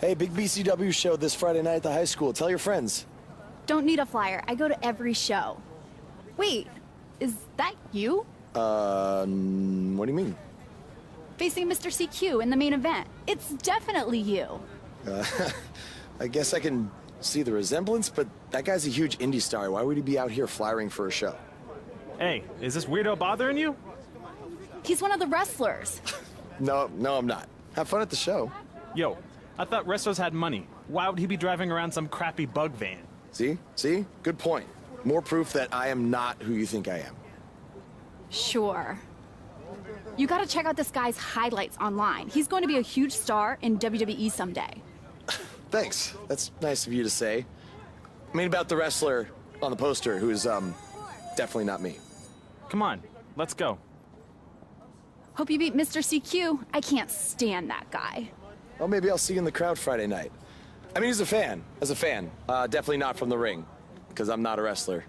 Hey, big BCW show this Friday night at the high school. Tell your friends. Don't need a flyer. I go to every show. Wait, is that you? What do you mean? Facing Mr. CQ in the main event. It's definitely you. I guess I can see the resemblance, but that guy's a huge indie star. Why would he be out here flyering for a show? Hey, is this weirdo bothering you? He's one of the wrestlers. No, I'm not. Have fun at the show. Yo, I thought wrestlers had money. Why would he be driving around some crappy bug van? See? See? Good point. More proof that I am not who you think I am. Sure. You gotta check out this guy's highlights online. He's going to be a huge star in WWE someday. Thanks. That's nice of you to say. I mean about the wrestler on the poster who's, definitely not me. Come on, let's go. Hope you beat Mr. CQ. I can't stand that guy. Well, maybe I'll see you in the crowd Friday night. I mean, as a fan. Definitely not from the ring, because I'm not a wrestler.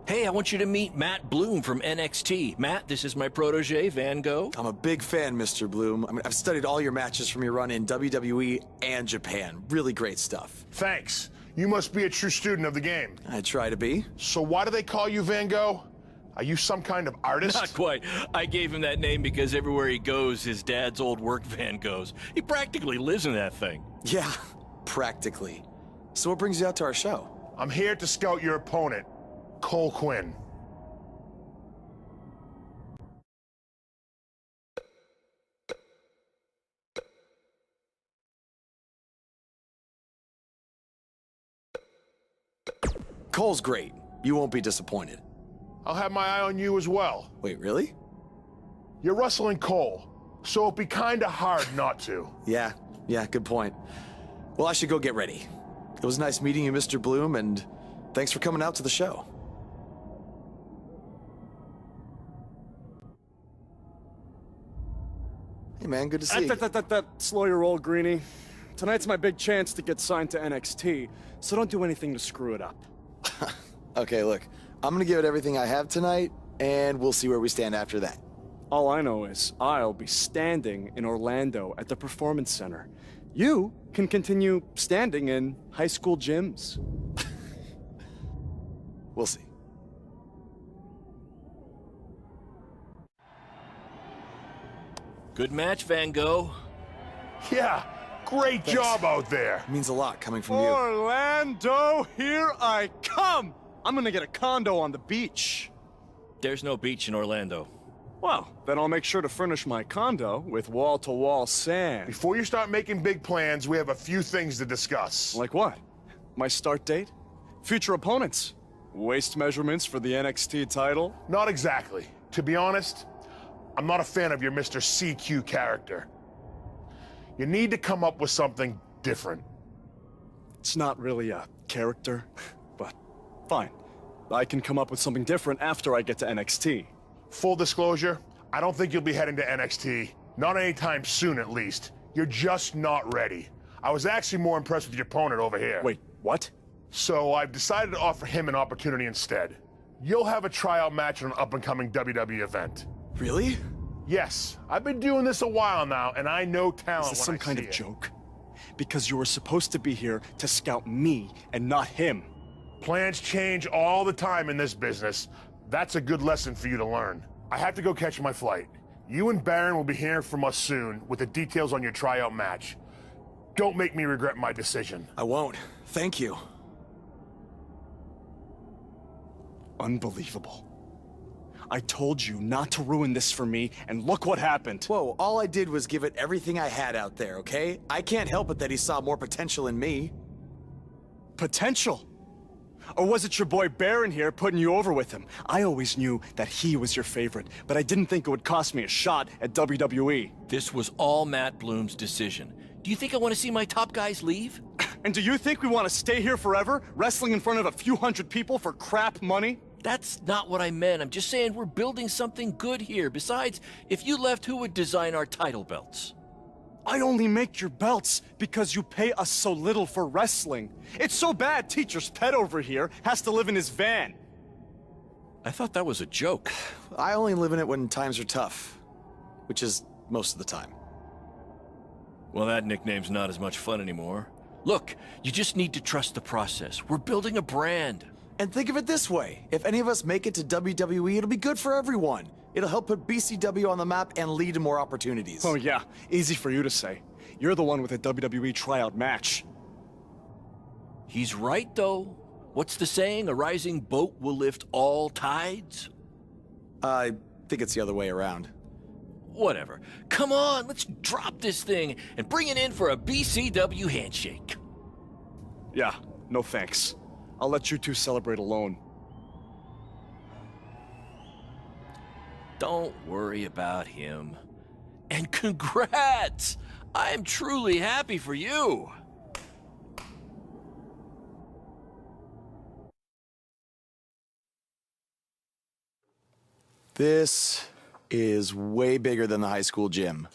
Hey, I want you to meet Matt Bloom from NXT. Matt, this is my protege, Van Gogh. I'm a big fan, Mr. Bloom. I mean, I've studied all your matches from your run in WWE and Japan. Really great stuff. Thanks. You must be a true student of the game. I try to be. So why do they call you Van Gogh? Are you some kind of artist? Not quite. I gave him that name because everywhere he goes, his dad's old work van goes. He practically lives in that thing. Yeah, practically. So what brings you out to our show? I'm here to scout your opponent, Cole Quinn. Cole's great. You won't be disappointed. I'll have my eye on you as well. Wait, really? You're wrestling Cole, so it'd be kinda hard not to. Yeah, good point. Well, I should go get ready. It was nice meeting you, Mr. Bloom, and thanks for coming out to the show. Hey man, good to see you. Slow your roll, Greenie. Tonight's my big chance to get signed to NXT, so don't do anything to screw it up. Okay, look, I'm gonna give it everything I have tonight, and we'll see where we stand after that. All I know is I'll be standing in Orlando at the Performance Center. You can continue standing in high school gyms. We'll see. Good match, Van Gogh. Yeah, great job out there. It means a lot coming from you. Orlando, here I come! I'm gonna get a condo on the beach. There's no beach in Orlando. Well, then I'll make sure to furnish my condo with wall-to-wall sand. Before you start making big plans, we have a few things to discuss. Like what? My start date? Future opponents? Waist measurements for the NXT title? Not exactly. To be honest, I'm not a fan of your Mr. CQ character. You need to come up with something different. It's not really a character, but fine. I can come up with something different after I get to NXT. Full disclosure, I don't think you'll be heading to NXT. Not anytime soon, at least. You're just not ready. I was actually more impressed with your opponent over here. Wait, what? So I've decided to offer him an opportunity instead. You'll have a tryout match on an up-and-coming WWE event. Really? Yes, I've been doing this a while now, and I know talent. Is this when some kind I of see it. joke? Because you were supposed to be here to scout me and not him. Plans change all the time in this business. That's a good lesson for you to learn. I have to go catch my flight. You and Baron will be hearing from us soon with the details on your tryout match. Don't make me regret my decision. I won't. Thank you. Unbelievable. I told you not to ruin this for me, and look what happened. Whoa, all I did was give it everything I had out there, okay? I can't help it that he saw more potential in me. Potential? Or was it your boy Baron here putting you over with him? I always knew that he was your favorite, but I didn't think it would cost me a shot at WWE. This was all Matt Bloom's decision. Do you think I want to see my top guys leave? And do you think we want to stay here forever, wrestling in front of a few hundred people for crap money? That's not what I meant. I'm just saying we're building something good here. Besides, if you left, who would design our title belts? I only make your belts because you pay us so little for wrestling. It's so bad Teacher's pet over here has to live in his van. I thought that was a joke. I only live in it when times are tough, which is most of the time. Well, that nickname's not as much fun anymore. Look, you just need to trust the process. We're building a brand. And think of it this way. If any of us make it to WWE, it'll be good for everyone. It'll help put BCW on the map and lead to more opportunities. Oh yeah, easy for you to say. You're the one with a WWE tryout match. He's right, though. What's the saying? A rising boat will lift all tides? I think it's the other way around. Whatever. Come on, let's drop this thing and bring it in for a BCW handshake. Yeah, no thanks. I'll let you two celebrate alone. Don't worry about him. And congrats! I am truly happy for you. This is way bigger than the high school gym,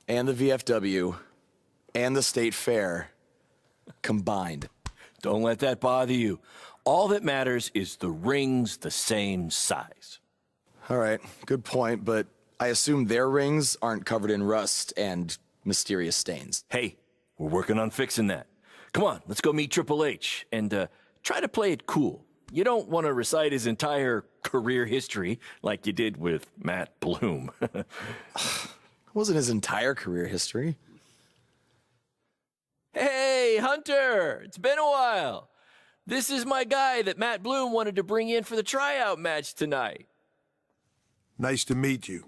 and the VFW, and the state fair combined. Don't let that bother you. All that matters is the ring's the same size. All right, good point, but I assume their rings aren't covered in rust and mysterious stains. Hey, we're working on fixing that. Come on, let's go meet Triple H and try to play it cool. You don't want to recite his entire career history like you did with Matt Bloom. It wasn't his entire career history. Hey, Hunter! It's been a while. This is my guy that Matt Bloom wanted to bring in for the tryout match tonight. Nice to meet you.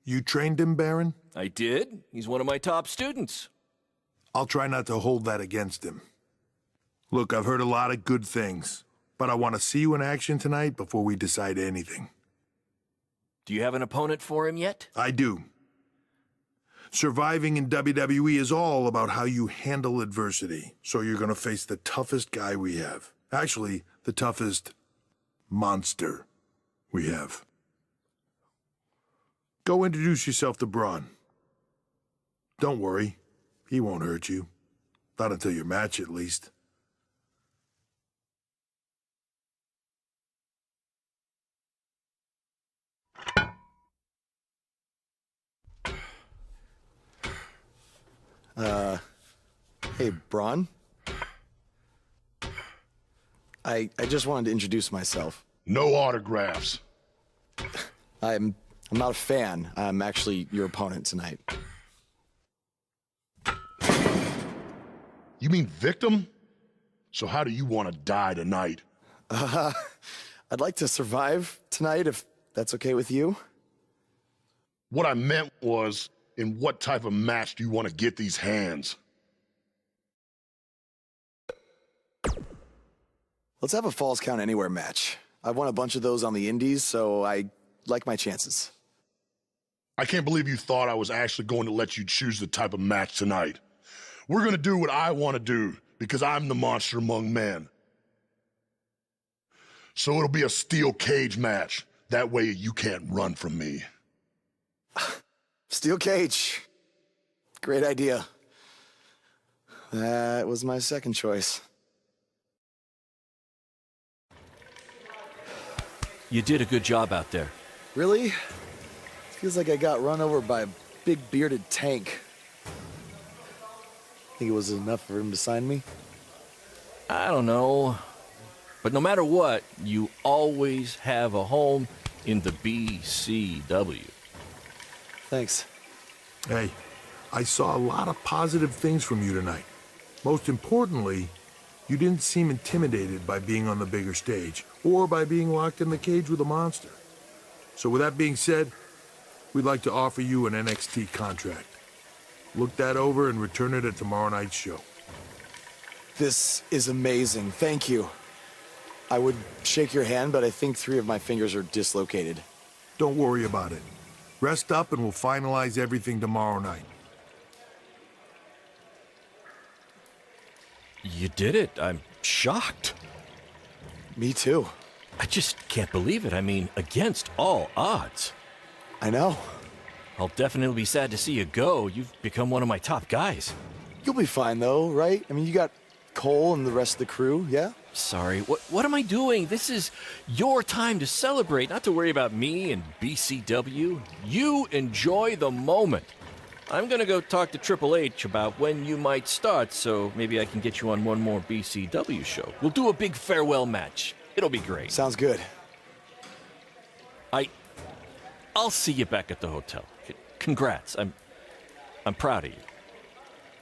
You trained him, Baron? I did. He's one of my top students. I'll try not to hold that against him. Look, I've heard a lot of good things, but I want to see you in action tonight before we decide anything. Do you have an opponent for him yet? I do. Surviving in WWE is all about how you handle adversity, so you're going to face the toughest guy we have. Actually, the toughest monster we have. Go introduce yourself to Braun. Don't worry, he won't hurt you. Not until your match, at least. Hey, Braun? I just wanted to introduce myself. No autographs. I'm not a fan. I'm actually your opponent tonight. You mean victim? So how do you want to die tonight? I'd like to survive tonight, if that's okay with you. What I meant was, in what type of match do you want to get these hands? Let's have a Falls Count Anywhere match. I've won a bunch of those on the indies, so I like my chances. I can't believe you thought I was actually going to let you choose the type of match tonight. We're going to do what I want to do, because I'm the monster among men. So it'll be a steel cage match. That way you can't run from me. Steel cage. Great idea. That was my second choice. You did a good job out there. Really? Feels like I got run over by a big bearded tank. Think it was enough for him to sign me? I don't know. But no matter what, you always have a home in the BCW. Thanks. Hey, I saw a lot of positive things from you tonight. Most importantly, you didn't seem intimidated by being on the bigger stage or by being locked in the cage with a monster. So with that being said, we'd like to offer you an NXT contract. Look that over and return it at tomorrow night's show. This is amazing. Thank you. I would shake your hand, but I think 3 of my fingers are dislocated. Don't worry about it. Rest up and we'll finalize everything tomorrow night. You did it. I'm shocked. Me too. I just can't believe it. I mean, against all odds. I know. I'll definitely be sad to see you go. You've become one of my top guys. You'll be fine though, right? I mean, you got Cole and the rest of the crew, yeah? Sorry, what am I doing? This is your time to celebrate, not to worry about me and BCW. You enjoy the moment. I'm gonna go talk to Triple H about when you might start, so maybe I can get you on one more BCW show. We'll do a big farewell match. It'll be great. Sounds good. I'll see you back at the hotel. Congrats. I'm proud of you.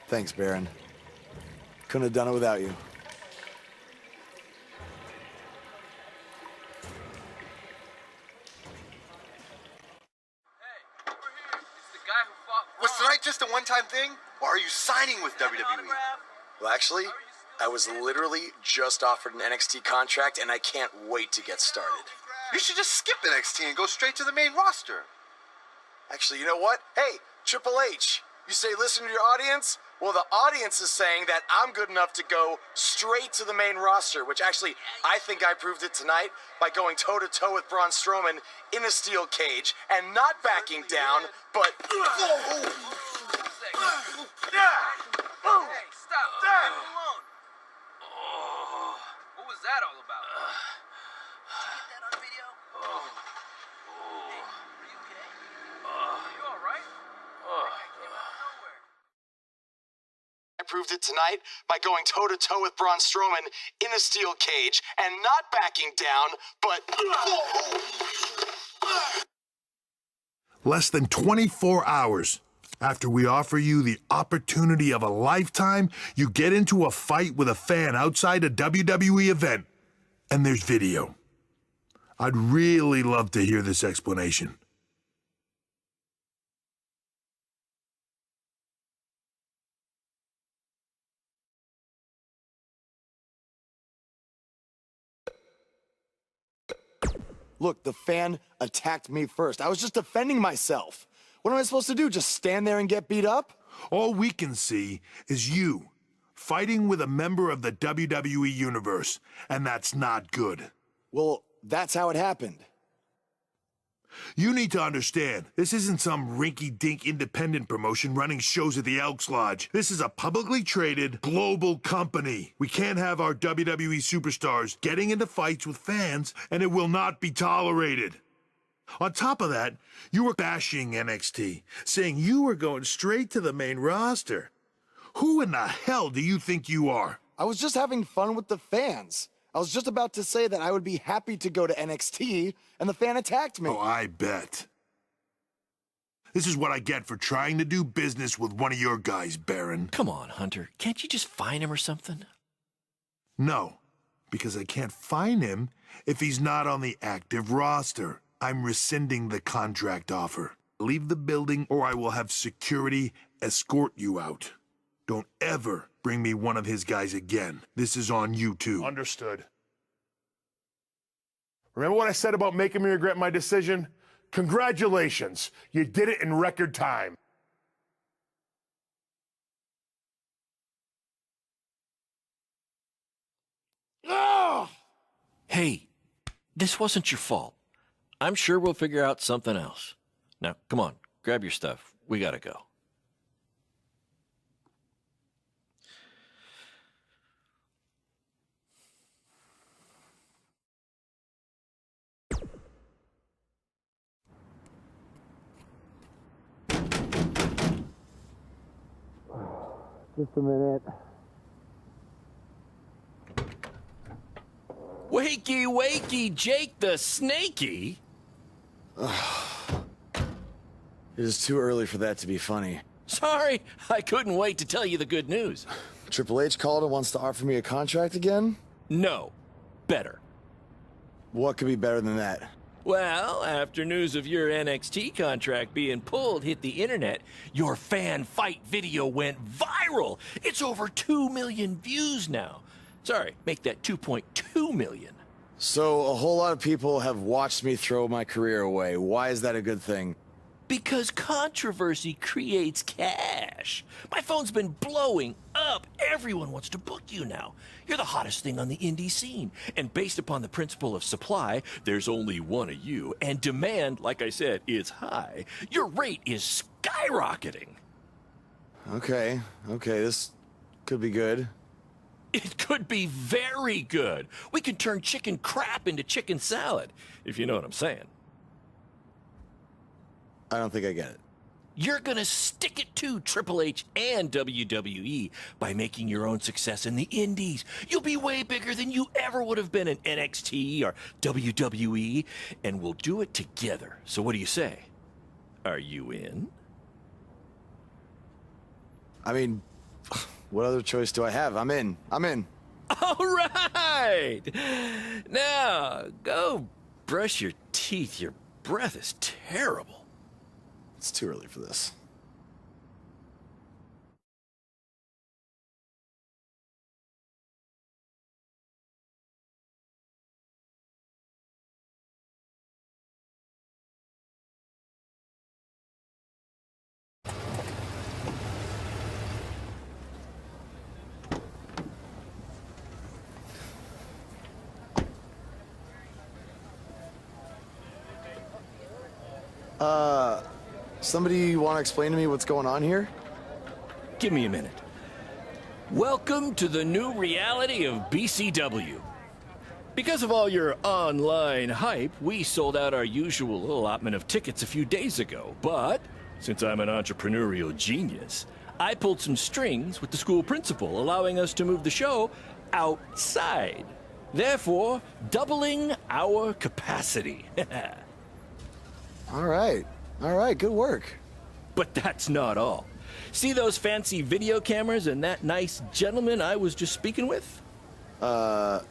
Thanks, Baron. Couldn't have done it without you. Was tonight just a one-time thing, or are you signing with WWE? Well, actually, I was literally just offered an NXT contract, and I can't wait to get started. You should just skip NXT and go straight to the main roster. Actually, you know what? Hey, Triple H, you say listen to your audience? Well, the audience is saying that I'm good enough to go straight to the main roster, which actually, I think I proved it tonight by going toe-to-toe with Braun Strowman in a steel cage and not backing down, but... Hey, stop. Leave him alone. What was that all about? Did you get that on video? Hey, are you okay? Are you all right? That came out of nowhere. I proved it tonight by going toe-to-toe with Braun Strowman in a steel cage and not backing down, but... Less than 24 hours after we offer you the opportunity of a lifetime, you get into a fight with a fan outside a WWE event, and there's video. I'd really love to hear this explanation. Look, the fan attacked me first. I was just defending myself. What am I supposed to do, just stand there and get beat up? All we can see is you fighting with a member of the WWE Universe, and that's not good. Well, that's how it happened. You need to understand, this isn't some rinky-dink independent promotion running shows at the Elks Lodge. This is a publicly traded global company. We can't have our WWE superstars getting into fights with fans, and it will not be tolerated. On top of that, you were bashing NXT, saying you were going straight to the main roster. Who in the hell do you think you are? I was just having fun with the fans. I was just about to say that I would be happy to go to NXT, and the fan attacked me. Oh, I bet. This is what I get for trying to do business with one of your guys, Baron. Come on, Hunter. Can't you just fine him or something? No, because I can't fine him if he's not on the active roster. I'm rescinding the contract offer. Leave the building or I will have security escort you out. Don't ever bring me one of his guys again. This is on you too. Understood. Remember what I said about making me regret my decision? Congratulations. You did it in record time. Hey, this wasn't your fault. I'm sure we'll figure out something else. Now, come on, grab your stuff. We gotta go. Just a minute. Wakey, wakey, Jake the Snakey. It is too early for that to be funny. Sorry, I couldn't wait to tell you the good news. Triple H called and wants to offer me a contract again? No. Better. What could be better than that? Well, after news of your NXT contract being pulled hit the internet, your fan fight video went viral. It's over 2 million views now. Sorry, make that 2.2 million. So a whole lot of people have watched me throw my career away. Why is that a good thing? Because controversy creates cash. My phone's been blowing up. Everyone wants to book you now. You're the hottest thing on the indie scene. And based upon the principle of supply, there's only one of you. And demand, like I said, is high. Your rate is skyrocketing. Okay, this could be good. It could be very good. We can turn chicken crap into chicken salad, if you know what I'm saying. I don't think I get it. You're gonna stick it to Triple H and WWE by making your own success in the indies. You'll be way bigger than you ever would have been in NXT or WWE, and we'll do it together. So what do you say? Are you in? I mean, what other choice do I have? I'm in. All right! Now, go brush your teeth. Your breath is terrible. It's too early for this. Somebody want to explain to me what's going on here? Give me a minute. Welcome to the new reality of BCW. Because of all your online hype, we sold out our usual allotment of tickets a few days ago. But since I'm an entrepreneurial genius, I pulled some strings with the school principal, allowing us to move the show outside. Therefore, doubling our capacity. All right, good work. But that's not all. See those fancy video cameras and that nice gentleman I was just speaking with? Yeah?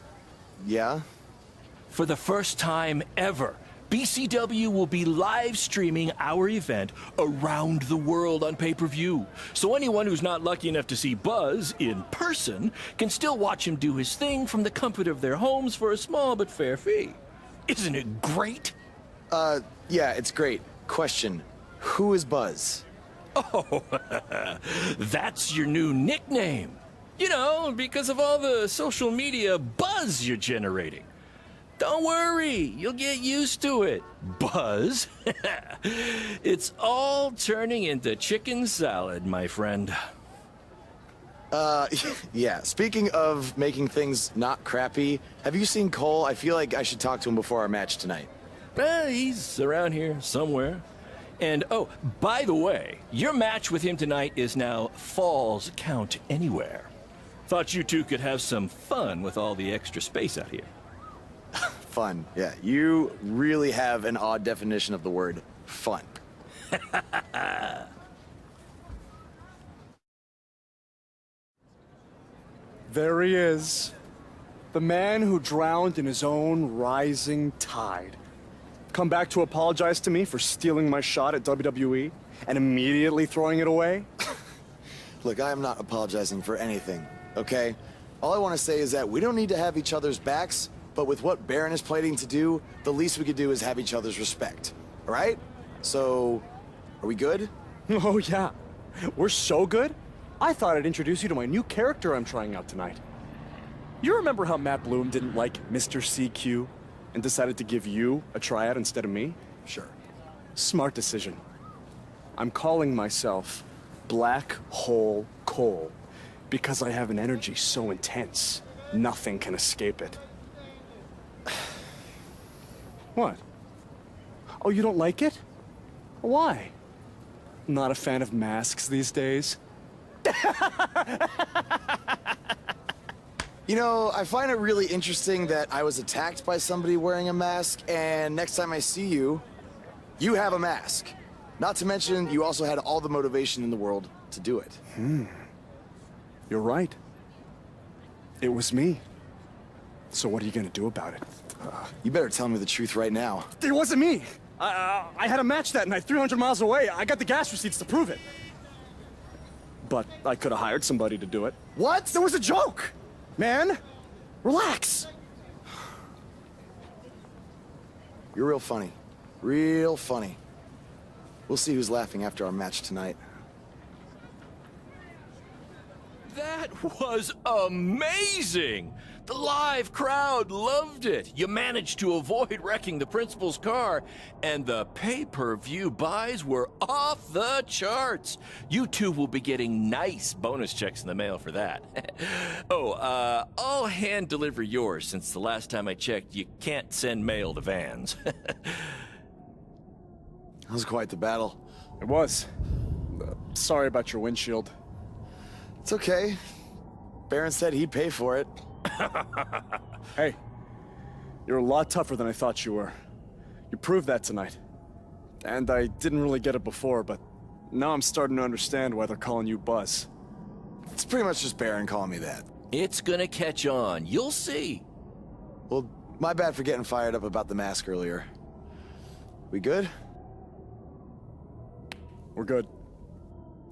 For the first time ever, BCW will be live streaming our event around the world on pay-per-view. So anyone who's not lucky enough to see Buzz in person can still watch him do his thing from the comfort of their homes for a small but fair fee. Isn't it great? Yeah, it's great. Question, who is Buzz? Oh, that's your new nickname. You know, because of all the social media buzz you're generating. Don't worry, you'll get used to it. Buzz? It's all turning into chicken salad, my friend. Yeah, speaking of making things not crappy, have you seen Cole? I feel like I should talk to him before our match tonight. He's around here somewhere. And, oh, by the way, your match with him tonight is now Falls Count Anywhere. Thought you two could have some fun with all the extra space out here. Fun, yeah. You really have an odd definition of the word fun. There he is. The man who drowned in his own rising tide. Come back to apologize to me for stealing my shot at WWE and immediately throwing it away? Look, I am not apologizing for anything, okay? All I want to say is that we don't need to have each other's backs, but with what Baron is planning to do, the least we could do is have each other's respect, all right? So, are we good? Oh, yeah. We're so good? I thought I'd introduce you to my new character I'm trying out tonight. You remember how Matt Bloom didn't like Mr. CQ and decided to give you a tryout instead of me? Sure. Smart decision. I'm calling myself Black Hole Cole because I have an energy so intense, nothing can escape it. What? Oh, you don't like it? Why? Not a fan of masks these days? You know, I find it really interesting that I was attacked by somebody wearing a mask, and next time I see you, you have a mask. Not to mention, you also had all the motivation in the world to do it. You're right. It was me. So what are you gonna do about it? You better tell me the truth right now. It wasn't me! I had a match that night, 300 miles away. I got the gas receipts to prove it. But I could have hired somebody to do it. What? That was a joke! Man, relax. You're real funny. Real funny. We'll see who's laughing after our match tonight. That was amazing! The live crowd loved it. You managed to avoid wrecking the principal's car, and the pay-per-view buys were off the charts. You two will be getting nice bonus checks in the mail for that. I'll hand deliver yours since the last time I checked, you can't send mail to vans. That was quite the battle. It was. Sorry about your windshield. It's okay. Baron said he'd pay for it. Hey, you're a lot tougher than I thought you were. You proved that tonight. And I didn't really get it before, but now I'm starting to understand why they're calling you Buzz. It's pretty much just Baron calling me that. It's gonna catch on. You'll see. Well, my bad for getting fired up about the mask earlier. We good? We're good.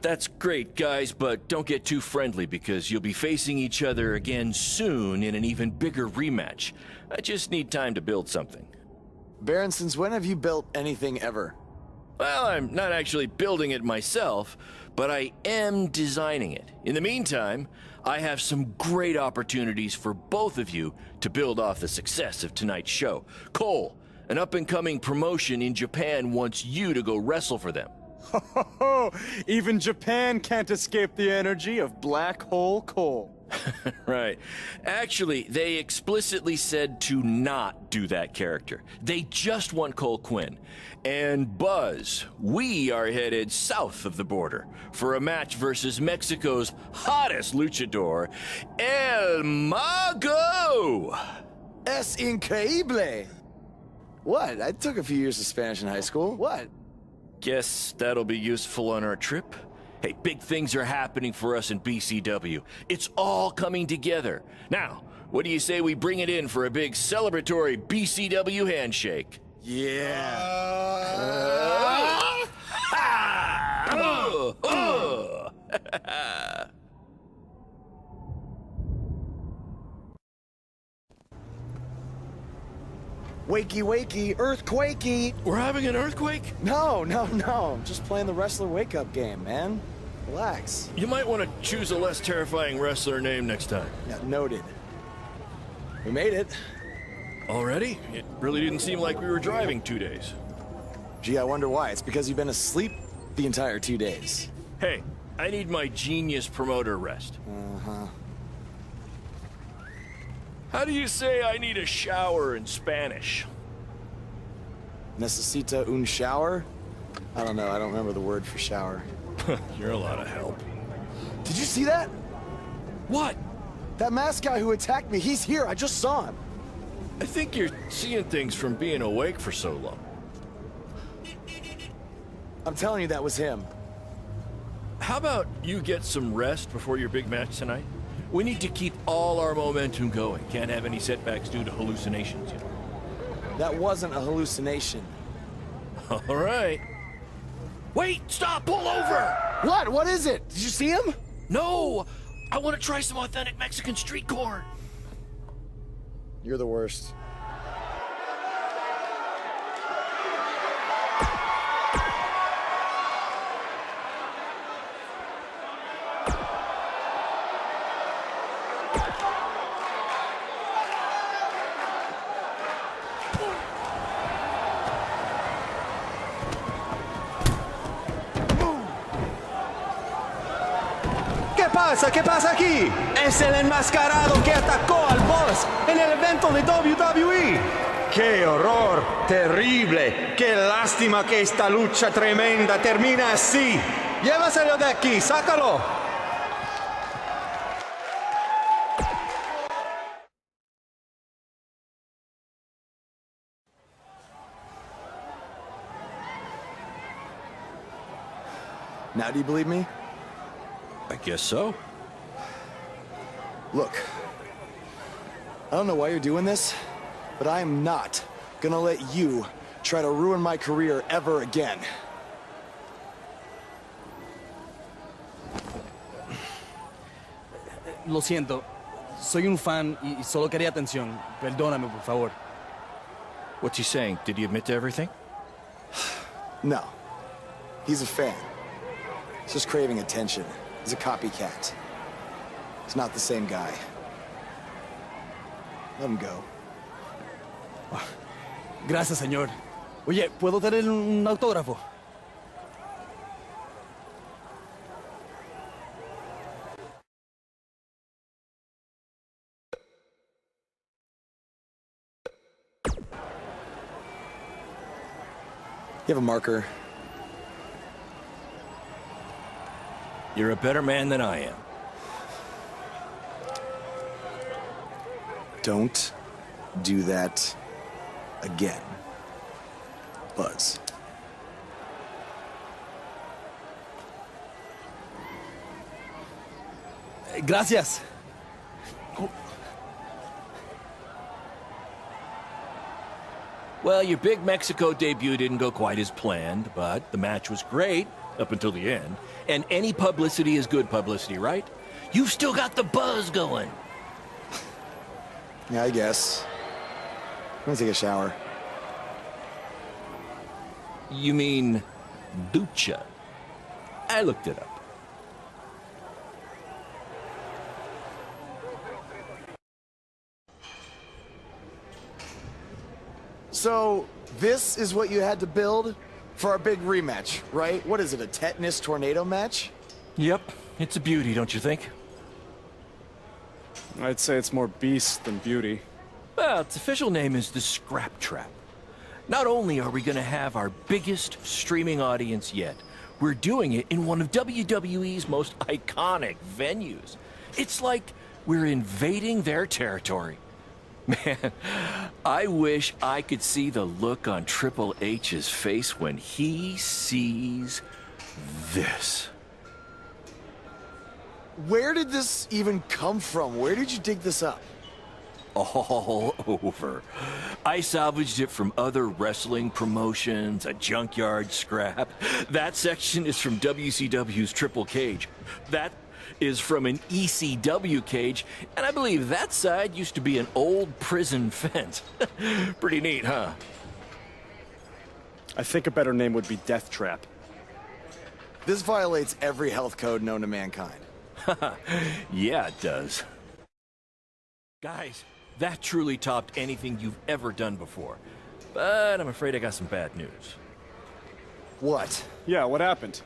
That's great, guys, but don't get too friendly because you'll be facing each other again soon in an even bigger rematch. I just need time to build something. Baron, since when have you built anything ever? Well, I'm not actually building it myself, but I am designing it. In the meantime, I have some great opportunities for both of you to build off the success of tonight's show. Cole, an up-and-coming promotion in Japan wants you to go wrestle for them. Even Japan can't escape the energy of Black Hole Cole. Right. Actually, they explicitly said to not do that character. They just want Cole Quinn. And Buzz, we are headed south of the border for a match versus Mexico's hottest luchador, El Mago! Es increíble! What? I took a few years of Spanish in high school. What? Guess that'll be useful on our trip. Hey, big things are happening for us in BCW. It's all coming together. Now, what do you say we bring it in for a big celebratory BCW handshake? Yeah. Wakey, wakey, earthquakey. We're having an earthquake? No. I'm just playing the wrestler wake-up game, man. Relax. You might want to choose a less terrifying wrestler name next time. Yeah, noted. We made it. Already? It really didn't seem like we were driving 2 days. Gee, I wonder why. It's because you've been asleep the entire 2 days. Hey, I need my genius promoter rest. How do you say I need a shower in Spanish? Necesita un shower? I don't know. I don't remember the word for shower. You're a lot of help. Did you see that? What? That masked guy who attacked me, he's here. I just saw him. I think you're seeing things from being awake for so long. I'm telling you, that was him. How about you get some rest before your big match tonight? We need to keep all our momentum going. Can't have any setbacks due to hallucinations, you know. That wasn't a hallucination. All right. Wait, stop, pull over! What? What is it? Did you see him? No! I want to try some authentic Mexican street corn. You're the worst. ¿Qué pasa? ¿Qué pasa aquí? Es el enmascarado que atacó al boss en el evento de WWE. ¡Qué horror! ¡Terrible! ¡Qué lástima que esta lucha tremenda termina así! ¡Llévaselo de aquí! ¡Sácalo! Now do you believe me? I guess so. Look, I don't know why you're doing this, but I am not gonna let you try to ruin my career ever again. Lo siento, soy un fan y solo quería atención. Perdóname, por favor. What's he saying? Did he admit to everything? No. He's a fan. He's just craving attention. He's a copycat. He's not the same guy. Let him go. Gracias, señor. Oye, ¿puedo tener un autógrafo? You have a marker? You're a better man than I am. Don't do that again, Buzz. Gracias. Well, your big Mexico debut didn't go quite as planned, but the match was great up until the end. And any publicity is good publicity, right? You've still got the buzz going. Yeah, I guess. I'm gonna take a shower. You mean ducha? I looked it up. So, this is what you had to build for our big rematch, right? What is it, a tetanus tornado match? Yep, it's a beauty, don't you think? I'd say it's more beast than beauty. Well, its official name is the Scrap Trap. Not only are we going to have our biggest streaming audience yet, we're doing it in one of WWE's most iconic venues. It's like we're invading their territory. Man, I wish I could see the look on Triple H's face when he sees this. Where did this even come from? Where did you dig this up? All over. I salvaged it from other wrestling promotions, a junkyard scrap. That section is from WCW's Triple Cage. That is from an ECW cage, and I believe that side used to be an old prison fence. Pretty neat, huh? I think a better name would be Death Trap. This violates every health code known to mankind. Yeah, it does. Guys, that truly topped anything you've ever done before. But I'm afraid I got some bad news. What? Yeah, what happened?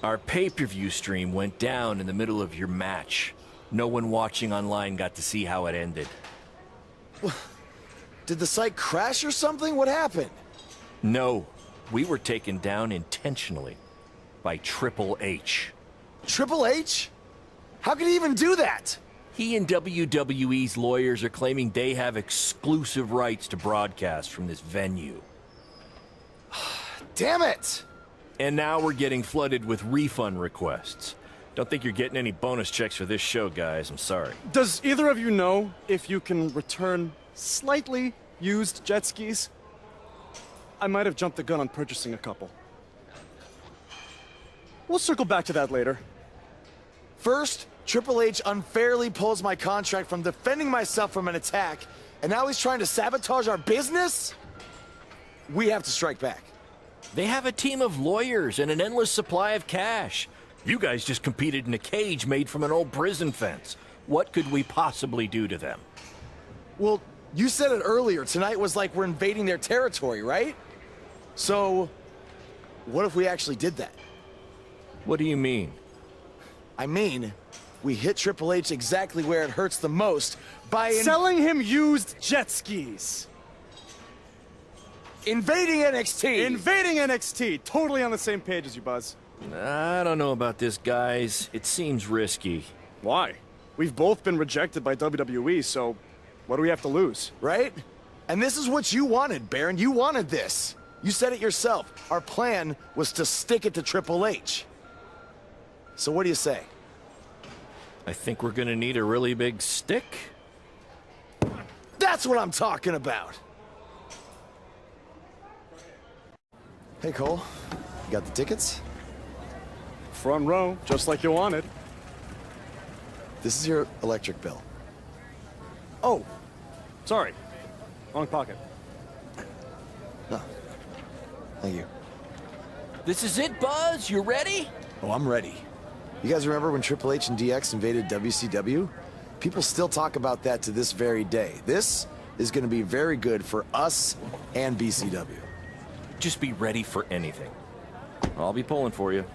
Our pay-per-view stream went down in the middle of your match. No one watching online got to see how it ended. Did the site crash or something? What happened? No, we were taken down intentionally by Triple H. Triple H? How could he even do that? He and WWE's lawyers are claiming they have exclusive rights to broadcast from this venue. Damn it! And now we're getting flooded with refund requests. Don't think you're getting any bonus checks for this show, guys. I'm sorry. Does either of you know if you can return slightly used jet skis? I might have jumped the gun on purchasing a couple. We'll circle back to that later. First, Triple H unfairly pulls my contract from defending myself from an attack, and now he's trying to sabotage our business? We have to strike back. They have a team of lawyers and an endless supply of cash. You guys just competed in a cage made from an old prison fence. What could we possibly do to them? Well, you said it earlier. Tonight was like we're invading their territory, right? So, what if we actually did that? What do you mean? I mean, we hit Triple H exactly where it hurts the most by selling him used jet skis. Invading NXT! Invading NXT! Totally on the same page as you, Buzz. I don't know about this, guys. It seems risky. Why? We've both been rejected by WWE, so what do we have to lose? Right? And this is what you wanted, Baron. You wanted this. You said it yourself. Our plan was to stick it to Triple H. So what do you say? I think we're gonna need a really big stick. That's what I'm talking about. Hey, Cole. You got the tickets? Front row, just like you wanted. This is your electric bill. Oh, sorry. Wrong pocket. No. Thank you. This is it, Buzz. You ready? Oh, I'm ready. You guys remember when Triple H and DX invaded WCW? People still talk about that to this very day. This is going to be very good for us and BCW. Just be ready for anything. I'll be pulling for you.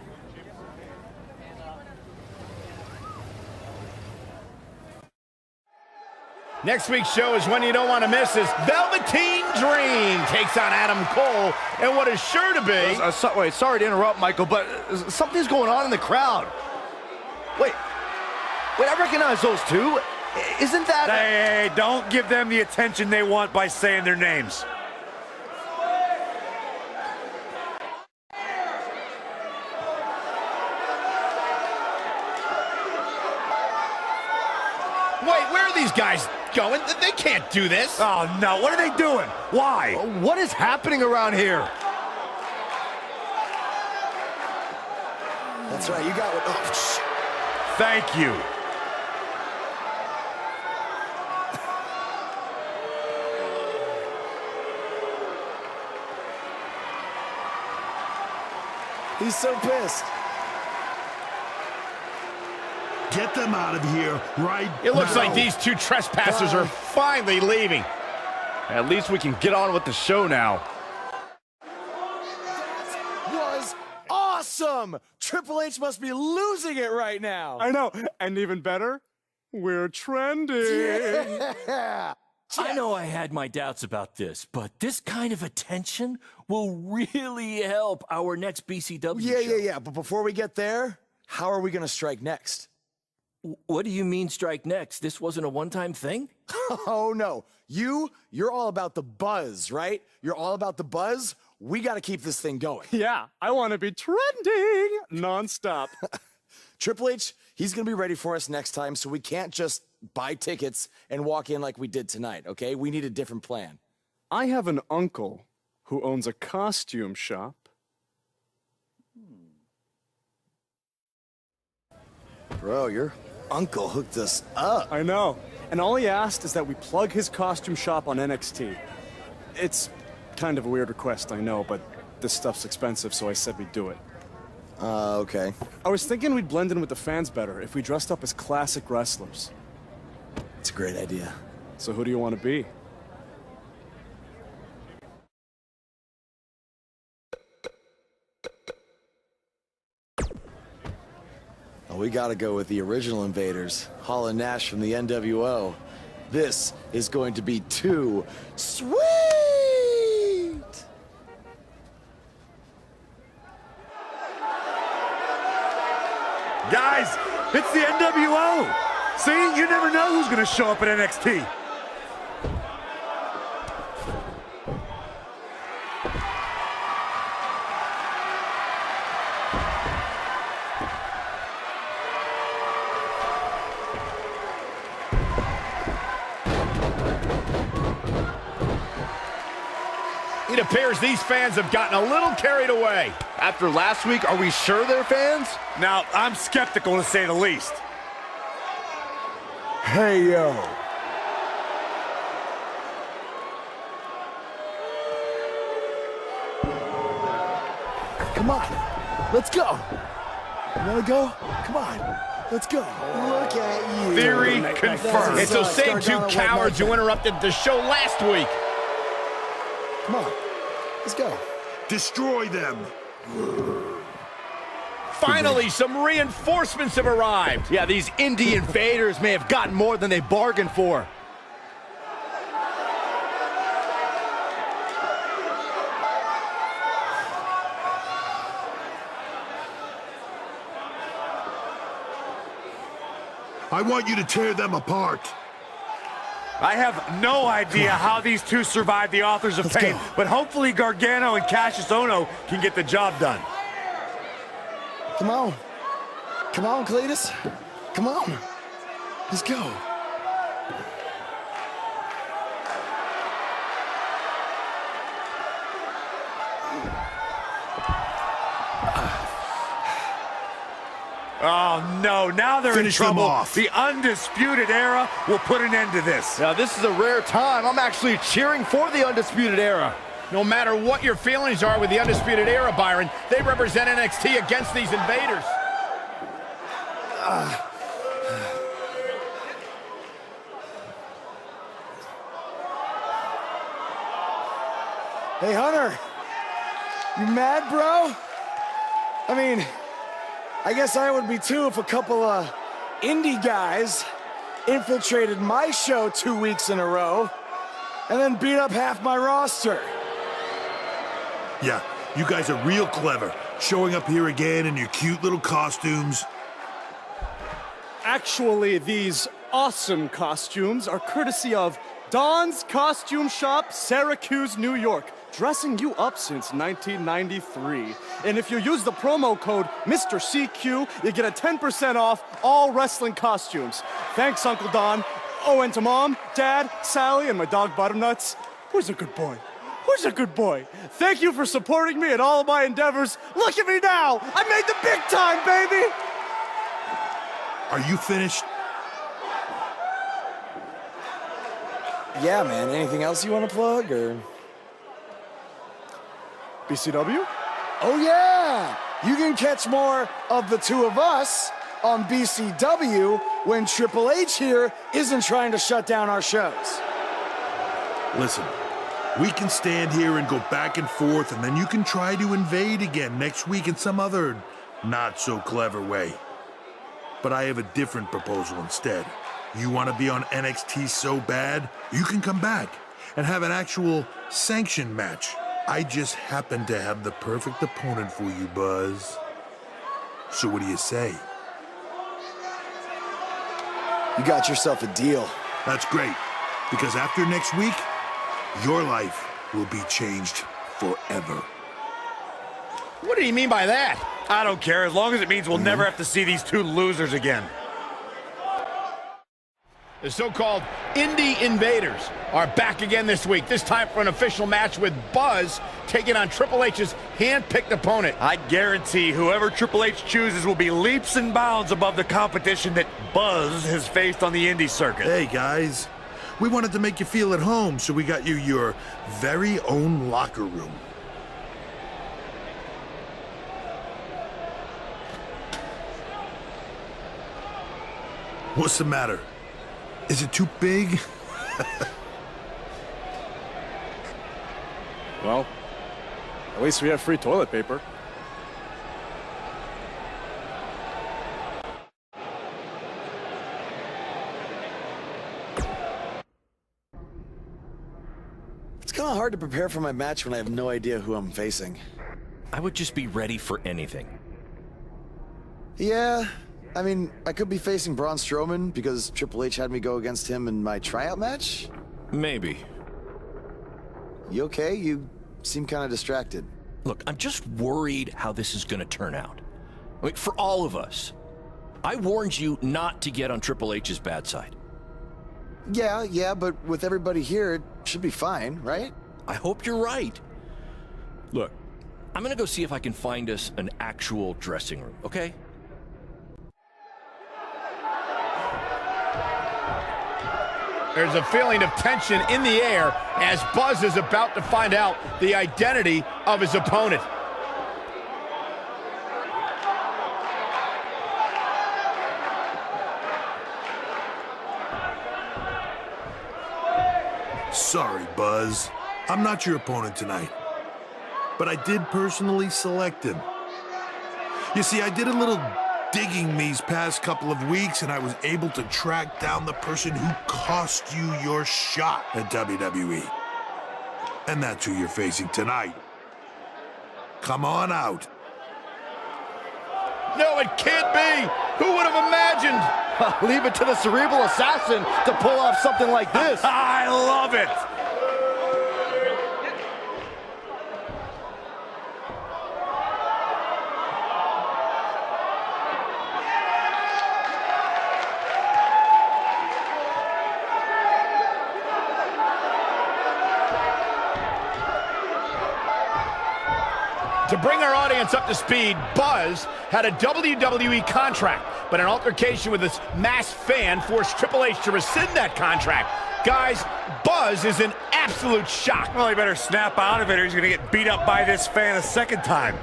Next week's show is one you don't want to miss. Is Velveteen Dream takes on Adam Cole, and what is sure to be... Wait, sorry to interrupt, Michael, but something's going on in the crowd. Wait, I recognize those two. Isn't that... Hey, don't give them the attention they want by saying their names. Wait, where are these guys going? They can't do this. Oh, no. What are they doing? Why? What is happening around here? That's right, you got it. Oh, shit. Thank you. He's so pissed. Get them out of here right It looks now. like these two trespassers are finally leaving. At least we can get on with the show now. Was awesome! Triple H must be losing it right now. I know, and even better, we're trending. Yeah. I know I had my doubts about this, but this kind of attention will really help our next BCW show. Yeah. But before we get there, how are we going to strike next? What do you mean strike next? This wasn't a one-time thing? Oh, no. You're all about the buzz, right? You're all about the buzz. We got to keep this thing going. Yeah, I want to be trending nonstop. Triple H, he's going to be ready for us next time, so we can't just buy tickets and walk in like we did tonight, okay? We need a different plan. I have an uncle who owns a costume shop. Bro, your uncle hooked us up. I know. And all he asked is that we plug his costume shop on NXT. It's kind of a weird request, I know, but this stuff's expensive, so I said we'd do it. Okay. I was thinking we'd blend in with the fans better if we dressed up as classic wrestlers. It's a great idea. So who do you want to be? Well, we got to go with the original invaders, Hall and Nash from the NWO. This is going to be too sweet! Guys, it's the NWO. See, you never know who's going to show up at NXT. It appears these fans have gotten a little carried away. After last week, are we sure they're fans? Now, I'm skeptical to say the least. Hey, yo. Come on. Let's go. You wanna go? Come on. Let's go. Look at you. Theory confirmed. It's those same start two down at cowards who White interrupted the show last week. Come on. Let's go. Destroy them. Finally, some reinforcements have arrived. Yeah, these indie invaders may have gotten more than they bargained for. I want you to tear them apart. I have no idea how these two survived the Authors of Let's Pain, go. but hopefully Gargano and Cassius Ohno can get the job done. Come on. Come on, Cletus. Come on. Let's go. Oh, no, now they're Finish in them trouble. off. The Undisputed Era will put an end to this. Now, this is a rare time. I'm actually cheering for the Undisputed Era. No matter what your feelings are with the Undisputed Era, Byron, they represent NXT against these invaders. Hey, Hunter. You mad, bro? I mean, I guess I would be too if a couple of indie guys infiltrated my show 2 weeks in a row and then beat up half my roster. Yeah, you guys are real clever. Showing up here again in your cute little costumes. Actually, these awesome costumes are courtesy of Don's Costume Shop, Syracuse, New York. Dressing you up since 1993. And if you use the promo code Mr. CQ, you get a 10% off all wrestling costumes. Thanks, Uncle Don. Oh, and to Mom, Dad, Sally, and my dog Butternuts. Who's a good boy? Who's a good boy? Thank you for supporting me in all of my endeavors. Look at me now! I made the big time, baby! Are you finished? Yeah, man. Anything else you want to plug, or? BCW? Oh, yeah! You can catch more of the two of us on BCW when Triple H here isn't trying to shut down our shows. Listen, we can stand here and go back and forth, and then you can try to invade again next week in some other not-so-clever way. But I have a different proposal instead. You want to be on NXT so bad, you can come back and have an actual sanctioned match. I just happen to have the perfect opponent for you, Buzz. So what do you say? You got yourself a deal. That's great, because after next week, your life will be changed forever. What do you mean by that? I don't care, as long as it means we'll never have to see these two losers again. The so-called Indie Invaders are back again this week, this time for an official match with Buzz taking on Triple H's hand-picked opponent. I guarantee whoever Triple H chooses will be leaps and bounds above the competition that Buzz has faced on the indie circuit. Hey, guys. We wanted to make you feel at home, so we got you your very own locker room. What's the matter? Is it too big? Well, at least we have free toilet paper. It's kind of hard to prepare for my match when I have no idea who I'm facing. I would just be ready for anything. Yeah, I mean, I could be facing Braun Strowman because Triple H had me go against him in my tryout match. Maybe. You okay? You seem kind of distracted. Look, I'm just worried how this is going to turn out. I mean, for all of us. I warned you not to get on Triple H's bad side. Yeah, but with everybody here, it should be fine, right? I hope you're right. Look, I'm going to go see if I can find us an actual dressing room, okay? There's a feeling of tension in the air as Buzz is about to find out the identity of his opponent. Sorry, Buzz. I'm not your opponent tonight. But I did personally select him. You see, I did a little digging these past couple of weeks, and I was able to track down the person who cost you your shot at WWE. And that's who you're facing tonight. Come on out. No, it can't be! Who would have imagined? Leave it to the cerebral assassin to pull off something like this. I love it! To bring our audience up to speed, Buzz had a WWE contract, but an altercation with this masked fan forced Triple H to rescind that contract. Guys, Buzz is in absolute shock. Well, he better snap out of it or he's going to get beat up by this fan a second time.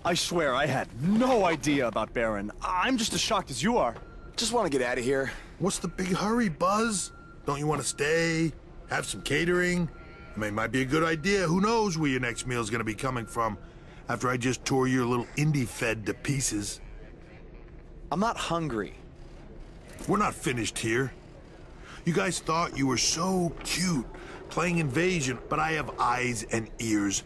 I swear I had no idea about Baron. I'm just as shocked as you are. Just want to get out of here. What's the big hurry, Buzz? Don't you want to stay? Have some catering? I mean, it might be a good idea. Who knows where your next meal's gonna be coming from after I just tore your little indie fed to pieces. I'm not hungry. We're not finished here. You guys thought you were so cute playing invasion, but I have eyes and ears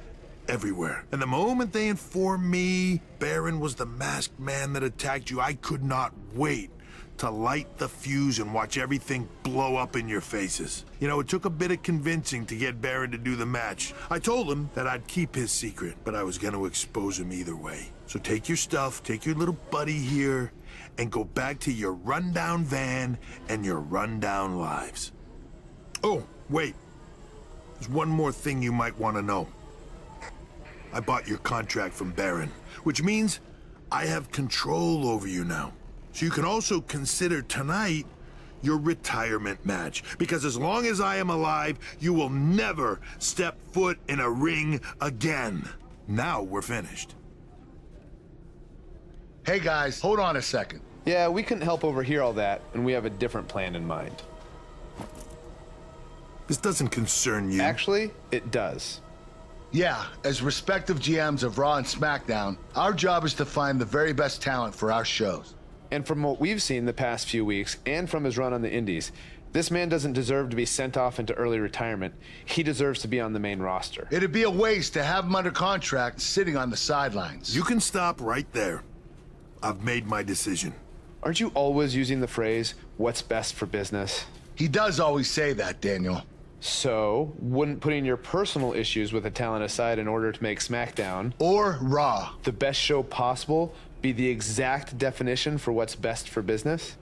everywhere. And the moment they informed me Baron was the masked man that attacked you, I could not wait to light the fuse and watch everything blow up in your faces. You know, it took a bit of convincing to get Baron to do the match. I told him that I'd keep his secret, but I was gonna expose him either way. So take your stuff, take your little buddy here, and go back to your rundown van and your rundown lives. Oh, wait. There's one more thing you might want to know. I bought your contract from Baron, which means I have control over you now. So you can also consider tonight your retirement match, because as long as I am alive, you will never step foot in a ring again. Now we're finished. Hey guys, hold on a second. Yeah, we couldn't help overhear all that, and we have a different plan in mind. This doesn't concern you. Actually, it does. Yeah, as respective GMs of Raw and SmackDown, our job is to find the very best talent for our shows. And from what we've seen the past few weeks, and from his run on the Indies, this man doesn't deserve to be sent off into early retirement. He deserves to be on the main roster. It'd be a waste to have him under contract sitting on the sidelines. You can stop right there. I've made my decision. Aren't you always using the phrase, what's best for business? He does always say that, Daniel. So, wouldn't putting your personal issues with a talent aside in order to make SmackDown, or Raw, the best show possible, be the exact definition for what's best for business?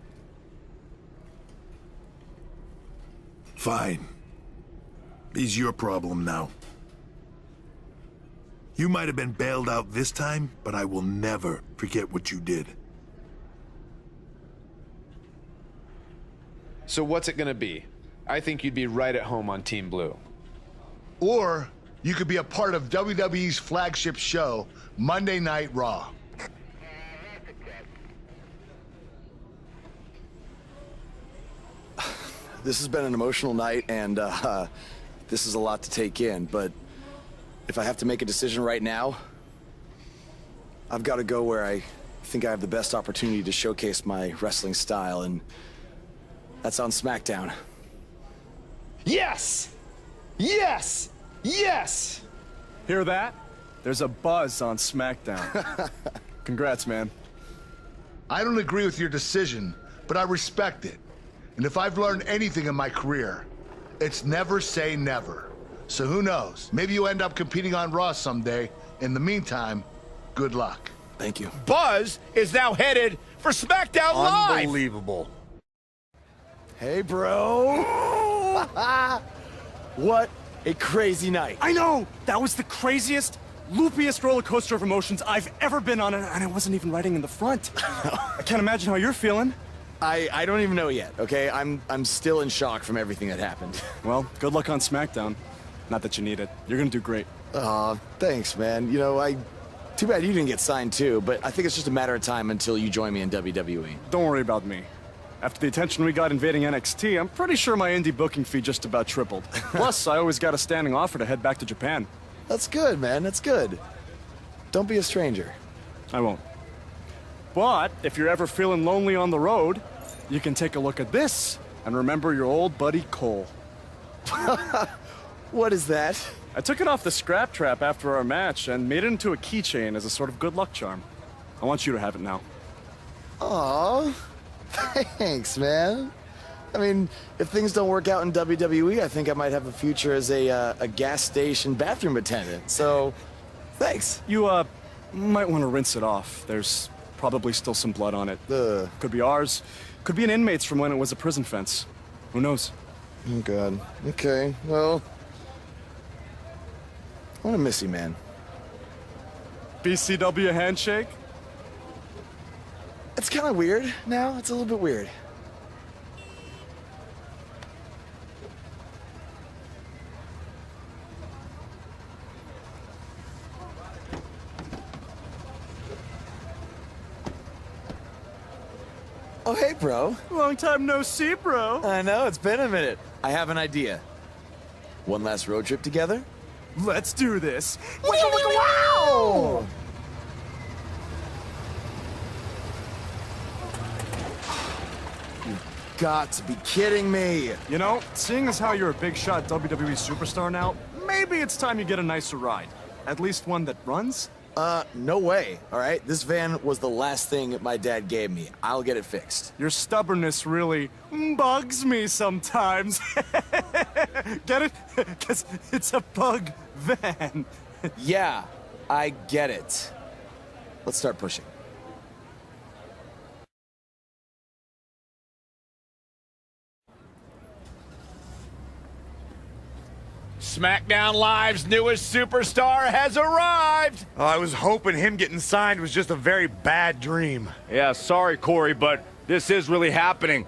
Fine. It's your problem now. You might have been bailed out this time, but I will never forget what you did. So what's it gonna be? I think you'd be right at home on Team Blue. Or you could be a part of WWE's flagship show, Monday Night Raw. This has been an emotional night, and this is a lot to take in, but if I have to make a decision right now, I've got to go where I think I have the best opportunity to showcase my wrestling style, and that's on SmackDown. Yes! Yes! Yes! Hear that? There's a buzz on SmackDown. Congrats, man. I don't agree with your decision, but I respect it. And if I've learned anything in my career, it's never say never. So who knows? Maybe you end up competing on Raw someday. In the meantime, good luck. Thank you. Buzz is now headed for SmackDown Live. Unbelievable. Hey, bro. What a crazy night. I know! That was the craziest, loopiest roller coaster of emotions I've ever been on, and I wasn't even riding in the front. I can't imagine how you're feeling. I don't even know yet, okay? I'm still in shock from everything that happened. Well, good luck on SmackDown. Not that you need it. You're gonna do great. Aw, thanks, man. You know, too bad you didn't get signed too, but I think it's just a matter of time until you join me in WWE. Don't worry about me. After the attention we got invading NXT, I'm pretty sure my indie booking fee just about tripled. Plus, I always got a standing offer to head back to Japan. That's good, man. That's good. Don't be a stranger. I won't. But if you're ever feeling lonely on the road, you can take a look at this and remember your old buddy Cole. What is that? I took it off the scrap trap after our match and made it into a keychain as a sort of good luck charm. I want you to have it now. Aw, thanks, man. I mean, if things don't work out in WWE, I think I might have a future as a gas station bathroom attendant. So, thanks. You, might want to rinse it off. There's Probably still some blood on it. Could be ours. Could be an inmate's from when it was a prison fence. Who knows? Oh, God. Okay, well... I'm gonna miss you, man. BCW handshake? It's kind of weird now. It's a little bit weird. Oh, hey, bro. Long time no see, bro. I know, it's been a minute. I have an idea. One last road trip together? Let's do this. Wow! You've got to be kidding me. You know, seeing as how you're a big shot WWE superstar now, maybe it's time you get a nicer ride. At least one that runs? No way, all right? This van was the last thing my dad gave me. I'll get it fixed. Your stubbornness really bugs me sometimes. Get it? Because it's a bug van. Yeah, I get it. Let's start pushing. SmackDown Live's newest superstar has arrived! I was hoping him getting signed was just a very bad dream. Yeah, sorry, Corey, but this is really happening.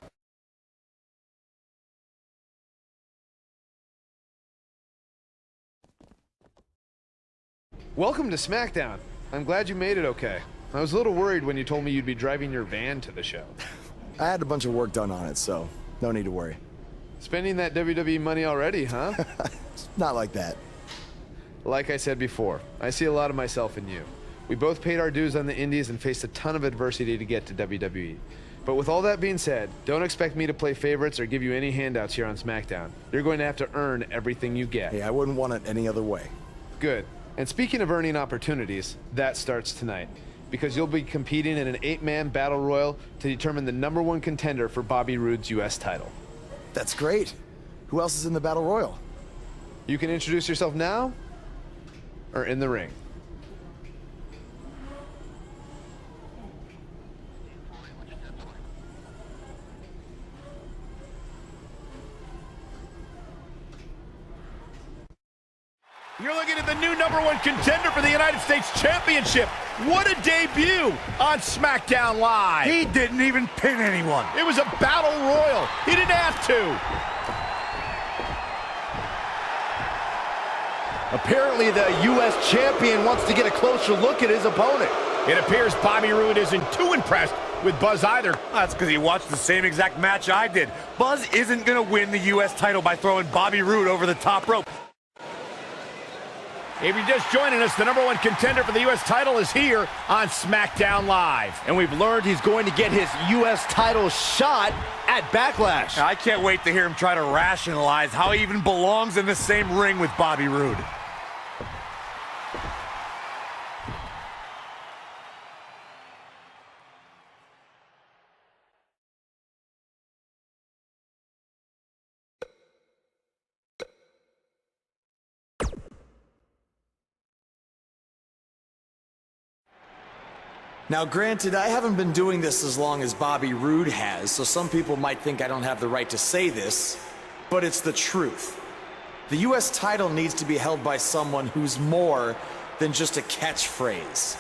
Welcome to SmackDown. I'm glad you made it okay. I was a little worried when you told me you'd be driving your van to the show. I had a bunch of work done on it, so no need to worry. Spending that WWE money already, huh? Not like that. Like I said before, I see a lot of myself in you. We both paid our dues on the indies and faced a ton of adversity to get to WWE. But with all that being said, don't expect me to play favorites or give you any handouts here on SmackDown. You're going to have to earn everything you get. Hey, I wouldn't want it any other way. Good. And speaking of earning opportunities, that starts tonight. Because you'll be competing in an 8-man battle royal to determine the #1 contender for Bobby Roode's U.S. title. That's great. Who else is in the battle royal? You can introduce yourself now or in the ring. You're looking at the new #1 contender for the United States Championship. What a debut on SmackDown Live. He didn't even pin anyone. It was a battle royal. He didn't have to. Apparently the U.S. champion wants to get a closer look at his opponent. It appears Bobby Roode isn't too impressed with Buzz either. That's because he watched the same exact match I did. Buzz isn't going to win the U.S. title by throwing Bobby Roode over the top rope. If you're just joining us, the #1 contender for the U.S. title is here on SmackDown Live. And we've learned he's going to get his U.S. title shot at Backlash. I can't wait to hear him try to rationalize how he even belongs in the same ring with Bobby Roode. Now, granted, I haven't been doing this as long as Bobby Roode has, so some people might think I don't have the right to say this, but it's the truth. The U.S. title needs to be held by someone who's more than just a catchphrase.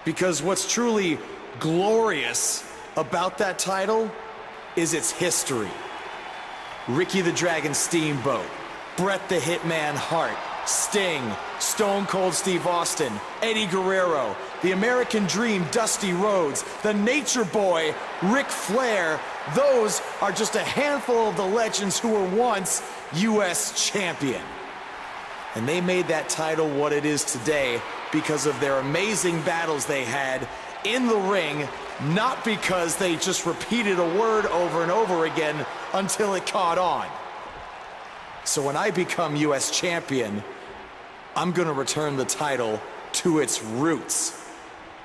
Because what's truly glorious about that title is its history. Ricky the Dragon Steamboat, Bret the Hitman Hart, Sting, Stone Cold Steve Austin, Eddie Guerrero, the American Dream Dusty Rhodes, the Nature Boy Ric Flair. Those are just a handful of the legends who were once U.S. champion. And they made that title what it is today because of their amazing battles they had in the ring, not because they just repeated a word over and over again until it caught on. So when I become U.S. champion, I'm gonna return the title to its roots.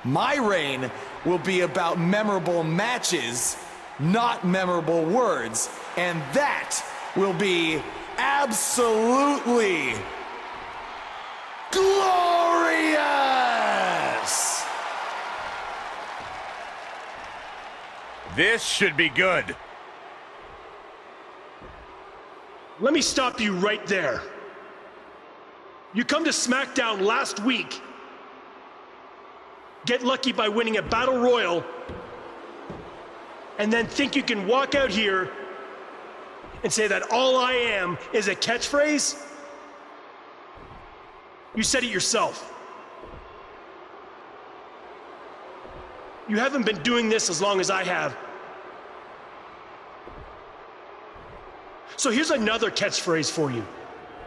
My reign will be about memorable matches, not memorable words, and that will be absolutely glorious! This should be good. Let me stop you right there. You come to SmackDown last week, get lucky by winning a Battle Royal, and then think you can walk out here and say that all I am is a catchphrase? You said it yourself. You haven't been doing this as long as I have. So here's another catchphrase for you.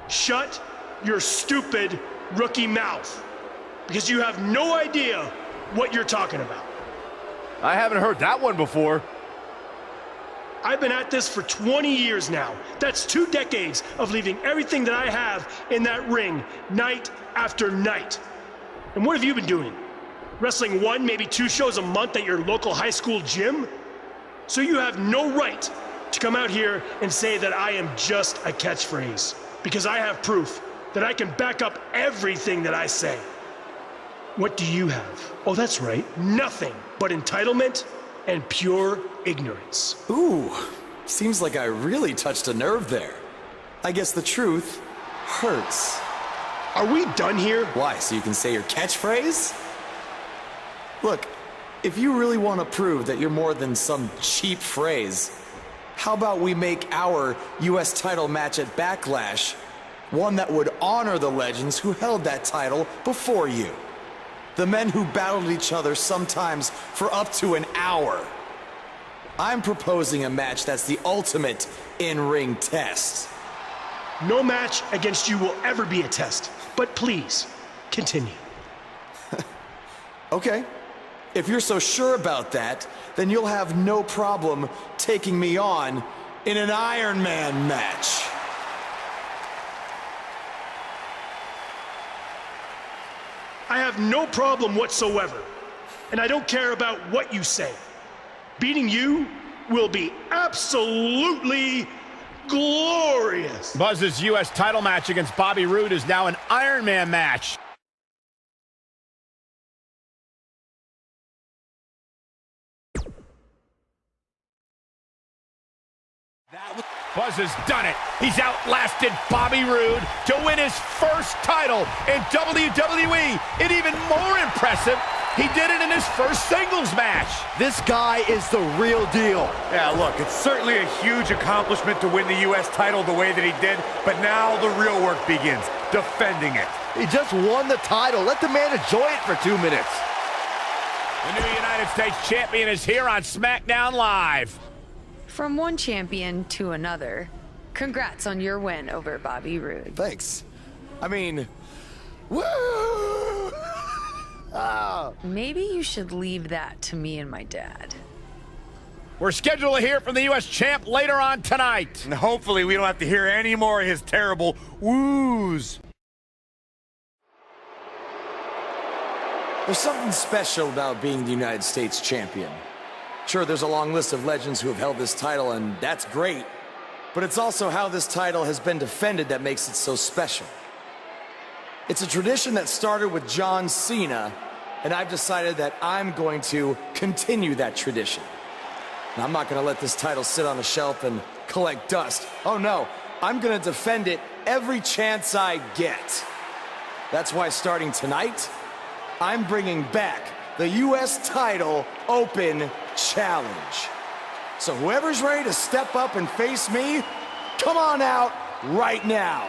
Shut your stupid rookie mouth, because you have no idea what you're talking about. I haven't heard that one before. I've been at this for 20 years now. That's 2 decades of leaving everything that I have in that ring night after night. And what have you been doing? Wrestling 1, maybe 2 shows a month at your local high school gym? So you have no right to come out here and say that I am just a catchphrase, because I have proof that I can back up everything that I say. What do you have? Oh, that's right, nothing but entitlement and pure ignorance. Ooh, seems like I really touched a nerve there. I guess the truth hurts. Are we done here? Why, so you can say your catchphrase? Look, if you really want to prove that you're more than some cheap phrase, how about we make our US title match at Backlash one that would honor the legends who held that title before you? The men who battled each other sometimes for up to an hour. I'm proposing a match that's the ultimate in-ring test. No match against you will ever be a test, but please, continue. Okay. If you're so sure about that, then you'll have no problem taking me on in an Iron Man match. I have no problem whatsoever, and I don't care about what you say. Beating you will be absolutely glorious. Buzz's U.S. title match against Bobby Roode is now an Iron Man match. Buzz has done it. He's outlasted Bobby Roode to win his first title in WWE. And even more impressive, he did it in his first singles match. This guy is the real deal. Yeah, look, it's certainly a huge accomplishment to win the U.S. title the way that he did, but now the real work begins, defending it. He just won the title. Let the man enjoy it for 2 minutes. The new United States champion is here on SmackDown Live. From one champion to another, congrats on your win over Bobby Roode. Thanks. I mean, woo! Maybe you should leave that to me and my dad. We're scheduled to hear from the U.S. champ later on tonight. And hopefully we don't have to hear any more of his terrible woos. There's something special about being the United States champion. Sure, there's a long list of legends who have held this title, and that's great. But it's also how this title has been defended that makes it so special. It's a tradition that started with John Cena, and I've decided that I'm going to continue that tradition. And I'm not going to let this title sit on a shelf and collect dust. Oh no, I'm going to defend it every chance I get. That's why starting tonight, I'm bringing back the U.S. title Open Challenge. So whoever's ready to step up and face me, come on out right now.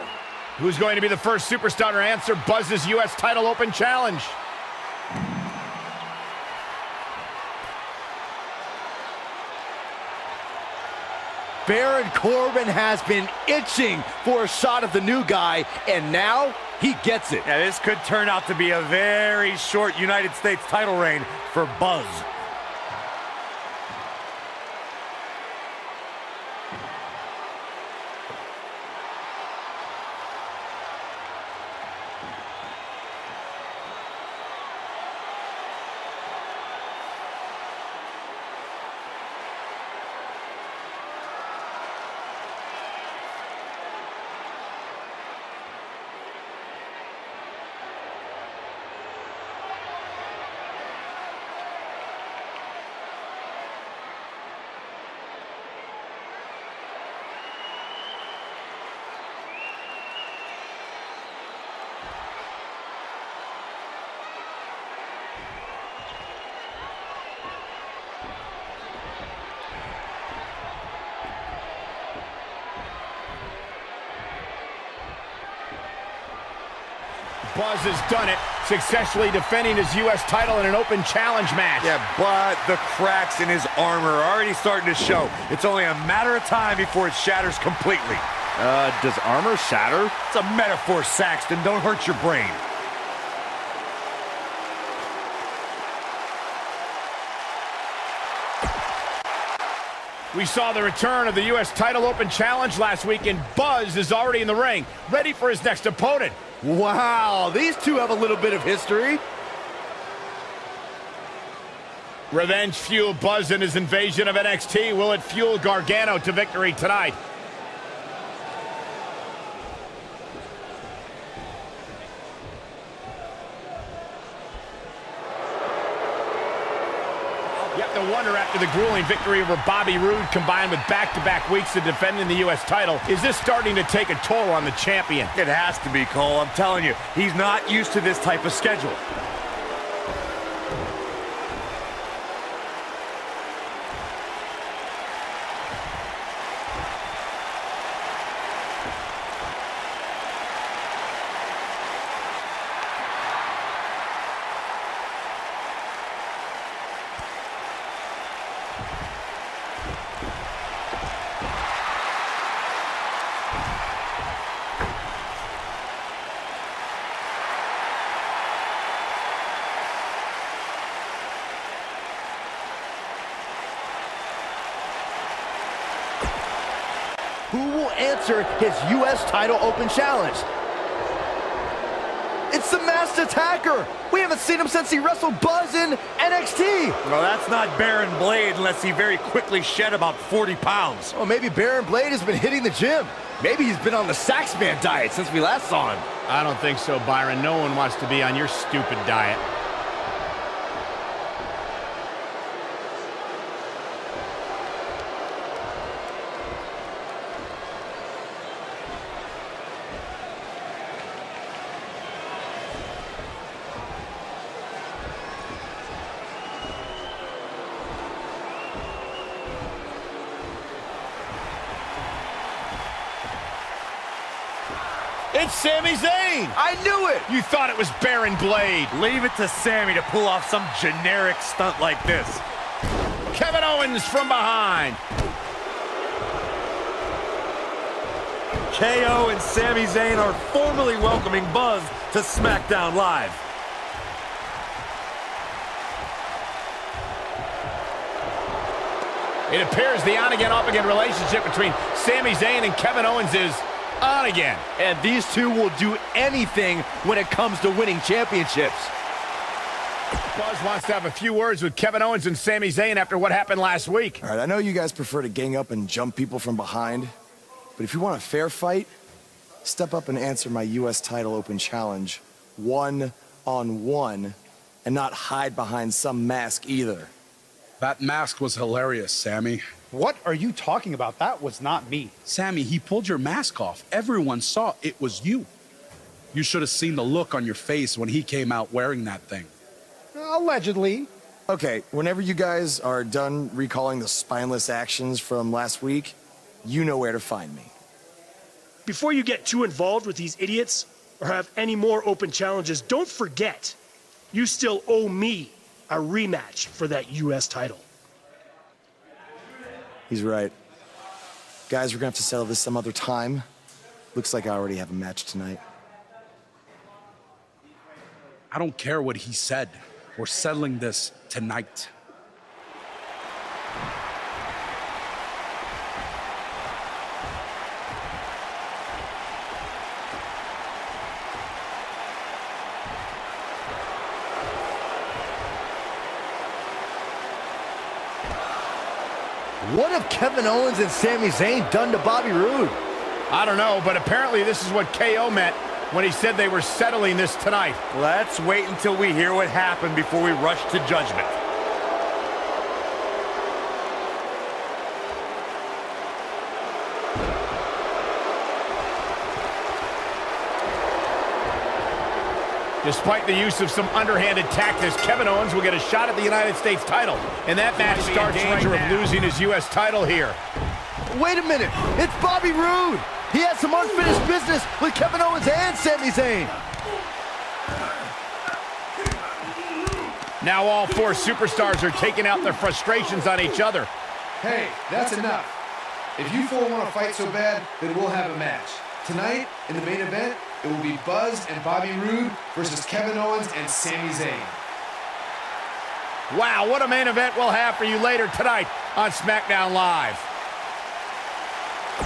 Who's going to be the first superstar to answer Buzz's U.S. title Open Challenge? Baron Corbin has been itching for a shot of the new guy, and now he gets it. Yeah, this could turn out to be a very short United States title reign for Buzz. Buzz has done it, successfully defending his U.S. title in an open challenge match. Yeah, but the cracks in his armor are already starting to show. It's only a matter of time before it shatters completely. Does armor shatter? It's a metaphor, Saxton. Don't hurt your brain. We saw the return of the U.S. title open challenge last week, and Buzz is already in the ring, ready for his next opponent. Wow, these two have a little bit of history. Revenge fueled Buzz in his invasion of NXT. Will it fuel Gargano to victory tonight? You have to wonder, after the grueling victory over Bobby Roode, combined with back-to-back weeks of defending the U.S. title, is this starting to take a toll on the champion? It has to be, Cole. I'm telling you, he's not used to this type of schedule. Who will answer his U.S. title open challenge? It's the Masked Attacker! We haven't seen him since he wrestled Buzz in NXT! Well, that's not Baron Blade unless he very quickly shed about 40 pounds. Well, maybe Baron Blade has been hitting the gym. Maybe he's been on the Saxman diet since we last saw him. I don't think so, Byron. No one wants to be on your stupid diet. It's Sami Zayn! I knew it! You thought it was Baron Blade. Leave it to Sami to pull off some generic stunt like this. Kevin Owens from behind. KO and Sami Zayn are formally welcoming Buzz to SmackDown Live. It appears the on-again, off-again relationship between Sami Zayn and Kevin Owens is on again. And these two will do anything when it comes to winning championships. Buzz wants to have a few words with Kevin Owens and Sami Zayn after what happened last week. All right, I know you guys prefer to gang up and jump people from behind, but if you want a fair fight, step up and answer my U.S. title open challenge one-on-one and not hide behind some mask either. That mask was hilarious, Sammy. What are you talking about? That was not me. Sammy, he pulled your mask off. Everyone saw it was you. You should have seen the look on your face when he came out wearing that thing. Allegedly. Okay, whenever you guys are done recalling the spineless actions from last week, you know where to find me. Before you get too involved with these idiots or have any more open challenges, don't forget, you still owe me a rematch for that U.S. title. He's right. Guys, we're gonna have to settle this some other time. Looks like I already have a match tonight. I don't care what he said. We're settling this tonight. What have Kevin Owens and Sami Zayn done to Bobby Roode? I don't know, but apparently this is what KO meant when he said they were settling this tonight. Let's wait until we hear what happened before we rush to judgment. Despite the use of some underhanded tactics, Kevin Owens will get a shot at the United States title. And that match starts in danger of losing his U.S. title here. Wait a minute, it's Bobby Roode. He had some unfinished business with Kevin Owens and Sami Zayn. Now all four superstars are taking out their frustrations on each other. Hey, that's enough. If you four want to fight so bad, then we'll have a match. Tonight, in the main event, it will be Buzz and Bobby Roode versus Kevin Owens and Sami Zayn. Wow, what a main event we'll have for you later tonight on SmackDown Live.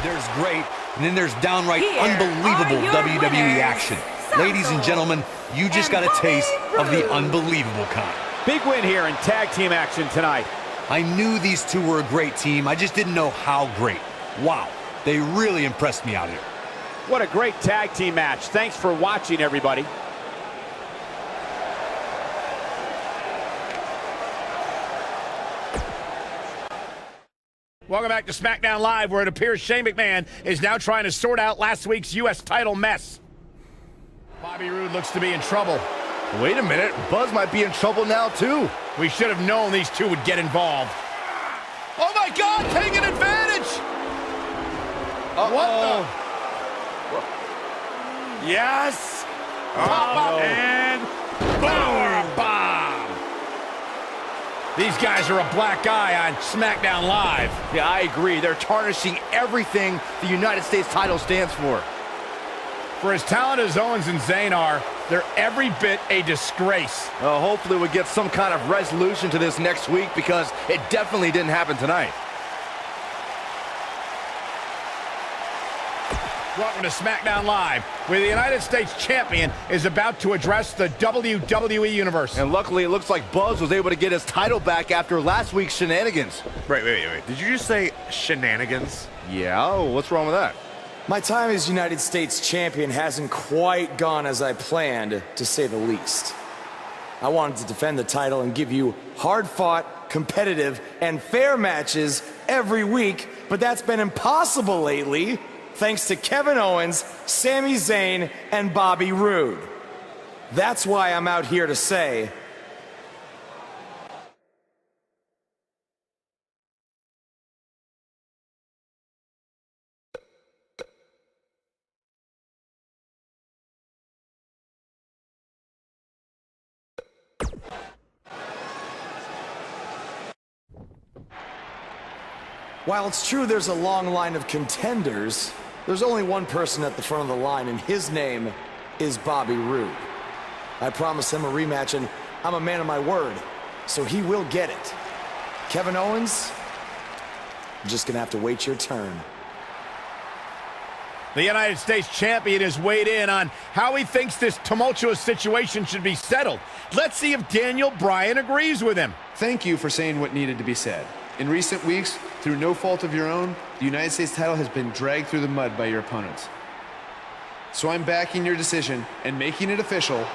There's great, and then there's downright Here unbelievable are your WWE winners, action. Ladies and gentlemen, you just got a taste of the unbelievable kind. Big win here in tag team action tonight. I knew these two were a great team. I just didn't know how great. Wow, they really impressed me out here. What a great tag team match. Thanks for watching, everybody. Welcome back to SmackDown Live, where it appears Shane McMahon is now trying to sort out last week's U.S. title mess. Bobby Roode looks to be in trouble. Wait a minute, Buzz might be in trouble now, too. We should have known these two would get involved. Oh, my God, taking advantage! What the? Yes! Pop up and power bomb! These guys are a black eye on SmackDown Live. Yeah, I agree. They're tarnishing everything the United States title stands for. For as talented as Owens and Zayn are, they're every bit a disgrace. Hopefully we'll get some kind of resolution to this next week, because it definitely didn't happen tonight. Welcome to SmackDown Live, where the United States Champion is about to address the WWE Universe. And luckily, it looks like Buzz was able to get his title back after last week's shenanigans. Wait. Did you just say shenanigans? Yeah, what's wrong with that? My time as United States champion hasn't quite gone as I planned, to say the least. I wanted to defend the title and give you hard-fought, competitive, and fair matches every week, but that's been impossible lately, thanks to Kevin Owens, Sami Zayn, and Bobby Roode. That's why I'm out here to say, while it's true there's a long line of contenders, there's only one person at the front of the line, and his name is Bobby Roode. I promised him a rematch, and I'm a man of my word, so he will get it. Kevin Owens, you're just gonna have to wait your turn. The United States Champion has weighed in on how he thinks this tumultuous situation should be settled. Let's see if Daniel Bryan agrees with him. Thank you for saying what needed to be said. In recent weeks, through no fault of your own, the United States title has been dragged through the mud by your opponents. So I'm backing your decision and making it official.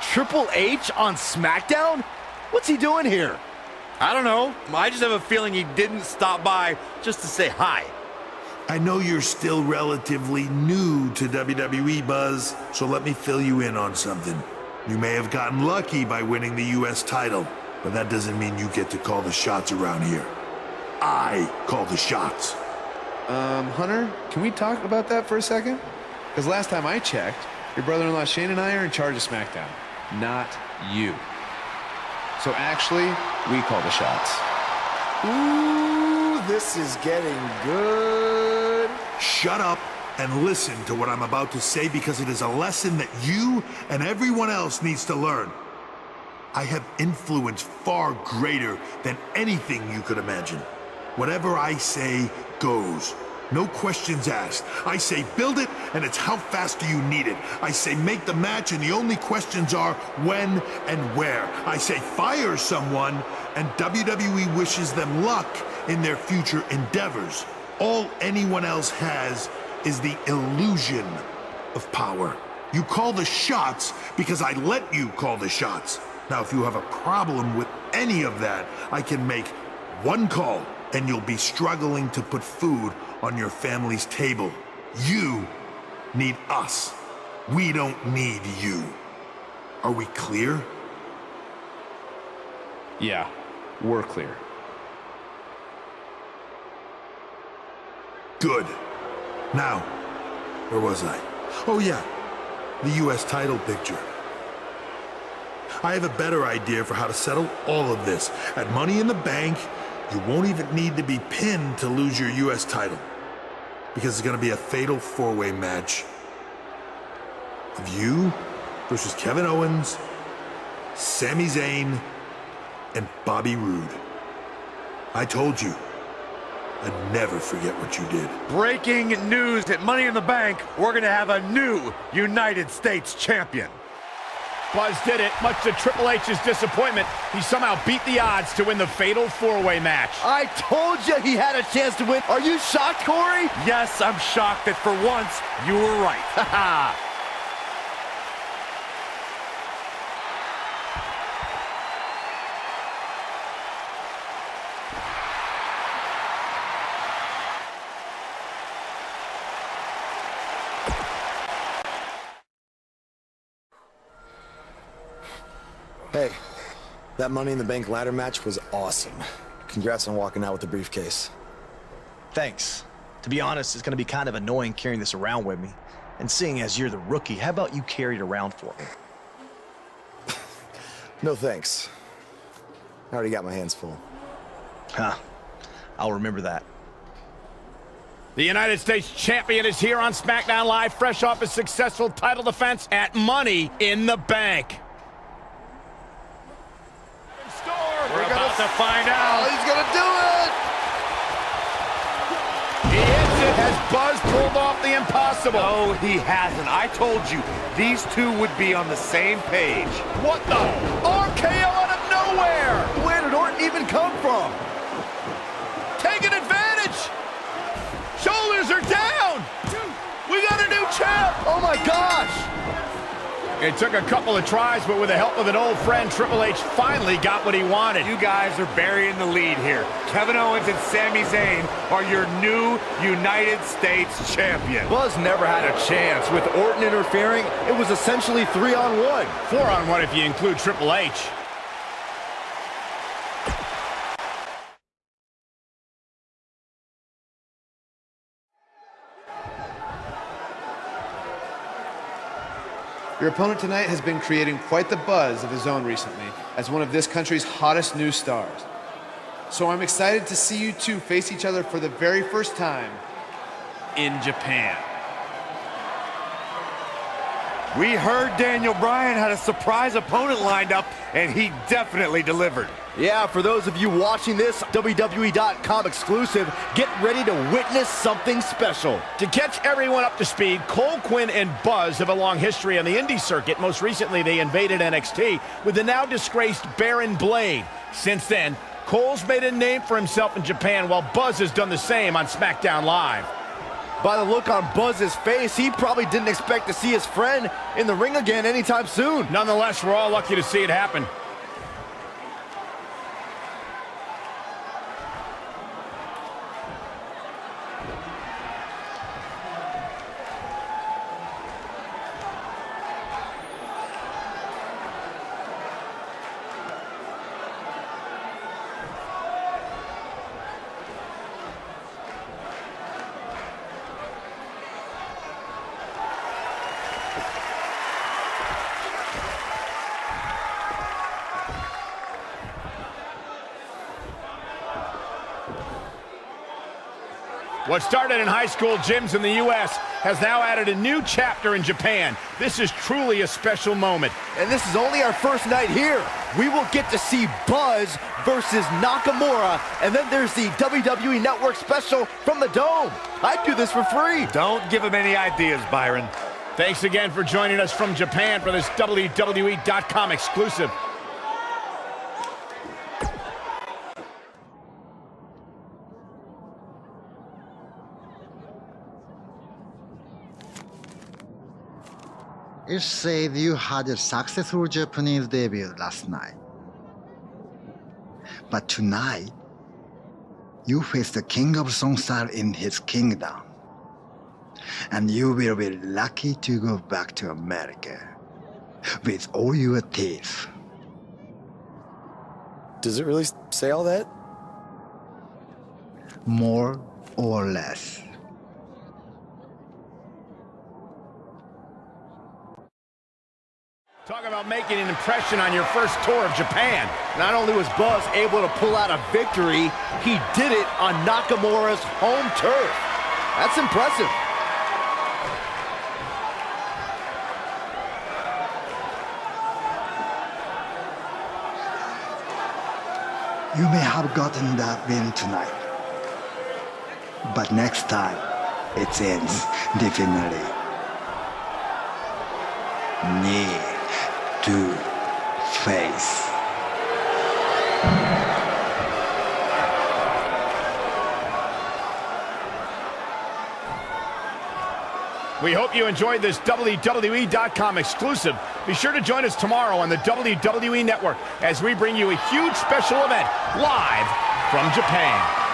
Triple H on SmackDown? What's he doing here? I don't know. I just have a feeling he didn't stop by just to say hi. I know you're still relatively new to WWE, Buzz, so let me fill you in on something. You may have gotten lucky by winning the U.S. title, but that doesn't mean you get to call the shots around here. I call the shots. Hunter, can we talk about that for a second? Because last time I checked, your brother-in-law Shane and I are in charge of SmackDown, not you. So actually, we call the shots. Ooh, this is getting good. Shut up and listen to what I'm about to say, because it is a lesson that you and everyone else needs to learn. I have influence far greater than anything you could imagine. Whatever I say goes. No questions asked. I say build it, and it's how fast do you need it. I say make the match, and the only questions are when and where. I say fire someone, and WWE wishes them luck in their future endeavors. All anyone else has is the illusion of power. You call the shots because I let you call the shots. Now, if you have a problem with any of that, I can make one call, and you'll be struggling to put food on your family's table. You need us. We don't need you. Are we clear? Yeah, we're clear. Good. Now, where was I? Oh yeah, the U.S. title picture. I have a better idea for how to settle all of this. At Money in the Bank, you won't even need to be pinned to lose your U.S. title. Because it's going to be a fatal four-way match of you versus Kevin Owens, Sami Zayn, and Bobby Roode. I told you, I'd never forget what you did. Breaking news at Money in the Bank, we're going to have a new United States champion. Buzz did it, much to Triple H's disappointment. He somehow beat the odds to win the fatal four-way match. I told you he had a chance to win. Are you shocked, Corey? Yes, I'm shocked that for once, you were right. Ha Hey, that Money in the Bank ladder match was awesome. Congrats on walking out with the briefcase. Thanks. To be honest, it's going to be kind of annoying carrying this around with me. And seeing as you're the rookie, how about you carry it around for me? No thanks. I already got my hands full. Huh. I'll remember that. The United States champion is here on SmackDown Live, fresh off his successful title defense at Money in the Bank. We're about to find out. Oh, he's going to do it! He hits it. Has Buzz pulled off the impossible? No, he hasn't. I told you, these two would be on the same page. What the? RKO out of nowhere! Where did Orton even come from? Taking advantage! Shoulders are down! We got a new champ! Oh my gosh! It took a couple of tries, but with the help of an old friend, Triple H finally got what he wanted. You guys are burying the lead here. Kevin Owens and Sami Zayn are your new United States champion. Buzz never had a chance. With Orton interfering, it was essentially 3-on-1. 4-on-1 if you include Triple H. Your opponent tonight has been creating quite the buzz of his own recently as one of this country's hottest new stars. So I'm excited to see you two face each other for the very first time in Japan. We heard Daniel Bryan had a surprise opponent lined up, and he definitely delivered. Yeah, for those of you watching this WWE.com exclusive, get ready to witness something special. To catch everyone up to speed, Cole, Quinn, and Buzz have a long history on the indie circuit. Most recently, they invaded NXT with the now disgraced Baron Blade. Since then, Cole's made a name for himself in Japan, while Buzz has done the same on SmackDown Live. By the look on Buzz's face, he probably didn't expect to see his friend in the ring again anytime soon. Nonetheless, we're all lucky to see it happen. What started in high school gyms in the U.S. has now added a new chapter in Japan. This is truly a special moment. And this is only our first night here. We will get to see Buzz versus Nakamura, and then there's the WWE Network special from the Dome. I'd do this for free. Don't give him any ideas, Byron. Thanks again for joining us from Japan for this WWE.com exclusive. It said you had a successful Japanese debut last night. But tonight, you face the king of songstyle in his kingdom. And you will be lucky to go back to America with all your teeth. Does it really say all that? More or less. Talk about making an impression on your first tour of Japan. Not only was Buzz able to pull out a victory, he did it on Nakamura's home turf. That's impressive. You may have gotten that win tonight, but next time it ends differently. Knee to face. We hope you enjoyed this WWE.com exclusive. Be sure to join us tomorrow on the WWE Network as we bring you a huge special event live from Japan.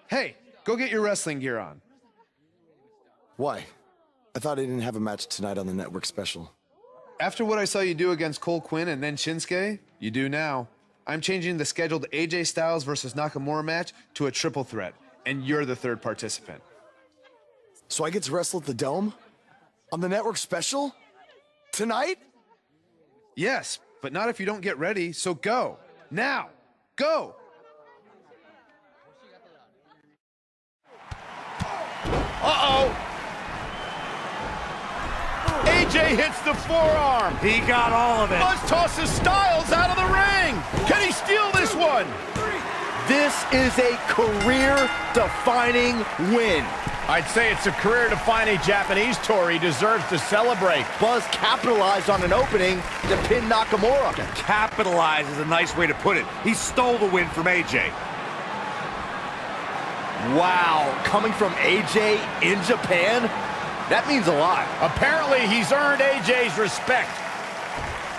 Hey, go get your wrestling gear on. Why? I thought I didn't have a match tonight on the network special. After what I saw you do against Cole Quinn and then Shinsuke, you do now. I'm changing the scheduled AJ Styles versus Nakamura match to a triple threat, and you're the third participant. So I get to wrestle at the Dome? On the network special? Tonight? Yes, but not if you don't get ready, so go. Now, go! Uh-oh! AJ hits the forearm. He got all of it. Buzz tosses Styles out of the ring. Can he steal this one? This is a career-defining win. I'd say it's a career-defining Japanese tour he deserves to celebrate. Buzz capitalized on an opening to pin Nakamura. Capitalize is a nice way to put it. He stole the win from AJ. Wow, coming from AJ in Japan? That means a lot. Apparently, he's earned AJ's respect.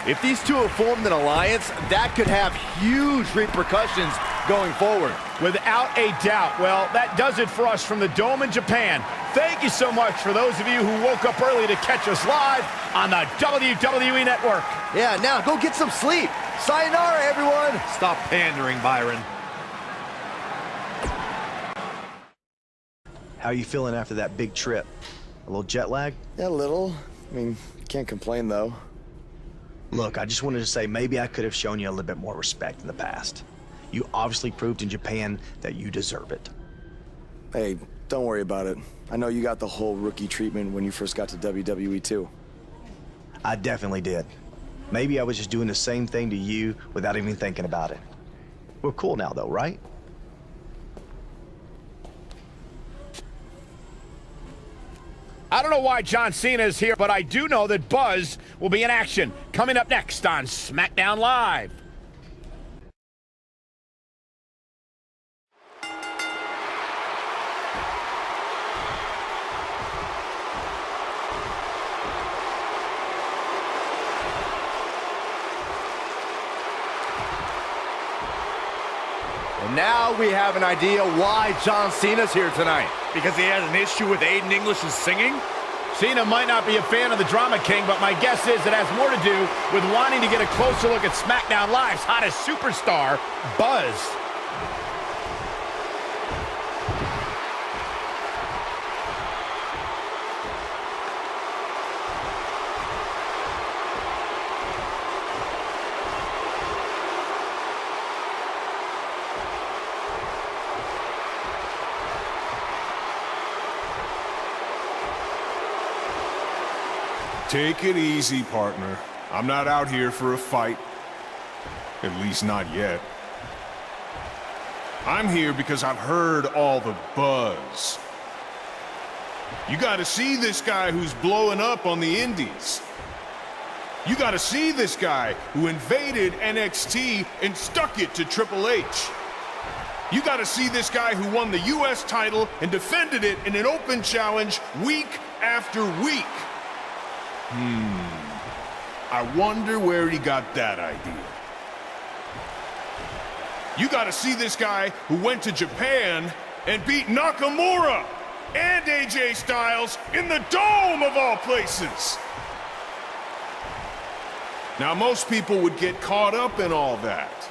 If these two have formed an alliance, that could have huge repercussions going forward. Without a doubt. Well, that does it for us from the Dome in Japan. Thank you so much for those of you who woke up early to catch us live on the WWE Network. Yeah, now go get some sleep. Sayonara, everyone. Stop pandering, Byron. How are you feeling after that big trip? A little jet lag? Yeah, a little. I mean, can't complain, though. Look, I just wanted to say maybe I could have shown you a little bit more respect in the past. You obviously proved in Japan that you deserve it. Hey, don't worry about it. I know you got the whole rookie treatment when you first got to WWE, too. I definitely did. Maybe I was just doing the same thing to you without even thinking about it. We're cool now, though, right? I don't know why John Cena is here, but I do know that Buzz will be in action coming up next on SmackDown Live. And now we have an idea why John Cena's here tonight. Because he has an issue with Aiden English's singing? Cena might not be a fan of the Drama King, but my guess is it has more to do with wanting to get a closer look at SmackDown Live's hottest superstar, Buzz. Take it easy, partner. I'm not out here for a fight. At least not yet. I'm here because I've heard all the buzz. You gotta see this guy who's blowing up on the indies. You gotta see this guy who invaded NXT and stuck it to Triple H. You gotta see this guy who won the US title and defended it in an open challenge week after week. I wonder where he got that idea. You gotta see this guy who went to Japan and beat Nakamura and AJ Styles in the Dome of all places. Now, most people would get caught up in all that,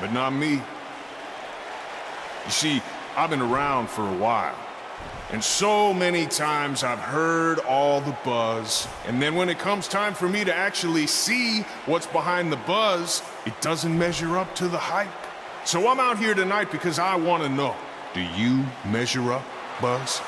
but not me. You see, I've been around for a while. And so many times I've heard all the buzz, and then when it comes time for me to actually see what's behind the buzz, it doesn't measure up to the hype. So I'm out here tonight because I want to know, do you measure up, Buzz?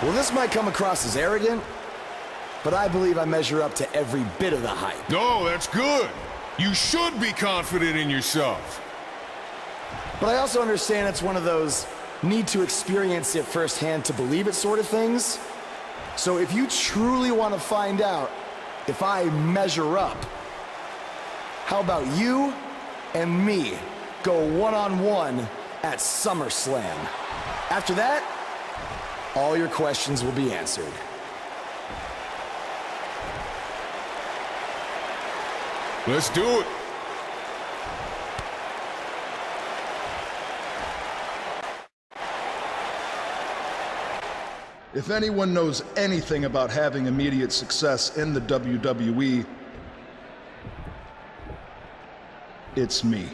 Well, this might come across as arrogant, but I believe I measure up to every bit of the hype. No, that's good. You should be confident in yourself. But I also understand it's one of those need to experience it firsthand to believe it sort of things. So if you truly want to find out if I measure up, how about you and me go one-on-one at SummerSlam? After that, all your questions will be answered. Let's do it. If anyone knows anything about having immediate success in the WWE, it's me.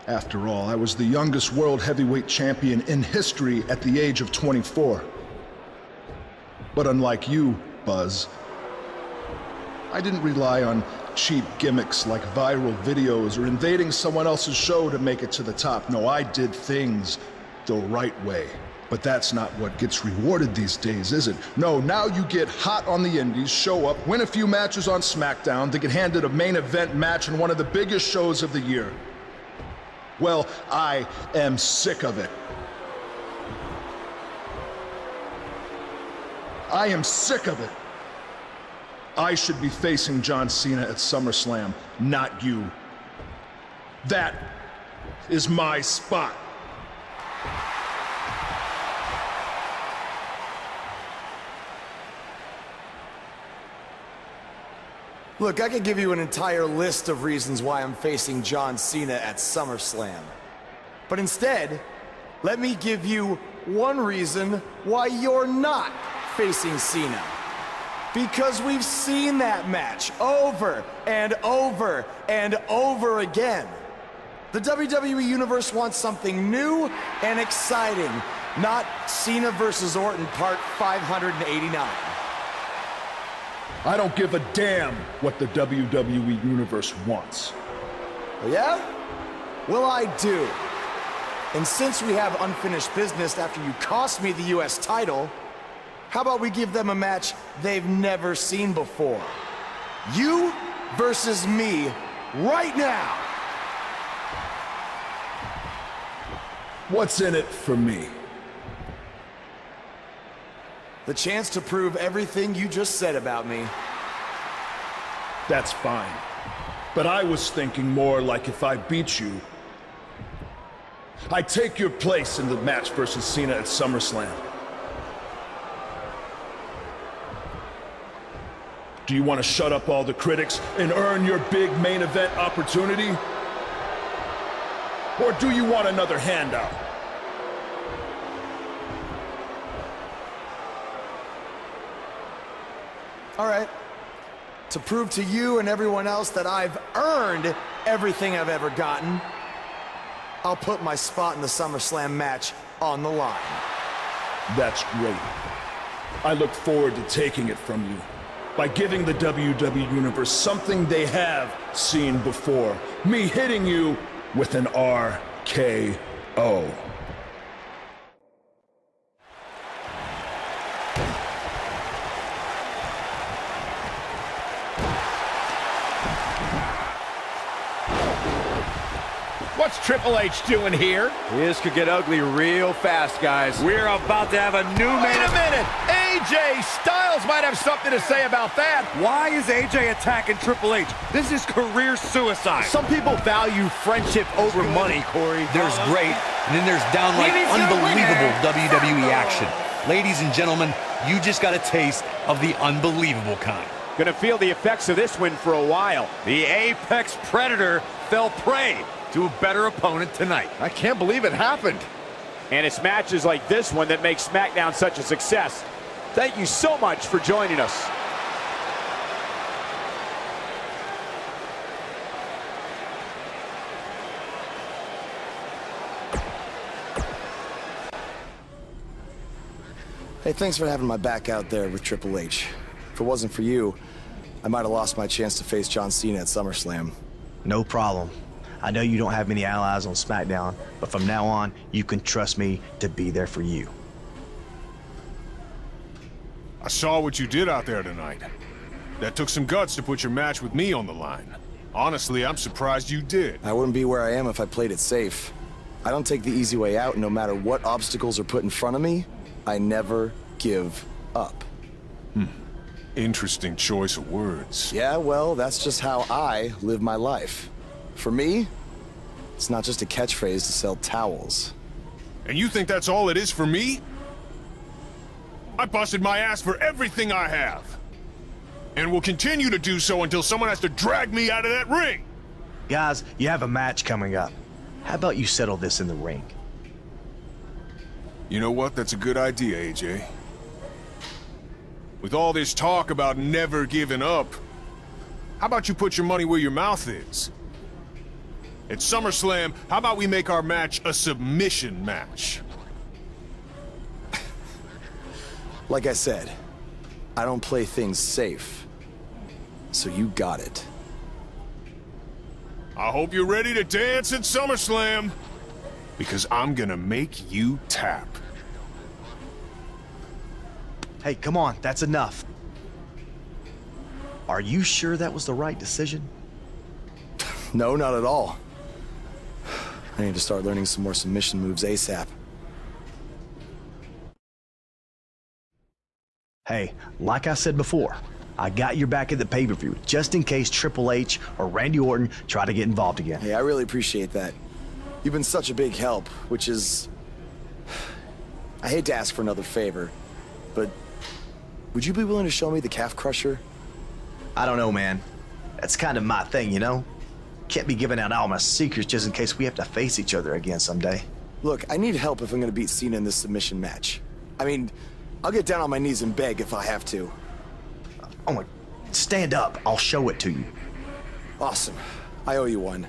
After all, I was the youngest world heavyweight champion in history at the age of 24. But unlike you, Buzz, I didn't rely on cheap gimmicks like viral videos or invading someone else's show to make it to the top. No, I did things the right way. But that's not what gets rewarded these days, is it? No, now you get hot on the indies, show up, win a few matches on SmackDown, to get handed a main event match in one of the biggest shows of the year. Well, I am sick of it. I am sick of it. I should be facing John Cena at SummerSlam, not you. That is my spot. Look, I could give you an entire list of reasons why I'm facing John Cena at SummerSlam. But instead, let me give you one reason why you're not facing Cena. Because we've seen that match over and over and over again. The WWE Universe wants something new and exciting, not Cena versus Orton Part 589. I don't give a damn what the WWE Universe wants. Oh, yeah? Well, I do. And since we have unfinished business after you cost me the US title, how about we give them a match they've never seen before? You versus me right now. What's in it for me? The chance to prove everything you just said about me. That's fine. But I was thinking more like if I beat you, I take your place in the match versus Cena at SummerSlam. Do you want to shut up all the critics and earn your big main event opportunity? Or do you want another handout? All right. To prove to you and everyone else that I've earned everything I've ever gotten, I'll put my spot in the SummerSlam match on the line. That's great. I look forward to taking it from you by giving the WWE Universe something they have seen before. Me hitting you with an RKO. What's Triple H doing here? This could get ugly real fast, guys. We're about to have a new Wait a minute! AJ Styles might have something to say about that. Why is AJ attacking Triple H? This is career suicide. Some people value friendship over money, Corey. There's great, and then there's downright unbelievable WWE action. Ladies and gentlemen, you just got a taste of the unbelievable kind. Gonna feel the effects of this win for a while. The Apex Predator fell prey to a better opponent tonight. I can't believe it happened. And it's matches like this one that make SmackDown such a success. Thank you so much for joining us. Hey, thanks for having my back out there with Triple H. If it wasn't for you, I might have lost my chance to face John Cena at SummerSlam. No problem. I know you don't have many allies on SmackDown, but from now on, you can trust me to be there for you. I saw what you did out there tonight. That took some guts to put your match with me on the line. Honestly, I'm surprised you did. I wouldn't be where I am if I played it safe. I don't take the easy way out, and no matter what obstacles are put in front of me, I never give up. Interesting choice of words. Yeah, well, that's just how I live my life. For me, it's not just a catchphrase to sell towels. And you think that's all it is for me? I busted my ass for everything I have. And will continue to do so until someone has to drag me out of that ring. Guys, you have a match coming up. How about you settle this in the ring? You know what? That's a good idea, AJ. With all this talk about never giving up, how about you put your money where your mouth is? At SummerSlam, how about we make our match a submission match? Like I said, I don't play things safe. So you got it. I hope you're ready to dance at SummerSlam, because I'm gonna make you tap. Hey, come on, that's enough. Are you sure that was the right decision? No, not at all. I need to start learning some more submission moves ASAP. Hey, like I said before, I got your back at the pay-per-view, just in case Triple H or Randy Orton try to get involved again. Hey, I really appreciate that. You've been such a big help, which is... I hate to ask for another favor, but would you be willing to show me the calf crusher? I don't know, man. That's kind of my thing, you know? Can't be giving out all my secrets just in case we have to face each other again someday. Look, I need help if I'm gonna beat Cena in this submission match. I mean, I'll get down on my knees and beg if I have to. Oh my... Stand up. I'll show it to you. Awesome. I owe you one.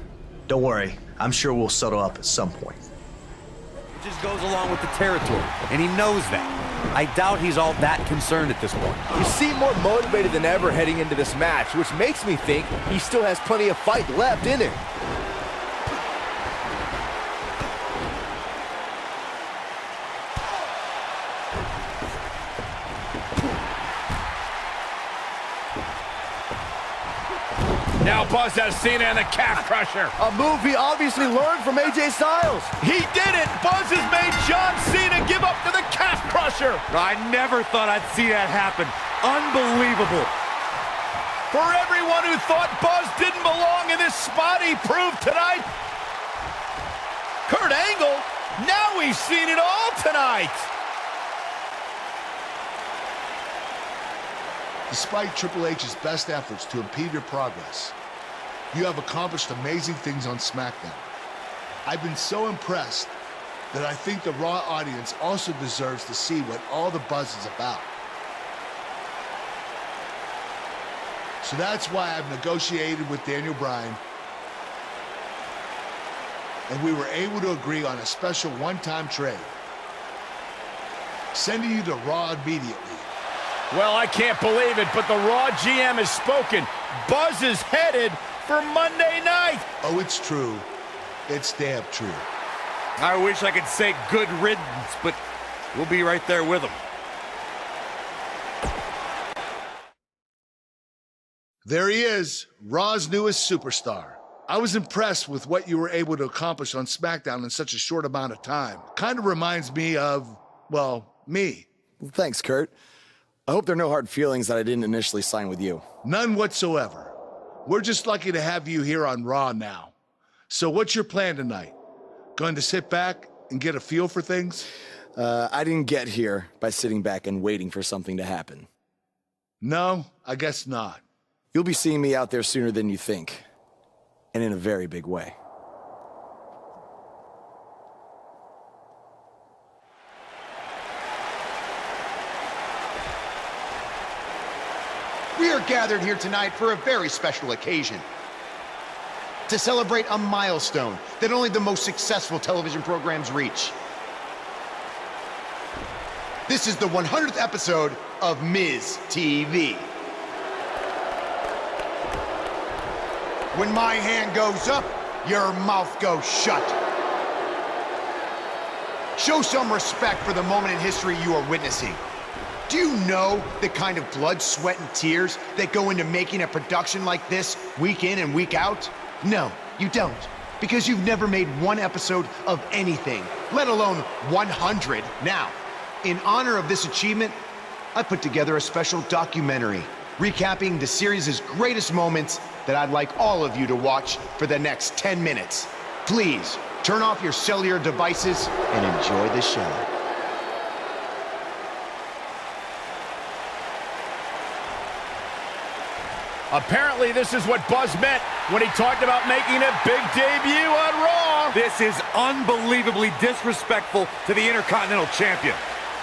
Don't worry. I'm sure we'll settle up at some point. It just goes along with the territory, and he knows that. I doubt he's all that concerned at this point. You seem more motivated than ever heading into this match, which makes me think he still has plenty of fight left in him. Now Buzz has Cena and the calf crusher. A move he obviously learned from AJ Styles. He did it! Buzz has made John Cena give up to the calf crusher. I never thought I'd see that happen. Unbelievable. For everyone who thought Buzz didn't belong in this spot, he proved tonight. Kurt Angle, now we've seen it all tonight. Despite Triple H's best efforts to impede your progress, you have accomplished amazing things on SmackDown. I've been so impressed that I think the Raw audience also deserves to see what all the buzz is about. So that's why I've negotiated with Daniel Bryan, and we were able to agree on a special one-time trade, sending you to Raw immediately. Well, I can't believe it, but the Raw GM has spoken. Buzz is headed for Monday night. Oh, it's true. It's damn true. I wish I could say good riddance, but we'll be right there with him. There he is, Raw's newest superstar. I was impressed with what you were able to accomplish on SmackDown in such a short amount of time. Kind of reminds me of, well, me. Well, thanks, Kurt. I hope there are no hard feelings that I didn't initially sign with you. None whatsoever. We're just lucky to have you here on Raw now. So what's your plan tonight? Going to sit back and get a feel for things? I didn't get here by sitting back and waiting for something to happen. No, I guess not. You'll be seeing me out there sooner than you think. and in a very big way. We are gathered here tonight for a very special occasion. To celebrate a milestone that only the most successful television programs reach. This is the 100th episode of Miz TV. When my hand goes up, your mouth goes shut. Show some respect for the moment in history you are witnessing. Do you know the kind of blood, sweat, and tears that go into making a production like this week in and week out? No, you don't. Because you've never made one episode of anything, let alone 100. Now, in honor of this achievement, I put together a special documentary recapping the series' greatest moments that I'd like all of you to watch for the next 10 minutes. Please, turn off your cellular devices and enjoy the show. Apparently, this is what Buzz meant when he talked about making a big debut on Raw. This is unbelievably disrespectful to the Intercontinental Champion.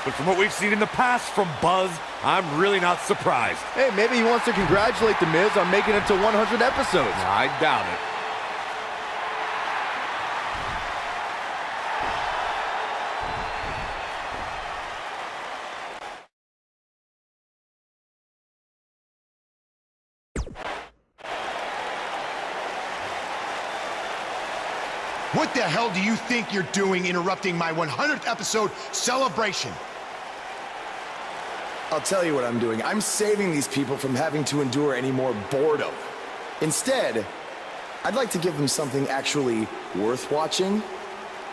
But from what we've seen in the past from Buzz, I'm really not surprised. Hey, maybe he wants to congratulate The Miz on making it to 100 episodes. I doubt it. What the hell do you think you're doing interrupting my 100th episode celebration? I'll tell you what I'm doing. I'm saving these people from having to endure any more boredom. Instead, I'd like to give them something actually worth watching.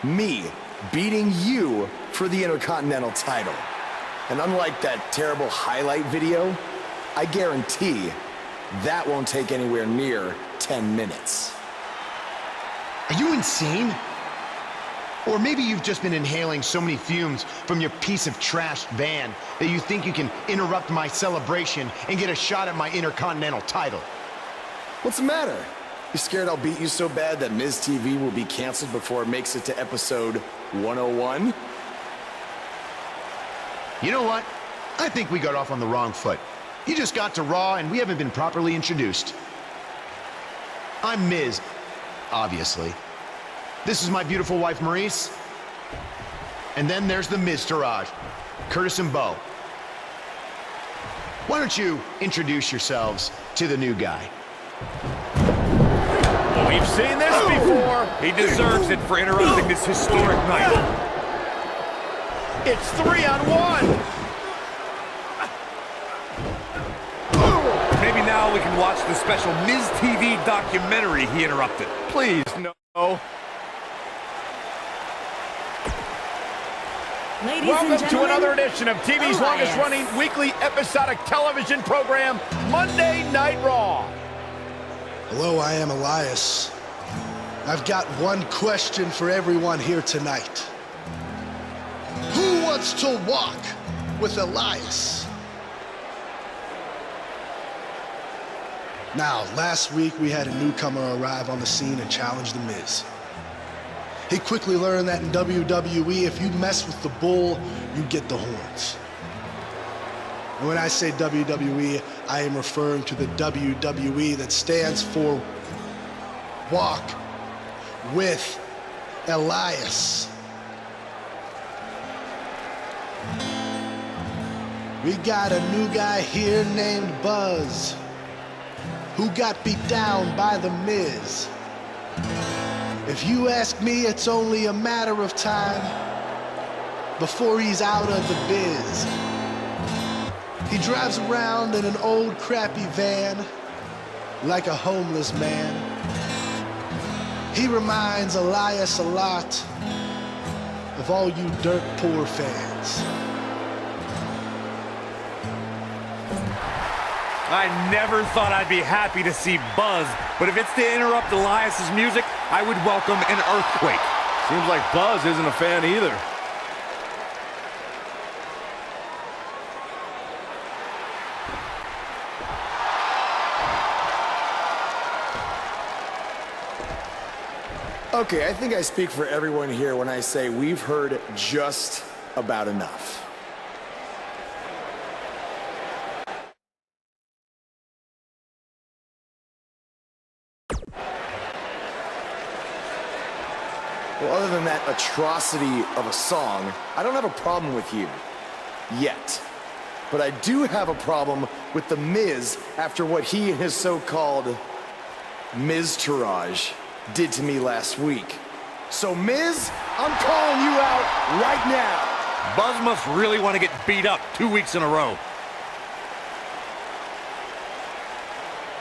Me beating you for the Intercontinental title. And unlike that terrible highlight video, I guarantee that won't take anywhere near 10 minutes. Are you insane? Or maybe you've just been inhaling so many fumes from your piece of trash van that you think you can interrupt my celebration and get a shot at my Intercontinental title. What's the matter? You scared I'll beat you so bad that Miz TV will be canceled before it makes it to episode 101? You know what? I think we got off on the wrong foot. You just got to Raw and we haven't been properly introduced. I'm Miz, obviously. This is my beautiful wife, Maurice. And then there's the Miztourage, Curtis and Bo. Why don't you introduce yourselves to the new guy? We've seen this before. He deserves it for interrupting this historic night. It's 3-on-1. Maybe now we can watch the special Miz TV documentary he interrupted. Please, no. Welcome to another edition of TV's longest-running weekly episodic television program, Monday Night Raw. Hello, I am Elias. I've got one question for everyone here tonight. Who wants to walk with Elias? Now, last week we had a newcomer arrive on the scene and challenge The Miz. He quickly learned that in WWE, if you mess with the bull, you get the horns. And when I say WWE, I am referring to the WWE that stands for Walk with Elias. We got a new guy here named Buzz, who got beat down by The Miz. If you ask me, it's only a matter of time before he's out of the biz. He drives around in an old crappy van like a homeless man. He reminds Elias a lot of all you dirt poor fans. I never thought I'd be happy to see Buzz, but if it's to interrupt Elias's music, I would welcome an earthquake. Seems like Buzz isn't a fan either. Okay, I think I speak for everyone here when I say we've heard just about enough. Well, other than that atrocity of a song, I don't have a problem with you. Yet. But I do have a problem with The Miz after what he and his so-called Miz-tourage did to me last week. So, Miz, I'm calling you out right now. Buzz must really want to get beat up 2 weeks in a row.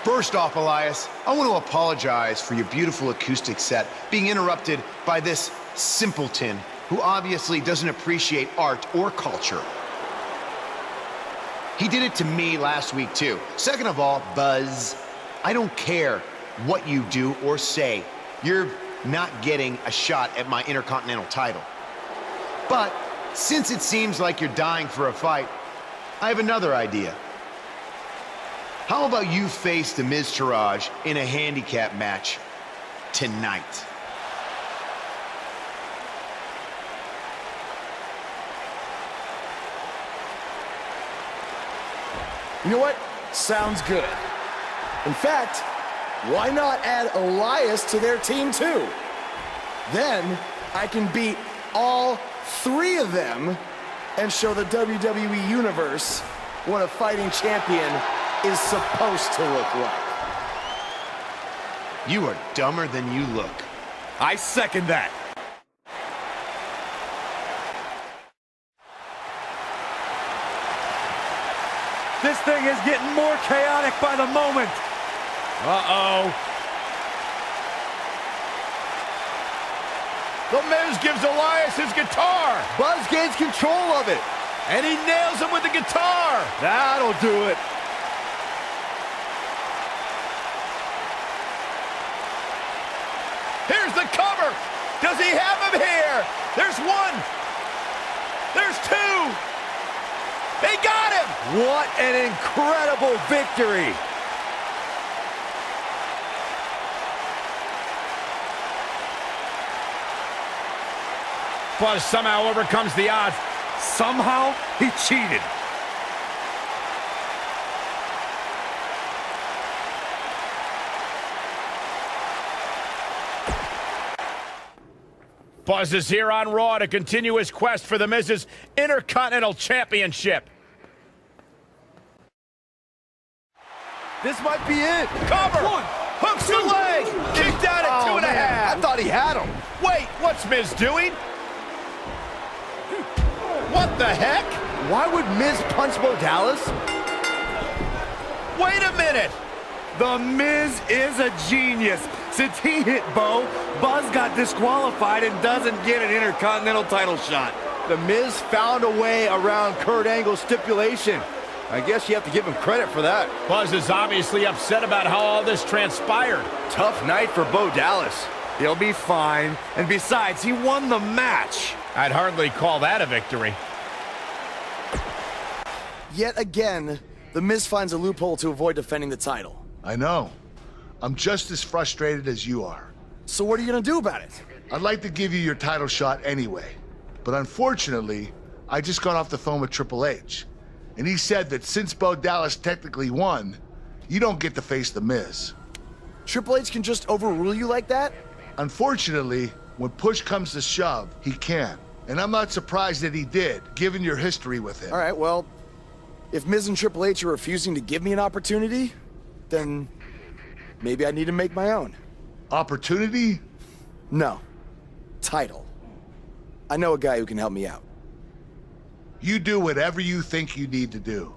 First off, Elias, I want to apologize for your beautiful acoustic set being interrupted by this simpleton who obviously doesn't appreciate art or culture. He did it to me last week, too. Second of all, Buzz, I don't care what you do or say. You're not getting a shot at my Intercontinental title. But since it seems like you're dying for a fight, I have another idea. How about you face the Miz-tourage in a handicap match tonight? You know what? Sounds good. In fact, why not add Elias to their team too? Then I can beat all three of them and show the WWE Universe what a fighting champion is supposed to look like. You are dumber than you look. I second that. This thing is getting more chaotic by the moment. Uh-oh. The Miz gives Elias his guitar. Buzz gains control of it. And he nails him with the guitar. That'll do it. Here's the cover. Does he have him here? There's one. There's two. They got him. What an incredible victory. Buzz somehow overcomes the odds. Somehow he cheated. Buzz is here on Raw to continue his quest for the Miz's Intercontinental Championship. This might be it. Cover! One, hooks the leg! Kicked out at 2.5. I thought he had him. Wait, what's Miz doing? What the heck? Why would Miz punch Bo Dallas? Wait a minute! The Miz is a genius. Since he hit Bo, Buzz got disqualified and doesn't get an Intercontinental title shot. The Miz found a way around Kurt Angle's stipulation. I guess you have to give him credit for that. Buzz is obviously upset about how all this transpired. Tough night for Bo Dallas. He'll be fine. And besides, he won the match. I'd hardly call that a victory. Yet again, The Miz finds a loophole to avoid defending the title. I know. I'm just as frustrated as you are. So what are you gonna do about it? I'd like to give you your title shot anyway. But unfortunately, I just got off the phone with Triple H. And he said that since Bo Dallas technically won, you don't get to face The Miz. Triple H can just overrule you like that? Unfortunately, when push comes to shove, he can. And I'm not surprised that he did, given your history with him. All right, well, if Miz and Triple H are refusing to give me an opportunity, then maybe I need to make my own. Opportunity? No. Title. I know a guy who can help me out. You do whatever you think you need to do.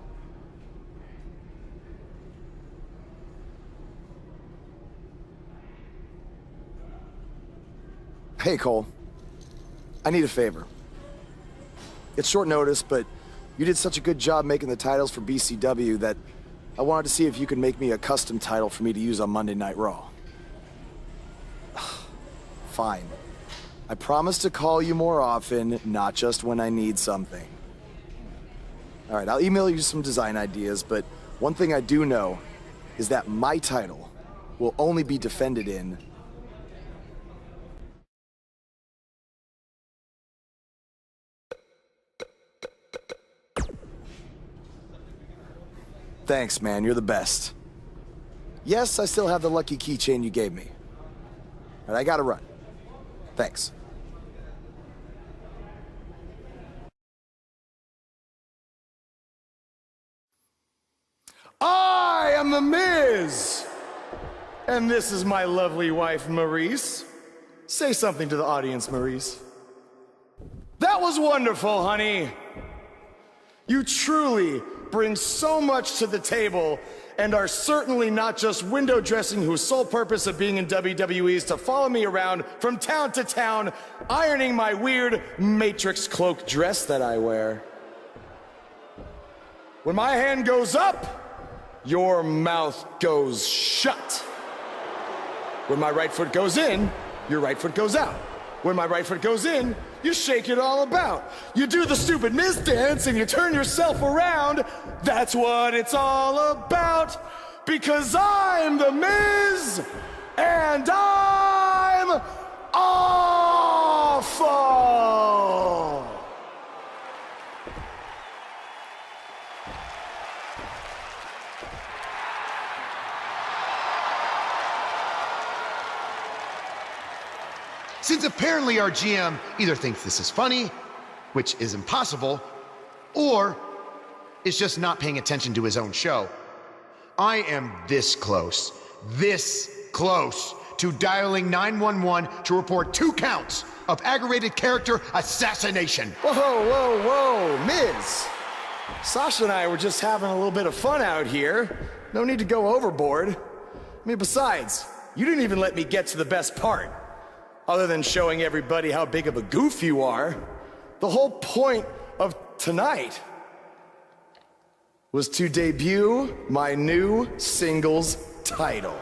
Hey, Cole. I need a favor. It's short notice, but you did such a good job making the titles for BCW that I wanted to see if you could make me a custom title for me to use on Monday Night Raw. Fine. I promise to call you more often, not just when I need something. All right, I'll email you some design ideas, but one thing I do know is that my title will only be defended in Thanks, man. You're the best. Yes, I still have the lucky keychain you gave me. But I gotta run. Thanks. I am The Miz! And this is my lovely wife, Maurice. Say something to the audience, Maurice. That was wonderful, honey. You truly bring so much to the table and are certainly not just window dressing whose sole purpose of being in WWE is to follow me around from town to town, ironing my weird Matrix cloak dress that I wear. When my hand goes up, your mouth goes shut. When my right foot goes in, your right foot goes out. When my right foot goes in, you shake it all about. You do the stupid Miz dance and you turn yourself around. That's what it's all about. Because I'm The Miz, and I'm awful. Since apparently our GM either thinks this is funny, which is impossible, or is just not paying attention to his own show, I am this close to dialing 911 to report 2 counts of aggravated character assassination. Whoa, Miz. Sasha and I were just having a little bit of fun out here. No need to go overboard. I mean, besides, you didn't even let me get to the best part. Other than showing everybody how big of a goof you are, the whole point of tonight was to debut my new singles title.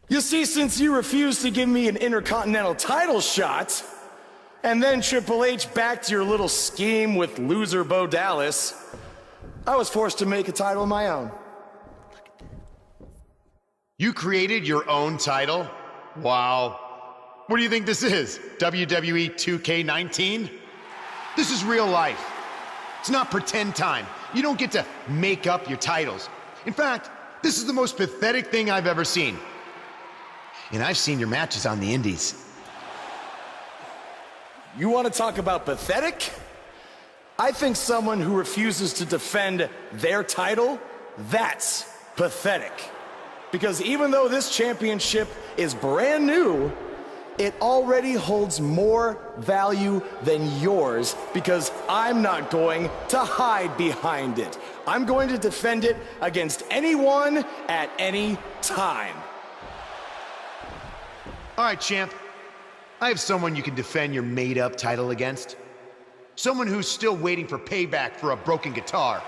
You see, since you refused to give me an Intercontinental title shot, and then Triple H backed your little scheme with loser Bo Dallas, I was forced to make a title of my own. You created your own title? Wow. What do you think this is? WWE 2K19? This is real life. It's not pretend time. You don't get to make up your titles. In fact, this is the most pathetic thing I've ever seen. And I've seen your matches on the indies. You want to talk about pathetic? I think someone who refuses to defend their title, that's pathetic. Because even though this championship is brand new, it already holds more value than yours because I'm not going to hide behind it. I'm going to defend it against anyone at any time. All right, champ. I have someone you can defend your made-up title against. Someone who's still waiting for payback for a broken guitar.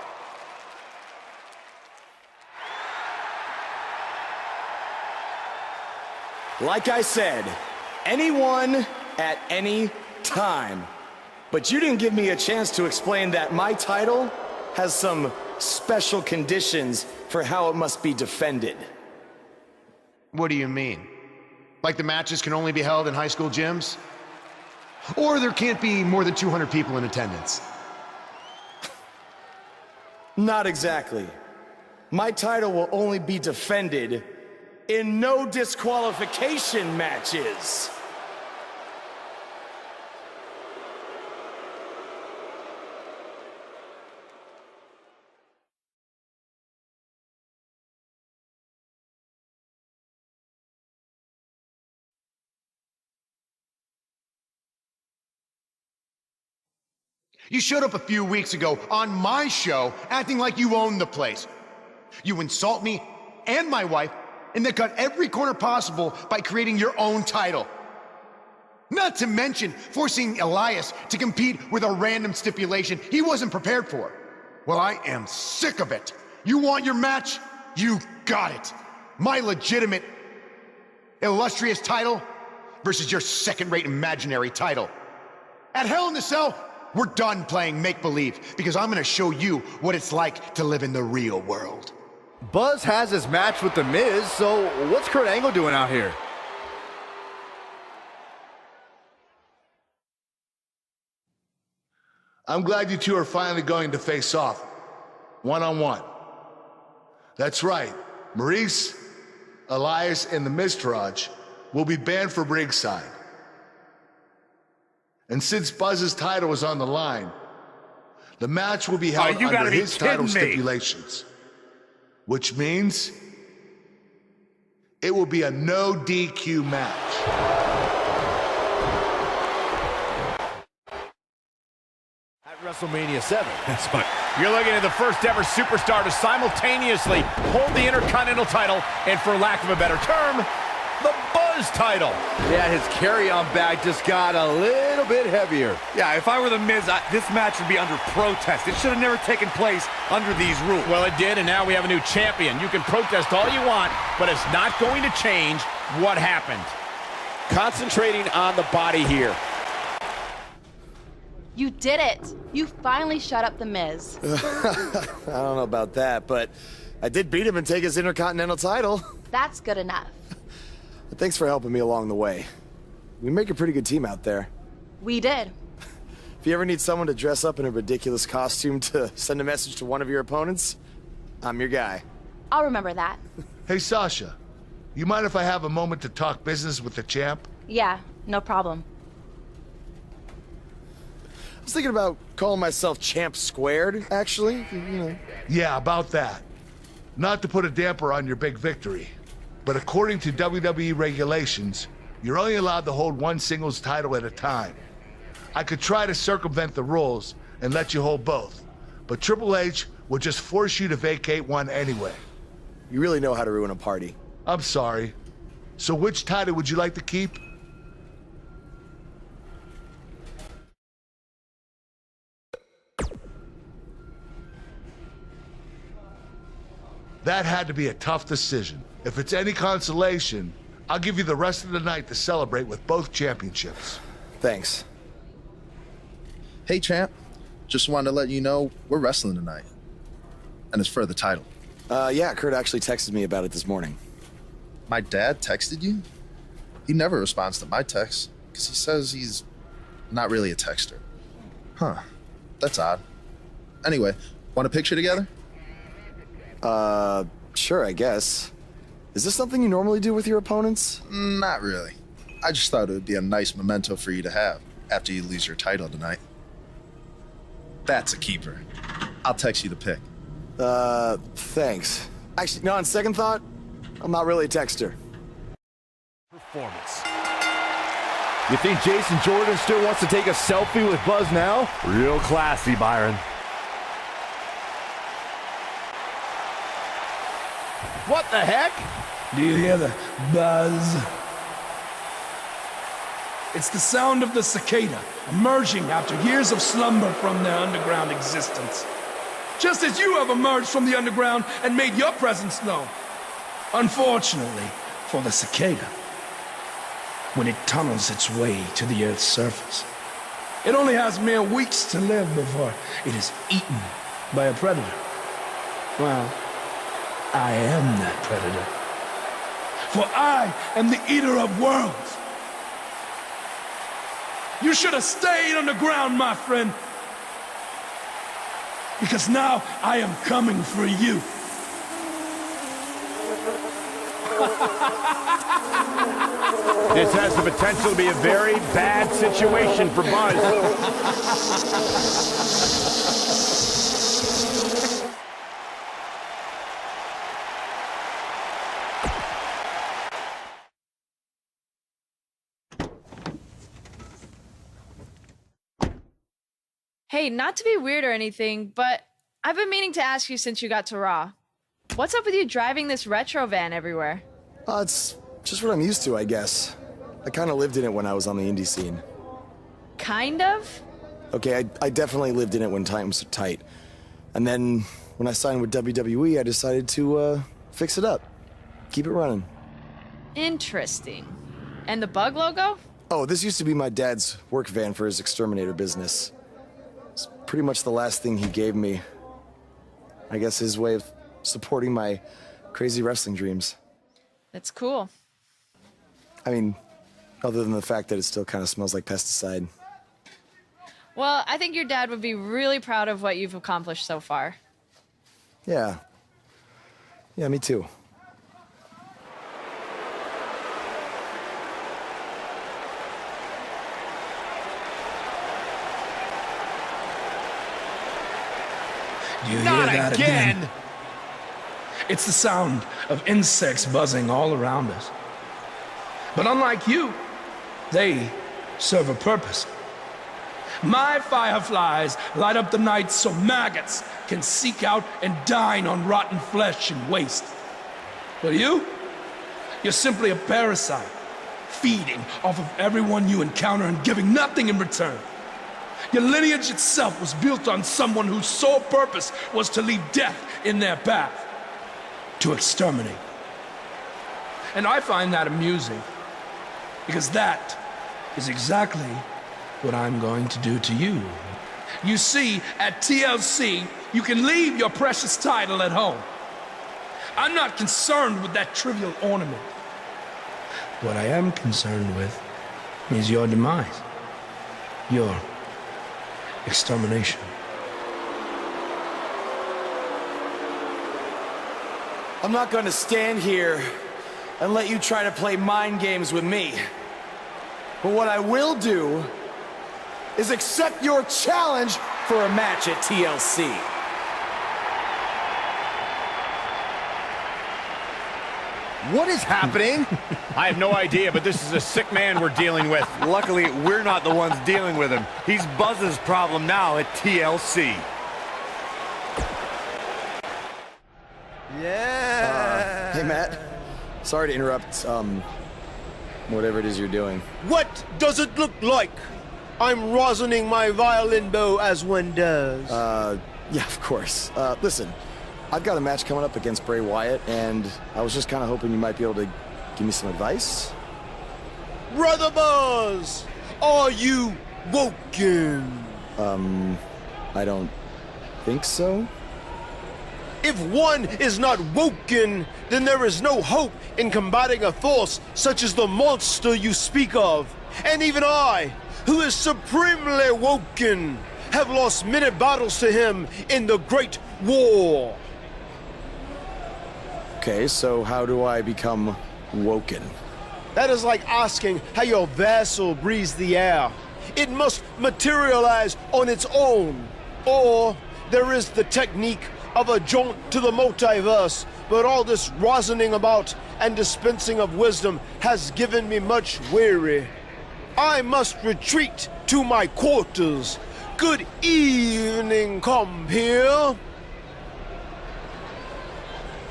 Like I said, anyone at any time. But you didn't give me a chance to explain that my title has some special conditions for how it must be defended. What do you mean? Like the matches can only be held in high school gyms? Or there can't be more than 200 people in attendance? Not exactly. My title will only be defended in no disqualification matches. You showed up a few weeks ago on my show acting like you own the place. You insult me and my wife and then cut every corner possible by creating your own title. Not to mention forcing Elias to compete with a random stipulation he wasn't prepared for. Well, I am sick of it. You want your match? You got it. My legitimate, illustrious title versus your second-rate imaginary title. At Hell in the Cell, we're done playing make-believe because I'm gonna show you what it's like to live in the real world. Buzz has his match with The Miz, so what's Kurt Angle doing out here? I'm glad you two are finally going to face off, one-on-one. That's right, Maurice, Elias, and the Miztourage will be banned from ringside. And since Buzz's title is on the line, the match will be held under his title stipulations. Which means it will be a no DQ match. WrestleMania 7. That's fine. You're looking at the first ever superstar to simultaneously hold the Intercontinental title and, for lack of a better term, the Buzz title. Yeah, his carry-on bag just got a little bit heavier. Yeah, if I were The Miz, this match would be under protest. It should have never taken place under these rules. Well, it did, and now we have a new champion. You can protest all you want, but it's not going to change what happened. Concentrating on the body here. You did it! You finally shut up The Miz. I don't know about that, but I did beat him and take his Intercontinental title. That's good enough. Thanks for helping me along the way. We make a pretty good team out there. We did. If you ever need someone to dress up in a ridiculous costume to send a message to one of your opponents, I'm your guy. I'll remember that. Hey, Sasha, you mind if I have a moment to talk business with the champ? Yeah, no problem. I was thinking about calling myself Champ Squared, actually, you know. Yeah, about that. Not to put a damper on your big victory, but according to WWE regulations, you're only allowed to hold one singles title at a time. I could try to circumvent the rules and let you hold both, but Triple H would just force you to vacate one anyway. You really know how to ruin a party. I'm sorry. So which title would you like to keep? That had to be a tough decision. If it's any consolation, I'll give you the rest of the night to celebrate with both championships. Thanks. Hey, champ. Just wanted to let you know we're wrestling tonight. And it's for the title. Yeah, Kurt actually texted me about it this morning. My dad texted you? He never responds to my texts, because he says he's not really a texter. Huh. That's odd. Anyway, want a picture together? Sure, I guess. Is this something you normally do with your opponents? Not really. I just thought it would be a nice memento for you to have after you lose your title tonight. That's a keeper. I'll text you the pic. Thanks. Actually, no, on second thought, I'm not really a texter. Performance. You think Jason Jordan still wants to take a selfie with Buzz now? Real classy, Byron. What the heck? Do you hear the buzz? It's the sound of the cicada emerging after years of slumber from their underground existence. Just as you have emerged from the underground and made your presence known. Unfortunately for the cicada, when it tunnels its way to the Earth's surface, it only has mere weeks to live before it is eaten by a predator. Well, I am that predator. For I am the eater of worlds. You should have stayed underground, my friend. Because now I am coming for you. This has the potential to be a very bad situation for Buzz. Hey, not to be weird or anything, but I've been meaning to ask you since you got to Raw. What's up with you driving this retro van everywhere? It's just what I'm used to, I guess. I kind of lived in it when I was on the indie scene. Kind of? Okay, I definitely lived in it when times were tight. And then when I signed with WWE, I decided to fix it up. Keep it running. Interesting. And the bug logo? Oh, this used to be my dad's work van for his exterminator business. It's pretty much the last thing he gave me. I guess his way of supporting my crazy wrestling dreams. That's cool. I mean, other than the fact that it still kind of smells like pesticide. Well, I think your dad would be really proud of what you've accomplished so far. Yeah. Yeah, me too. You Not hear that again! It's the sound of insects buzzing all around us. But unlike you, they serve a purpose. My fireflies light up the night so maggots can seek out and dine on rotten flesh and waste. But you're simply a parasite, feeding off of everyone you encounter and giving nothing in return. Your lineage itself was built on someone whose sole purpose was to leave death in their path, to exterminate. And I find that amusing, because that is exactly what I'm going to do to you. You see, at TLC, you can leave your precious title at home. I'm not concerned with that trivial ornament. What I am concerned with is your demise, your extermination. I'm not going to stand here and let you try to play mind games with me. But what I will do is accept your challenge for a match at TLC. What is happening? I have no idea, but this is a sick man we're dealing with. Luckily, we're not the ones dealing with him. He's Buzz's problem now at TLC. Yeah. Hey, Matt. Sorry to interrupt, whatever it is you're doing. What does it look like? I'm rosining my violin bow as one does. Yeah, of course. Listen, I've got a match coming up against Bray Wyatt, and I was just kind of hoping you might be able to give me some advice. Brother Buzz, are you woken? I don't think so. If one is not woken, then there is no hope in combating a force such as the monster you speak of. And even I, who is supremely woken, have lost many battles to him in the Great War. Okay, so how do I become woken? That is like asking how your vessel breathes the air. It must materialize on its own. Or there is the technique of a jaunt to the multiverse, but all this rosining about and dispensing of wisdom has given me much weary. I must retreat to my quarters. Good evening, compeer.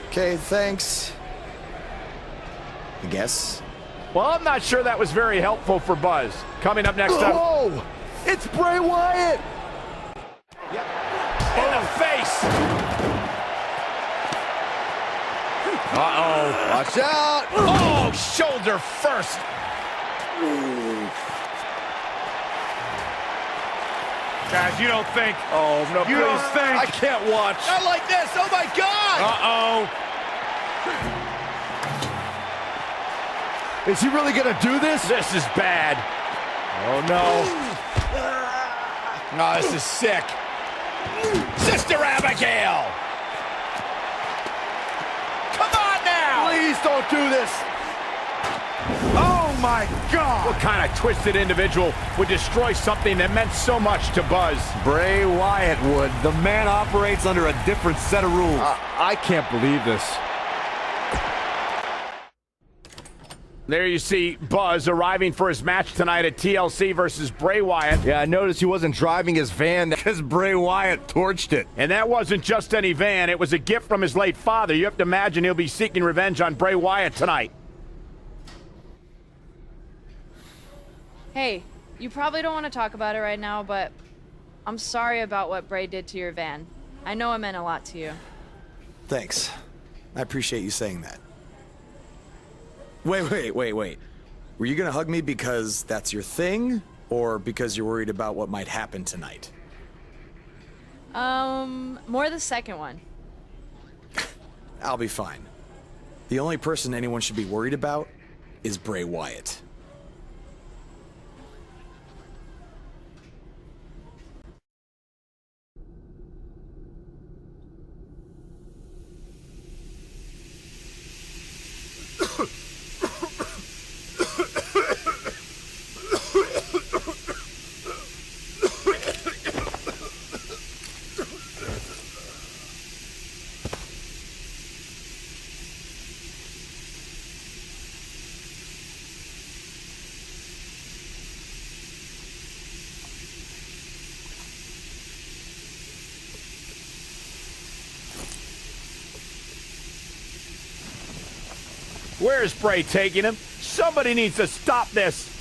Okay, thanks. I guess. Well, I'm not sure that was very helpful for Buzz. Coming up next up... Oh! It's Bray Wyatt! Yep. In the face! Uh-oh. Watch out! Oh, shoulder first! Guys, you don't think... Oh, no, You don't think... I can't watch. Not like this! Oh, my God! Uh-oh. Is he really gonna do this? This is bad. Oh, no. Oh, this is sick. Sister Abigail! Come on now! Please don't do this. Oh, my God! What kind of twisted individual would destroy something that meant so much to Buzz? Bray Wyatt would. The man operates under a different set of rules. I can't believe this. There you see Buzz arriving for his match tonight at TLC versus Bray Wyatt. Yeah, I noticed he wasn't driving his van because Bray Wyatt torched it. And that wasn't just any van. It was a gift from his late father. You have to imagine he'll be seeking revenge on Bray Wyatt tonight. Hey, you probably don't want to talk about it right now, but I'm sorry about what Bray did to your van. I know it meant a lot to you. Thanks. I appreciate you saying that. Wait. Were you gonna hug me because that's your thing, or because you're worried about what might happen tonight? More the second one. I'll be fine. The only person anyone should be worried about is Bray Wyatt. Where is Bray taking him? Somebody needs to stop this.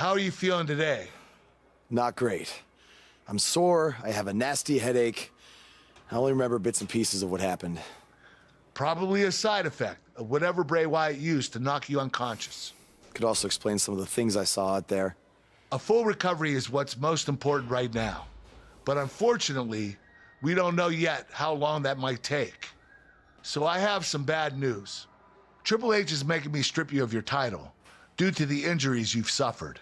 How are you feeling today? Not great. I'm sore, I have a nasty headache. I only remember bits and pieces of what happened. Probably a side effect of whatever Bray Wyatt used to knock you unconscious. Could also explain some of the things I saw out there. A full recovery is what's most important right now. But unfortunately, we don't know yet how long that might take. So I have some bad news. Triple H is making me strip you of your title due to the injuries you've suffered.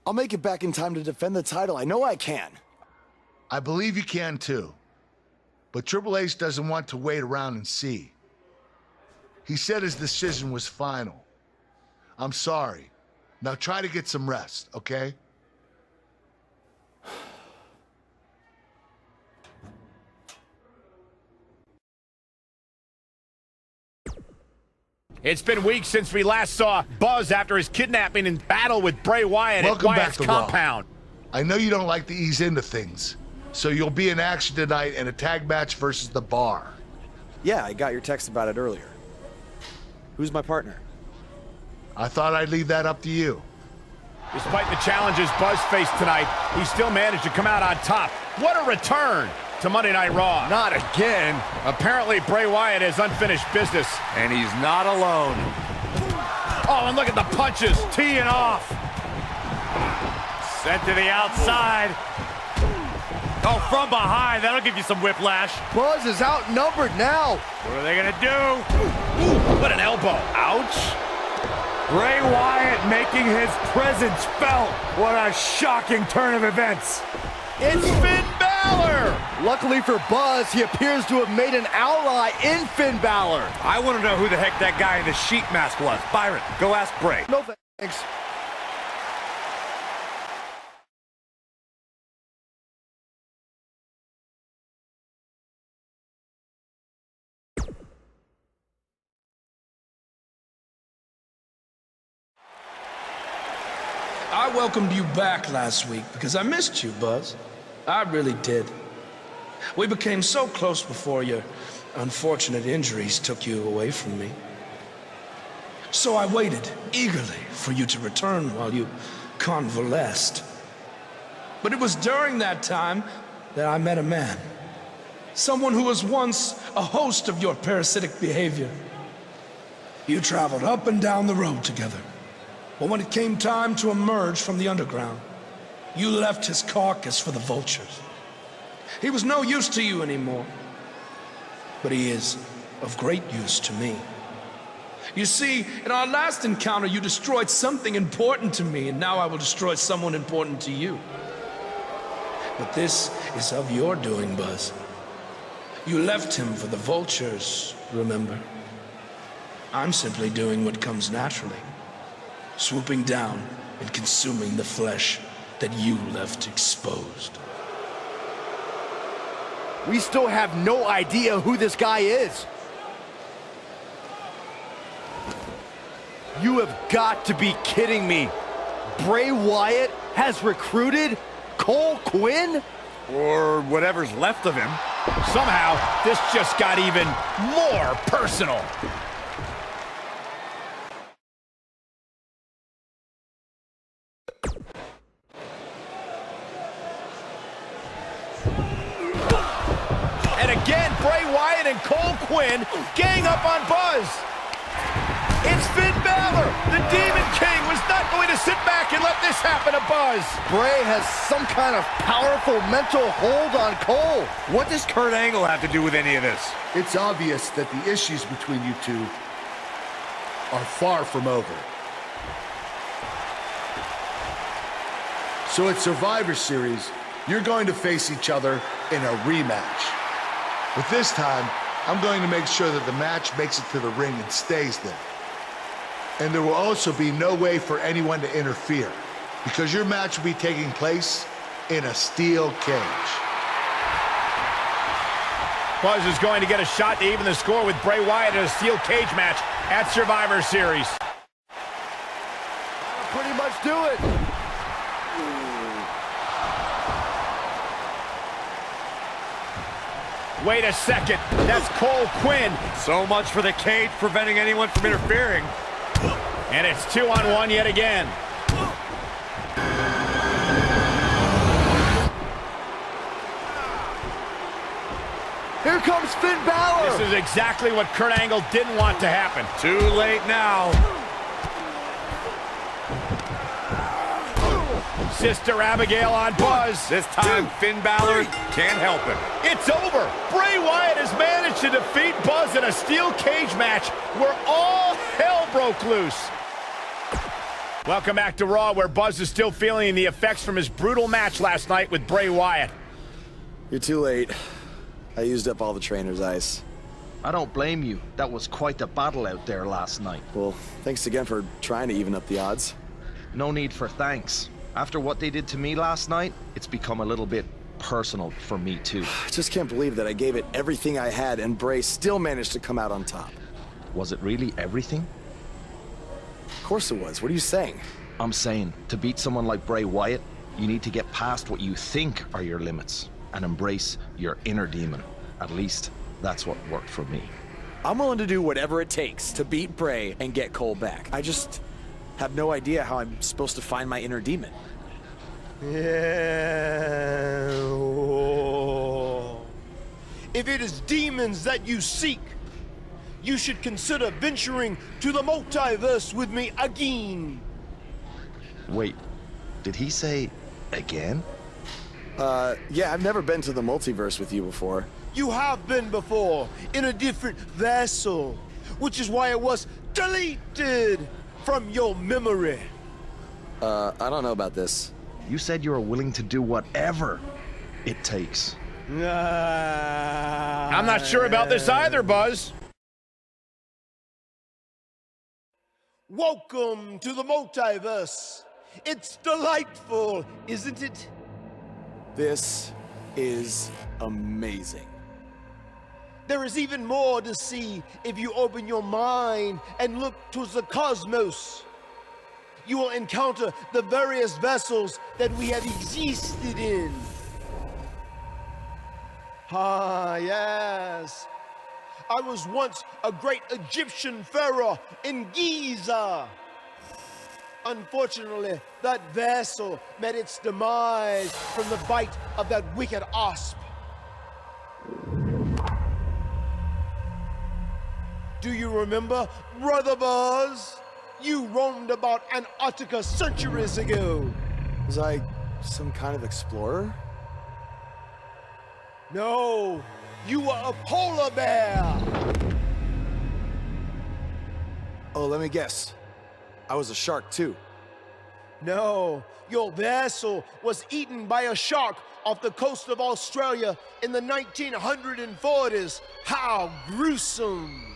I'll make it back in time to defend the title. I know I can. I believe you can too. But Triple H doesn't want to wait around and see. He said his decision was final. I'm sorry. Now try to get some rest, okay? It's been weeks since we last saw Buzz after his kidnapping and battle with Bray Wyatt at Wyatt's compound. I know you don't like to ease into things, so you'll be in action tonight in a tag match versus The Bar. Yeah, I got your text about it earlier. Who's my partner? I thought I'd leave that up to you. Despite the challenges Buzz faced tonight, he still managed to come out on top. What a return to Monday Night Raw. Not again. Apparently, Bray Wyatt has unfinished business. And he's not alone. Oh, and look at the punches. Teeing off. Sent to the outside. Oh, from behind. That'll give you some whiplash. Buzz is outnumbered now. What are they going to do? Ooh, what an elbow. Ouch. Bray Wyatt making his presence felt. What a shocking turn of events. It's Finn Balor. Luckily for Buzz, he appears to have made an ally in Finn Balor. I want to know who the heck that guy in the sheep mask was. Byron, go ask Bray. No thanks. I welcomed you back last week because I missed you, Buzz. I really did. We became so close before your unfortunate injuries took you away from me. So I waited eagerly for you to return while you convalesced. But it was during that time that I met a man. Someone who was once a host of your parasitic behavior. You traveled up and down the road together. But when it came time to emerge from the underground, you left his carcass for the vultures. He was no use to you anymore, but he is of great use to me. You see, in our last encounter, you destroyed something important to me, and now I will destroy someone important to you. But this is of your doing, Buzz. You left him for the vultures, remember? I'm simply doing what comes naturally. Swooping down and consuming the flesh that you left exposed. We still have no idea who this guy is. You have got to be kidding me. Bray Wyatt has recruited Cole Quinn? Or whatever's left of him. Somehow, this just got even more personal. Again, Bray Wyatt and Cole Quinn gang up on Buzz. It's Finn Balor. The Demon King was not going to sit back and let this happen to Buzz. Bray has some kind of powerful mental hold on Cole. What does Kurt Angle have to do with any of this? It's obvious that the issues between you two are far from over. So at Survivor Series, you're going to face each other in a rematch. But this time, I'm going to make sure that the match makes it to the ring and stays there. And there will also be no way for anyone to interfere, because your match will be taking place in a steel cage. Buzz is going to get a shot to even the score with Bray Wyatt in a steel cage match at Survivor Series. That'll pretty much do it. Wait a second, that's Cole Quinn. So much for the cage preventing anyone from interfering. And it's 2-on-1 yet again. Here comes Finn Balor. This is exactly what Kurt Angle didn't want to happen. Too late now. Sister Abigail on Buzz. This time, Finn Balor can't help him. It's over. Bray Wyatt has managed to defeat Buzz in a steel cage match where all hell broke loose. Welcome back to Raw, where Buzz is still feeling the effects from his brutal match last night with Bray Wyatt. You're too late. I used up all the trainer's ice. I don't blame you. That was quite a battle out there last night. Well, thanks again for trying to even up the odds. No need for thanks. After what they did to me last night, it's become a little bit personal for me too. I just can't believe that I gave it everything I had and Bray still managed to come out on top. Was it really everything? Of course it was. What are you saying? I'm saying, to beat someone like Bray Wyatt, you need to get past what you think are your limits and embrace your inner demon. At least, that's what worked for me. I'm willing to do whatever it takes to beat Bray and get Cole back. I just have no idea how I'm supposed to find my inner demon. Yeah. If it is demons that you seek, you should consider venturing to the multiverse with me again. Wait, did he say again? Yeah, I've never been to the multiverse with you before. You have been before, in a different vessel, which is why it was deleted from your memory. I don't know about this. You said you were willing to do whatever it takes. I'm not sure about this either, Buzz. Welcome to the multiverse. It's delightful, isn't it? This is amazing. There is even more to see if you open your mind and look towards the cosmos. You will encounter the various vessels that we have existed in. Ah, yes. I was once a great Egyptian pharaoh in Giza. Unfortunately, that vessel met its demise from the bite of that wicked asp. Do you remember, Brother Buzz? You roamed about Antarctica centuries ago. Was I some kind of explorer? No, you were a polar bear. Oh, let me guess. I was a shark too. No, your vessel was eaten by a shark off the coast of Australia in the 1940s. How gruesome.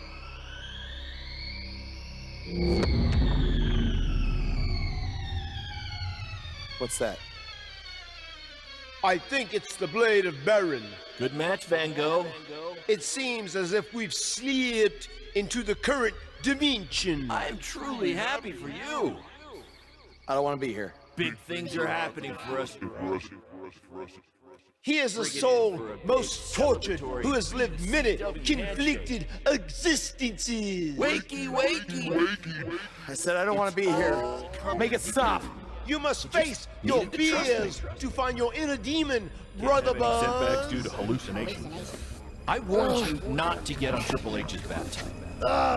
What's that? I think it's the blade of Baron. Good match, Van Gogh. It seems as if we've slipped into the current dimension. I'm truly happy for you. I don't want to be here. Big things are happening for us. He is a soul most tortured who has lived many conflicted existences. Wakey, wakey. I said I don't want to be here. Make it stop. You must face your fears to find your inner demon, Brother Buzz. Setbacks due to hallucinations. I warned you not to get on Triple H's bad time.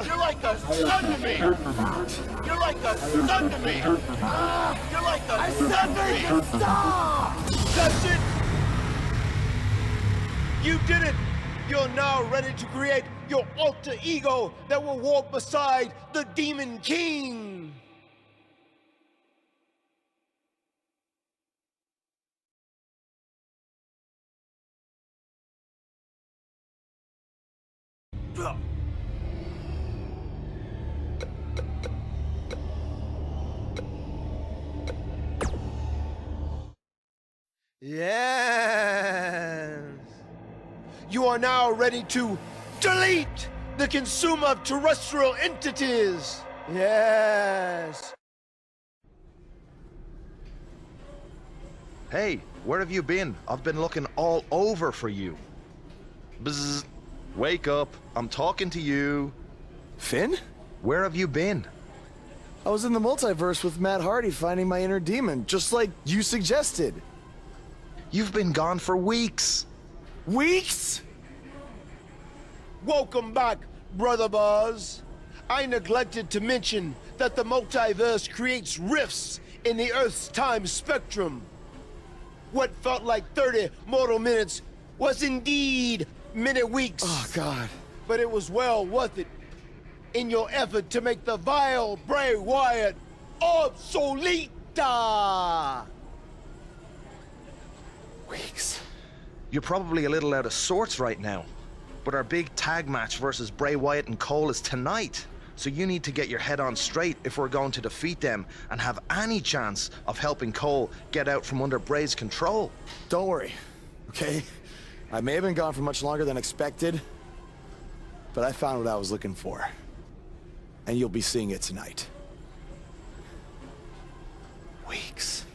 You're like a son to me! You're like a son to me! You're like a son to me! Stop! That's it! You did it! You're now ready to create your alter ego that will walk beside the Demon King! Yes. You are now ready to delete the consumer of terrestrial entities. Yes. Hey, where have you been? I've been looking all over for you. Bzzz. Wake up. I'm talking to you. Finn? Where have you been? I was in the multiverse with Matt Hardy finding my inner demon, just like you suggested. You've been gone for weeks. Weeks? Welcome back, Brother Buzz. I neglected to mention that the multiverse creates rifts in the Earth's time spectrum. What felt like 30 mortal minutes was indeed many weeks. Oh, God. But it was well worth it in your effort to make the vile Bray Wyatt obsoleta. Weeks. You're probably a little out of sorts right now. But our big tag match versus Bray Wyatt and Cole is tonight. So you need to get your head on straight if we're going to defeat them and have any chance of helping Cole get out from under Bray's control. Don't worry, okay? I may have been gone for much longer than expected, but I found what I was looking for. And you'll be seeing it tonight. Weeks.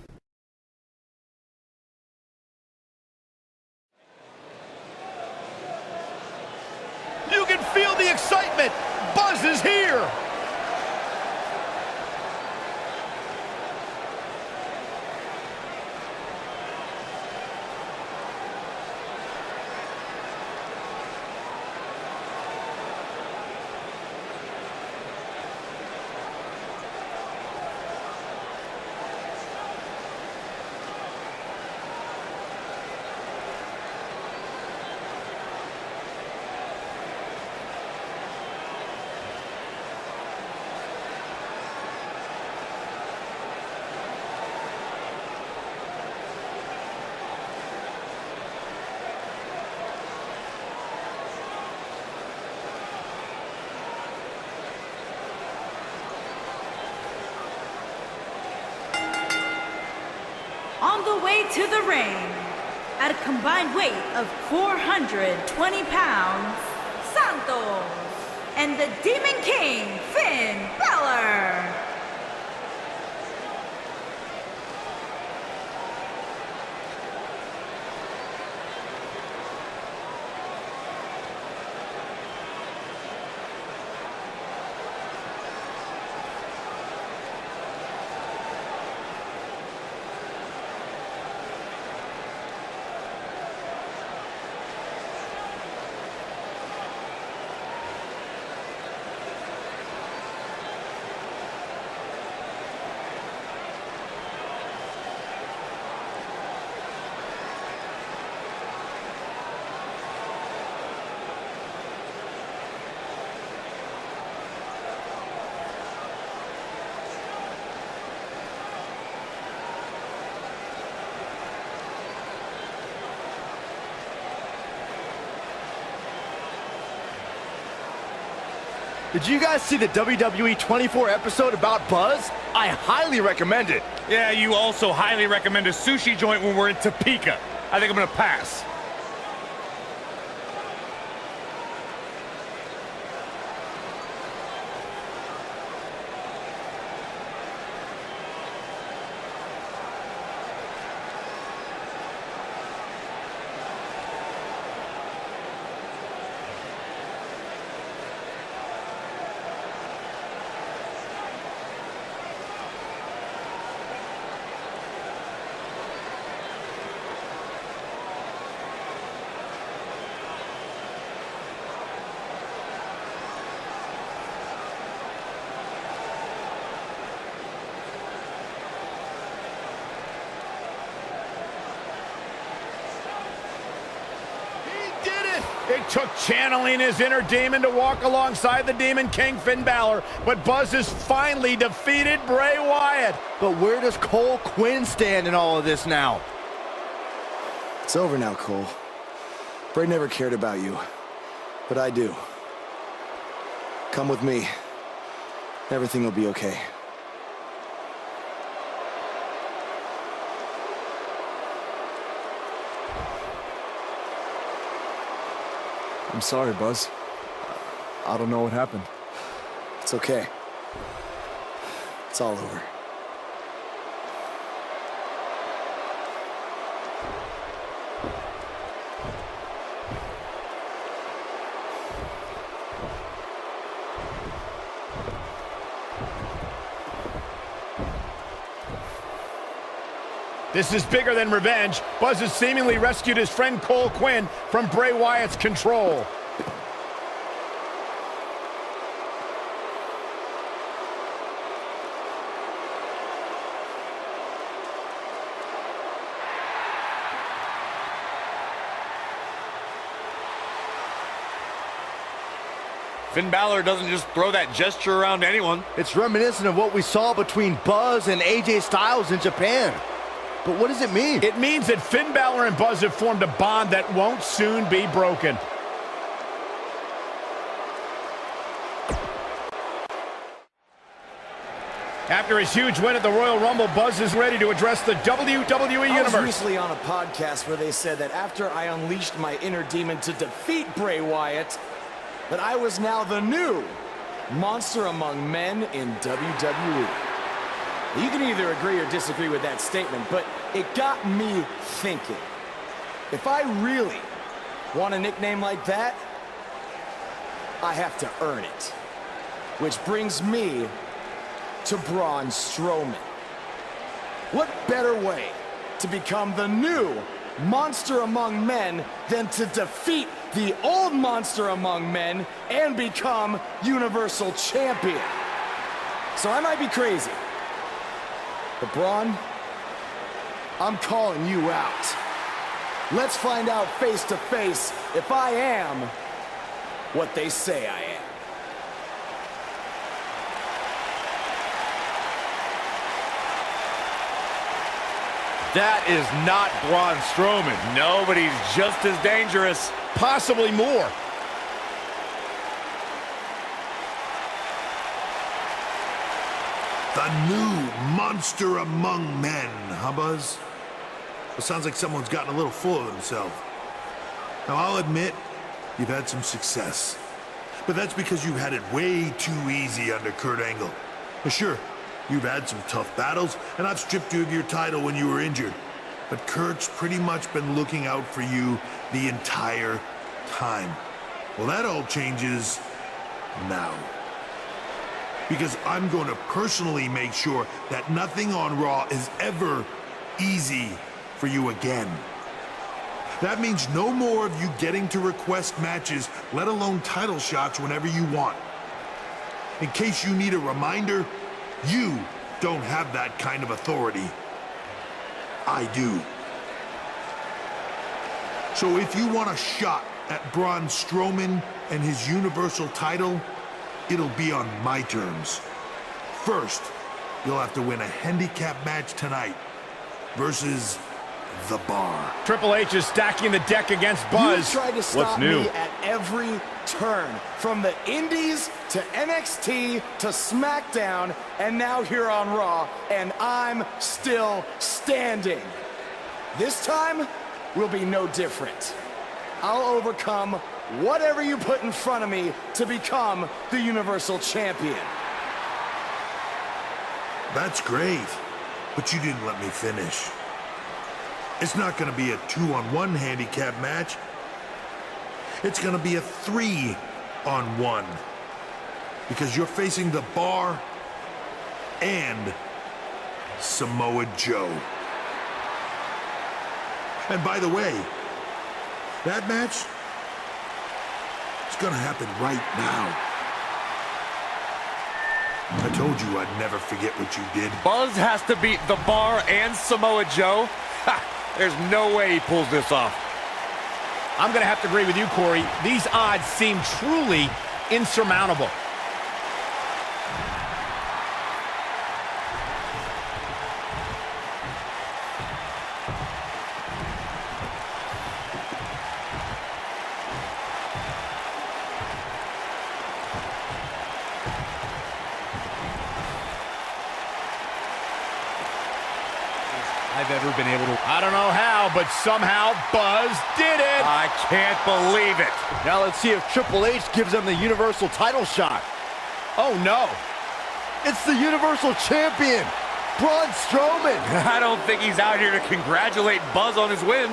You can feel the excitement. Buzz is here. On the way to the ring, at a combined weight of 420 pounds, Santos and the Demon King, Finn Balor. Did you guys see the WWE 24 episode about Buzz? I highly recommend it. Yeah, you also highly recommend a sushi joint when we're in Topeka. I think I'm gonna pass. It took channeling his inner demon to walk alongside the Demon King, Finn Balor, but Buzz has finally defeated Bray Wyatt. But where does Cole Quinn stand in all of this now? It's over now, Cole. Bray never cared about you, but I do. Come with me. Everything will be okay. I'm sorry, Buzz. I don't know what happened. It's okay. It's all over. This is bigger than revenge. Buzz has seemingly rescued his friend Cole Quinn from Bray Wyatt's control. Finn Balor doesn't just throw that gesture around to anyone. It's reminiscent of what we saw between Buzz and AJ Styles in Japan. But what does it mean? It means that Finn Balor and Buzz have formed a bond that won't soon be broken. After his huge win at the Royal Rumble, Buzz is ready to address the WWE I was Universe. recently on a podcast where they said that after I unleashed my inner demon to defeat Bray Wyatt, that I was now the new monster among men in WWE. You can either agree or disagree with that statement, but it got me thinking. If I really want a nickname like that, I have to earn it. Which brings me to Braun Strowman. What better way to become the new monster among men than to defeat the old monster among men and become Universal Champion? So I might be crazy, but Braun, I'm calling you out. Let's find out face to face if I am what they say I am. That is not Braun Strowman. No, but he's just as dangerous. Possibly more. The new monster among men, huh, Buzz? It sounds like someone's gotten a little full of themselves. Now, I'll admit, you've had some success. But that's because you've had it way too easy under Kurt Angle. Sure, you've had some tough battles, and I've stripped you of your title when you were injured. But Kurt's pretty much been looking out for you the entire time. Well, that all changes now. Because I'm going to personally make sure that nothing on Raw is ever easy for you again. That means no more of you getting to request matches, let alone title shots whenever you want. In case you need a reminder, you don't have that kind of authority. I do. So if you want a shot at Braun Strowman and his Universal title, it'll be on my terms. First, you'll have to win a handicap match tonight versus The Bar. Triple H is stacking the deck against Buzz. You tried to stop What's new? me at every turn, from the Indies to NXT to SmackDown, and now here on Raw, and I'm still standing. This time will be no different. I'll overcome whatever you put in front of me to become the Universal Champion. That's great, but you didn't let me finish. It's not going to be a 2-on-1 handicap match. It's going to be a 3-on-1. Because you're facing The Bar and Samoa Joe. And by the way, that match is going to happen right now. I told you I'd never forget what you did. Buzz has to beat The Bar and Samoa Joe? Ha! There's no way he pulls this off. I'm going to have to agree with you, Corey. These odds seem truly insurmountable. I've ever been able to. I don't know how, but somehow Buzz did it. I can't believe it. Now let's see if Triple H gives them the Universal title shot. Oh, no. It's the Universal Champion, Braun Strowman. I don't think he's out here to congratulate Buzz on his win.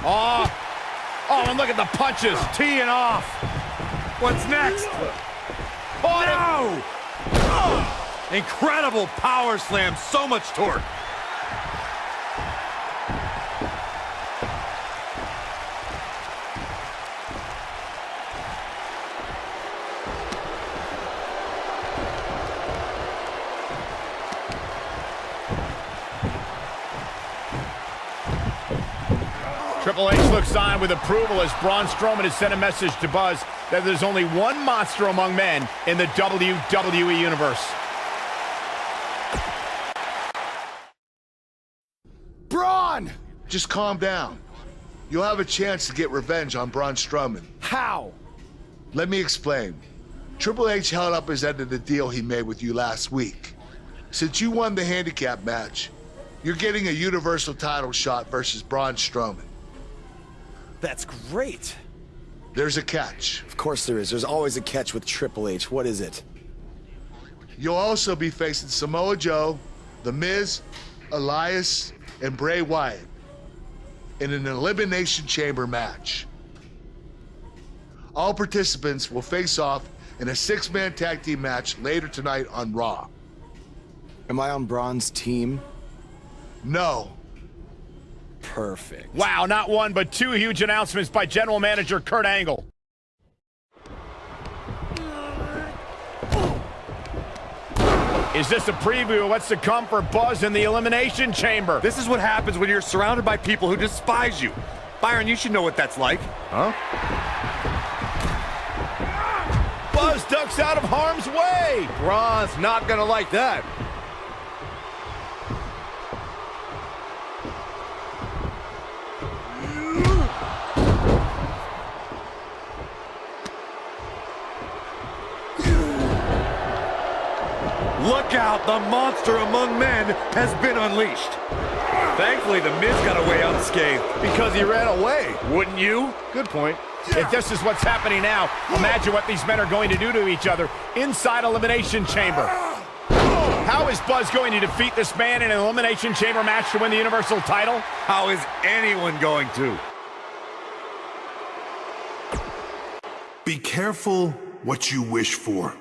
Oh, and look at the punches. Teeing off. What's next? Oh, no! Oh, incredible power slam, so much torque. Triple H looks on with approval as Braun Strowman has sent a message to Buzz that there's only one monster among men in the WWE Universe. Braun! Just calm down. You'll have a chance to get revenge on Braun Strowman. How? Let me explain. Triple H held up his end of the deal he made with you last week. Since you won the handicap match, you're getting a Universal title shot versus Braun Strowman. That's great. There's a catch. Of course there is. There's always a catch with Triple H. What is it? You'll also be facing Samoa Joe, The Miz, Elias, and Bray Wyatt in an Elimination Chamber match. All participants will face off in a 6-man tag team match later tonight on Raw. Am I on Braun's team? No. Perfect. Wow, not one, but two huge announcements by General Manager Kurt Angle. Is this a preview of what's to come for Buzz in the Elimination Chamber? This is what happens when you're surrounded by people who despise you. Byron, you should know what that's like. Huh? Buzz ducks out of harm's way. Braun's not gonna like that. Look out, the monster among men has been unleashed. Thankfully, the Miz got away unscathed. Because he ran away. Wouldn't you? Good point. If this is what's happening now, imagine what these men are going to do to each other inside Elimination Chamber. How is Buzz going to defeat this man in an Elimination Chamber match to win the Universal title? How is anyone going to? Be careful what you wish for.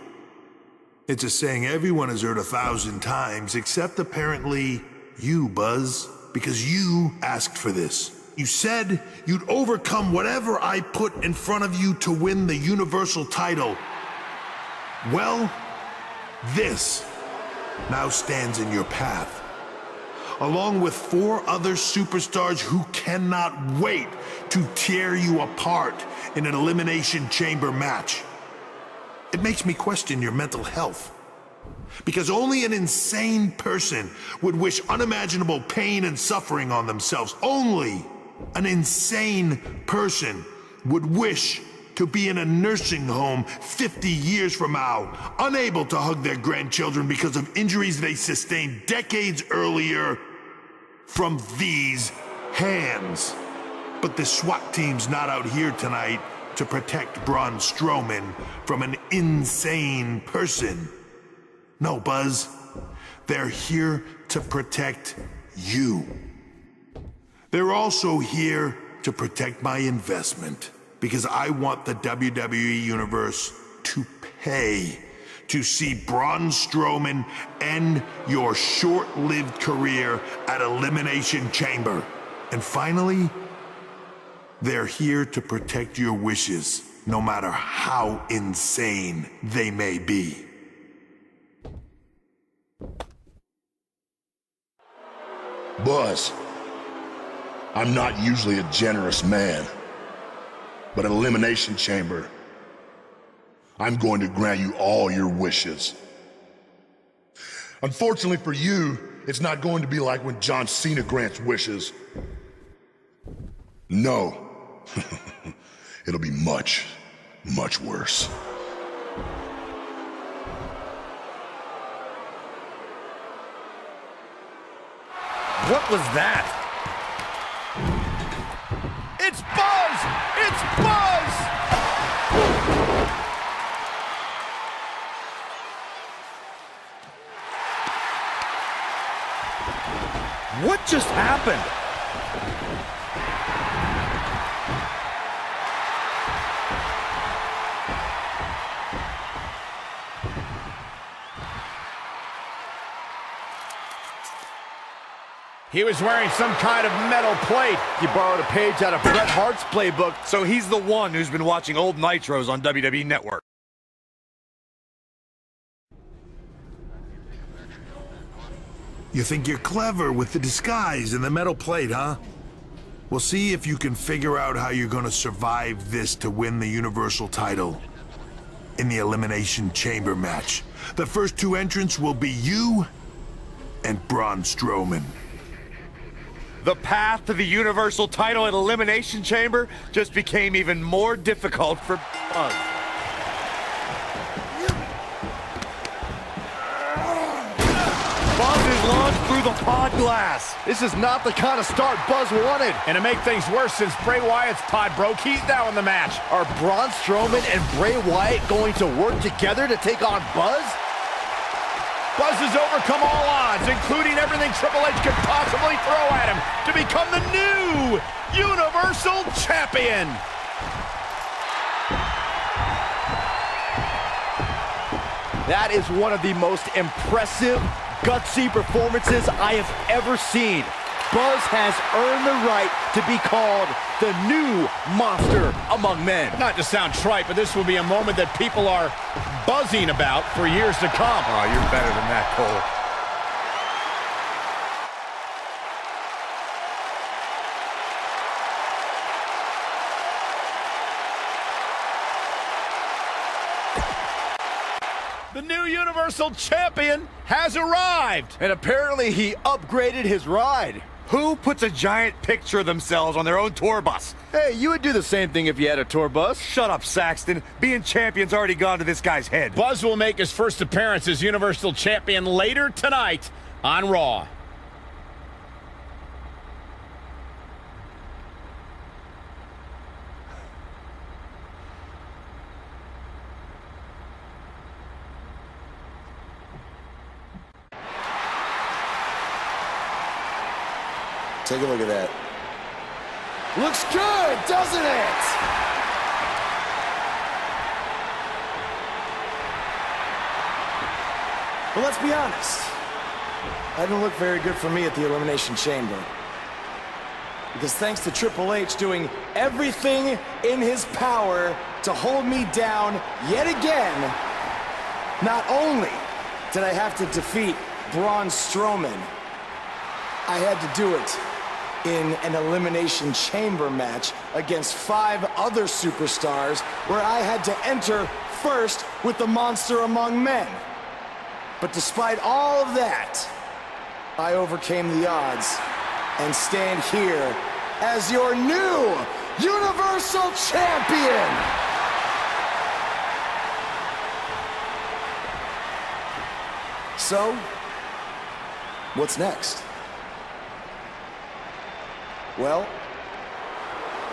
It's a saying everyone has heard 1,000 times, except apparently you, Buzz, because you asked for this. You said you'd overcome whatever I put in front of you to win the Universal title. Well, this now stands in your path, along with 4 other superstars who cannot wait to tear you apart in an Elimination Chamber match. It makes me question your mental health. Because only an insane person would wish unimaginable pain and suffering on themselves. Only an insane person would wish to be in a nursing home 50 years from now, unable to hug their grandchildren because of injuries they sustained decades earlier from these hands. But the SWAT team's not out here tonight to protect Braun Strowman from an insane person. No, Buzz. They're here to protect you. They're also here to protect my investment, because I want the WWE Universe to pay to see Braun Strowman end your short-lived career at Elimination Chamber. And finally, they're here to protect your wishes, no matter how insane they may be. Buzz, I'm not usually a generous man, but at Elimination Chamber, I'm going to grant you all your wishes. Unfortunately for you, it's not going to be like when John Cena grants wishes. No. It'll be much, much worse. What was that? It's Buzz! It's Buzz! What just happened? He was wearing some kind of metal plate. He borrowed a page out of Bret Hart's playbook. So he's the one who's been watching old Nitros on WWE Network. You think you're clever with the disguise and the metal plate, huh? We'll see if you can figure out how you're gonna survive this to win the Universal title in the Elimination Chamber match. The first 2 entrants will be you and Braun Strowman. The path to the Universal title at Elimination Chamber just became even more difficult for Buzz. Buzz is launched through the pod glass. This is not the kind of start Buzz wanted. And to make things worse, since Bray Wyatt's pod broke, he's now in the match. Are Braun Strowman and Bray Wyatt going to work together to take on Buzz? Buzz has overcome all odds, including everything Triple H could possibly throw at him, to become the new Universal Champion. That is one of the most impressive, gutsy performances I have ever seen. Buzz has earned the right to be called the new monster among men. Not to sound trite, but this will be a moment that people are buzzing about for years to come. Oh, you're better than that, Cole. The new Universal Champion has arrived. And apparently he upgraded his ride. Who puts a giant picture of themselves on their own tour bus? Hey, you would do the same thing if you had a tour bus. Shut up, Saxton. Being champion's already gone to this guy's head. Buzz will make his first appearance as Universal Champion later tonight on Raw. Take a look at that. Looks good, doesn't it? Well, let's be honest. That didn't look very good for me at the Elimination Chamber. Because thanks to Triple H doing everything in his power to hold me down yet again, not only did I have to defeat Braun Strowman, I had to do it in an Elimination Chamber match against 5 other superstars where I had to enter first with the monster among men. But despite all of that, I overcame the odds and stand here as your new Universal Champion! So, what's next? Well,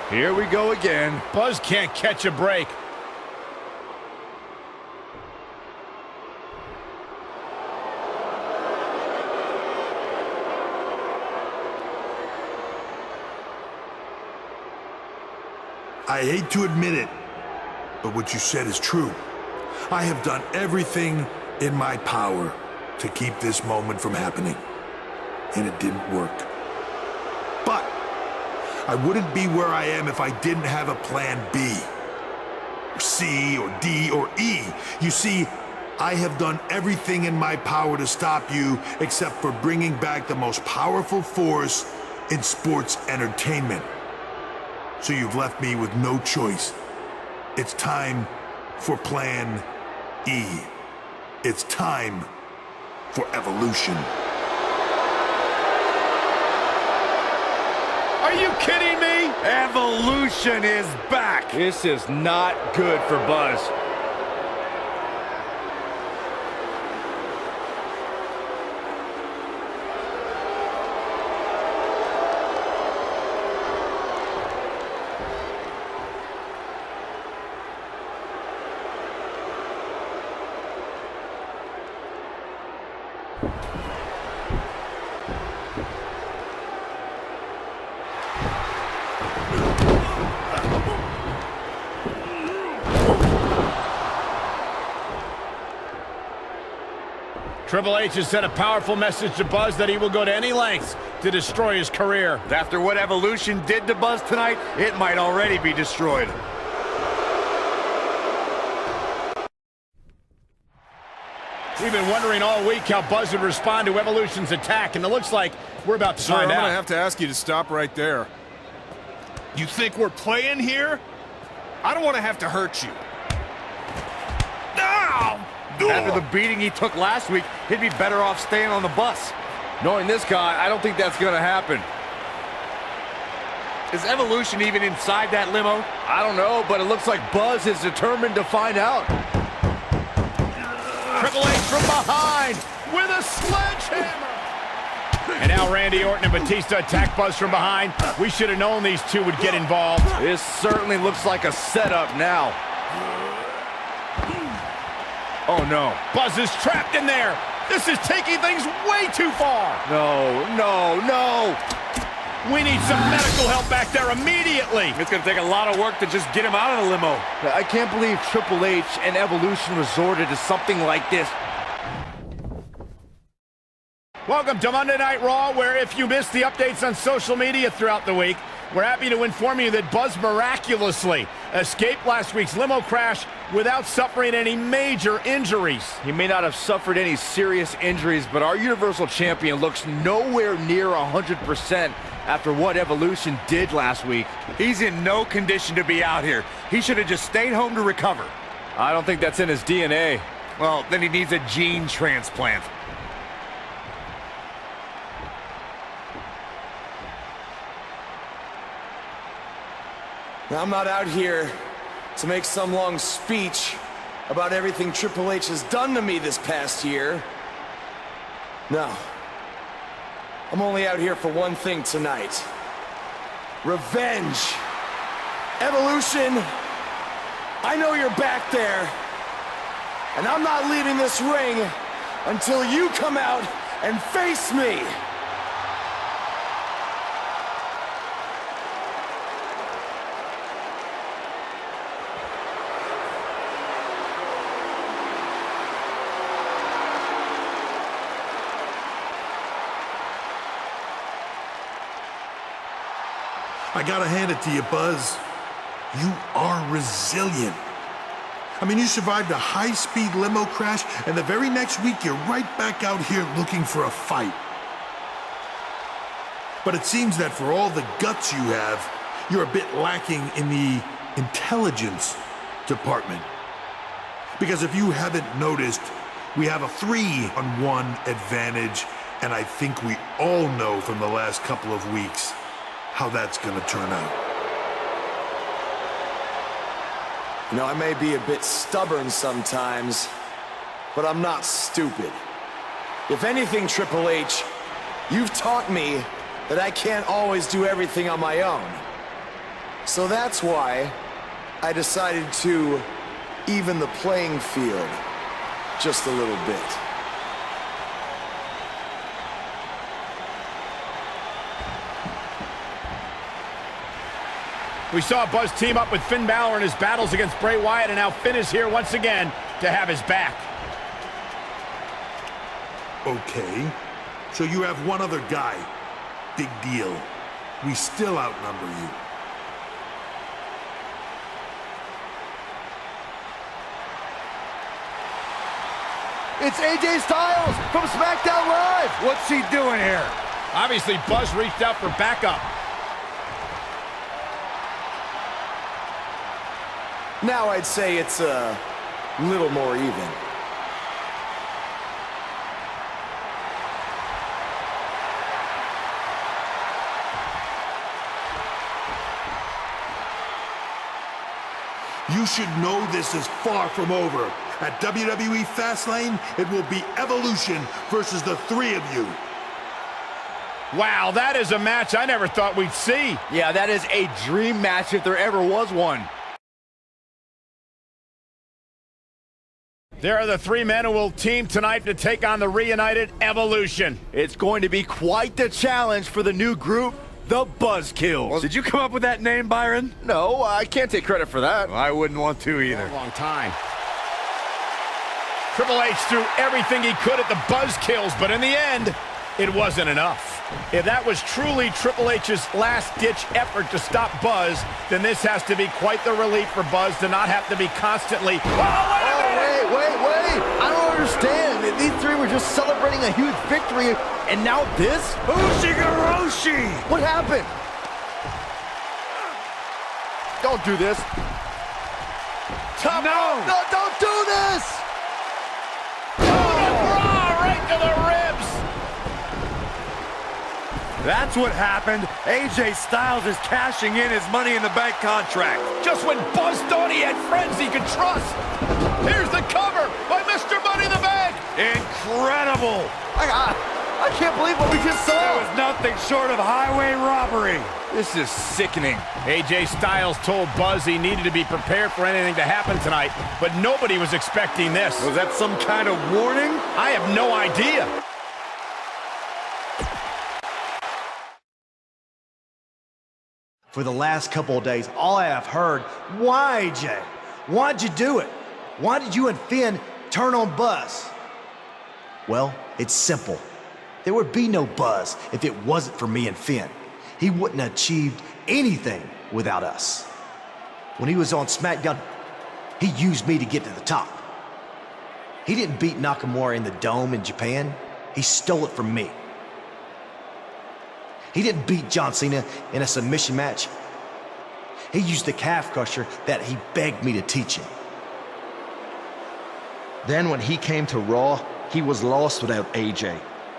here we go again. Buzz can't catch a break. I hate to admit it, but what you said is true. I have done everything in my power to keep this moment from happening, and it didn't work. But I wouldn't be where I am if I didn't have a plan B, or C, or D, or E. You see, I have done everything in my power to stop you except for bringing back the most powerful force in sports entertainment. So you've left me with no choice. It's time for Plan E. It's time for evolution. Are you kidding me? Evolution is back. This is not good for Buzz. Triple H has sent a powerful message to Buzz that he will go to any lengths to destroy his career. After what Evolution did to Buzz tonight, it might already be destroyed. We've been wondering all week how Buzz would respond to Evolution's attack, and it looks like we're about to find out. I'm gonna have to ask you to stop right there. You think we're playing here? I don't want to have to hurt you. Ow! After the beating he took last week, he'd be better off staying on the bus. Knowing this guy, I don't think that's gonna happen. Is Evolution even inside that limo? I don't know, but it looks like Buzz is determined to find out. Triple H from behind with a sledgehammer. And now Randy Orton and Batista attack Buzz from behind. We should have known these two would get involved. This certainly looks like a setup now. Oh no. Buzz is trapped in there. This is taking things way too far. No, no, no. We need some medical help back there immediately. It's going to take a lot of work to just get him out of the limo. I can't believe Triple H and Evolution resorted to something like this. Welcome to Monday Night Raw, where if you missed the updates on social media throughout the week, we're happy to inform you that Buzz miraculously escaped last week's limo crash without suffering any major injuries. He may not have suffered any serious injuries, but our Universal Champion looks nowhere near 100% after what Evolution did last week. He's in no condition to be out here. He should have just stayed home to recover. I don't think that's in his DNA. Well, then he needs a gene transplant. I'm not out here to make some long speech about everything Triple H has done to me this past year. No. I'm only out here for one thing tonight. Revenge. Evolution, I know you're back there, and I'm not leaving this ring until you come out and face me. I gotta hand it to you, Buzz. You are resilient. I mean, you survived a high-speed limo crash, and the very next week you're right back out here looking for a fight. But it seems that for all the guts you have, you're a bit lacking in the intelligence department. Because if you haven't noticed, we have a 3-on-1 advantage, and I think we all know from the last couple of weeks how that's gonna turn out. You know, I may be a bit stubborn sometimes, but I'm not stupid. If anything, Triple H, you've taught me that I can't always do everything on my own. So that's why I decided to even the playing field just a little bit. We saw Buzz team up with Finn Balor in his battles against Bray Wyatt, and now Finn is here once again to have his back. Okay, so you have one other guy. Big deal. We still outnumber you. It's AJ Styles from SmackDown Live. What's he doing here? Obviously, Buzz reached out for backup. Now I'd say it's a little more even. You should know this is far from over. At WWE Fastlane, it will be Evolution versus the three of you. Wow, that is a match I never thought we'd see. Yeah, that is a dream match if there ever was one. There are the three men who will team tonight to take on the reunited Evolution. It's going to be quite the challenge for the new group, the Buzzkills. Well, did you come up with that name, Byron? No, I can't take credit for that. Well, I wouldn't want to either. Long time. Triple H threw everything he could at the Buzzkills, but in the end, it wasn't enough. If that was truly Triple H's last-ditch effort to stop Buzz, then this has to be quite the relief for Buzz to not have to be constantly... Wait. I don't understand. These three were just celebrating a huge victory, and now this? Ushigoroshi! What happened? Don't do this. No, don't do this! Right to the ribs! That's what happened. AJ Styles is cashing in his Money in the Bank contract. Just when Buzz thought he had friends he could trust. Here's the cover by Mr. Money in the Bank. Incredible. I can't believe what we just saw. That was nothing short of highway robbery. This is sickening. AJ Styles told Buzz he needed to be prepared for anything to happen tonight, but nobody was expecting this. Was that some kind of warning? I have no idea. For the last couple of days, all I have heard, why, AJ? Why'd you do it? Why did you and Finn turn on Buzz? Well, it's simple. There would be no Buzz if it wasn't for me and Finn. He wouldn't have achieved anything without us. When he was on SmackDown, he used me to get to the top. He didn't beat Nakamura in the Dome in Japan. He stole it from me. He didn't beat John Cena in a submission match. He used the calf crusher that he begged me to teach him. Then when he came to Raw, he was lost without AJ.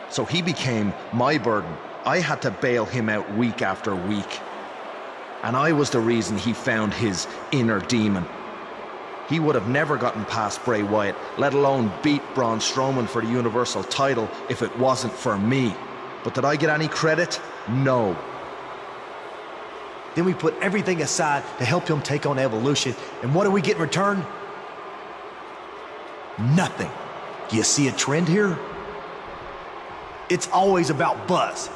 So he became my burden. I had to bail him out week after week. And I was the reason he found his inner demon. He would have never gotten past Bray Wyatt, let alone beat Braun Strowman for the Universal title if it wasn't for me. But did I get any credit? No. Then we put everything aside to help him take on Evolution. And what do we get in return? Nothing. Do you see a trend here? It's always about Buzz.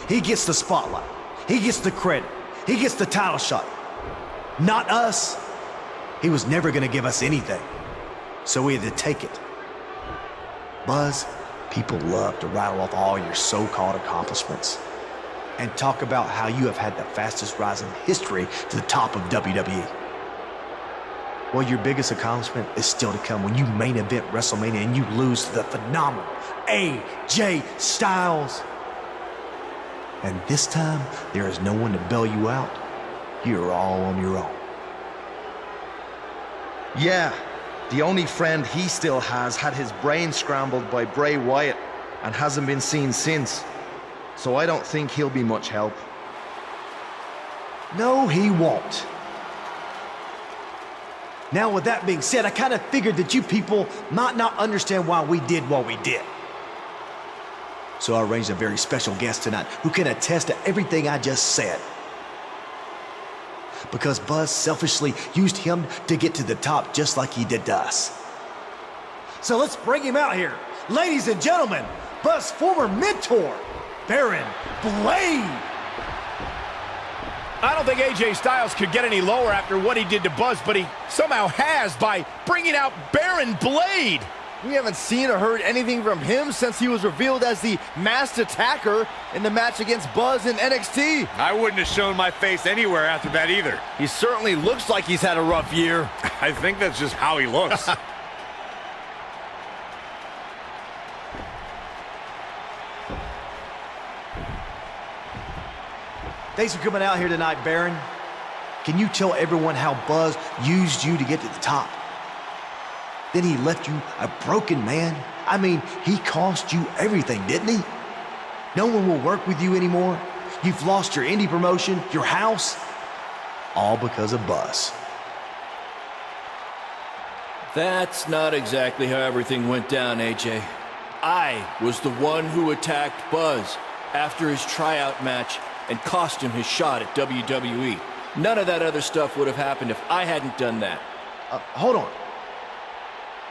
He gets the spotlight. He gets the credit. He gets the title shot. Not us. He was never going to give us anything. So we had to take it. Buzz, people love to rattle off all your so-called accomplishments and talk about how you have had the fastest rise in history to the top of WWE. Well, your biggest accomplishment is still to come when you main event WrestleMania and you lose to the phenomenal AJ Styles. And this time, there is no one to bail you out. You're all on your own. Yeah, the only friend he still has had his brain scrambled by Bray Wyatt and hasn't been seen since. So I don't think he'll be much help. No, he won't. Now, with that being said, I kind of figured that you people might not understand why we did what we did. So I arranged a very special guest tonight who can attest to everything I just said. Because Buzz selfishly used him to get to the top just like he did to us. So let's bring him out here. Ladies and gentlemen, Buzz's former mentor, Baron Blade. I don't think AJ Styles could get any lower after what he did to Buzz, but he somehow has by bringing out Baron Blade. We haven't seen or heard anything from him since he was revealed as the masked attacker in the match against Buzz in NXT. I wouldn't have shown my face anywhere after that either. He certainly looks like he's had a rough year. I think that's just how he looks. Thanks for coming out here tonight, Baron. Can you tell everyone how Buzz used you to get to the top? Then he left you a broken man. I mean, he cost you everything, didn't he? No one will work with you anymore. You've lost your indie promotion, your house, all because of Buzz. That's not exactly how everything went down, AJ. I was the one who attacked Buzz after his tryout match and cost him his shot at WWE. None of that other stuff would have happened if I hadn't done that. Hold on.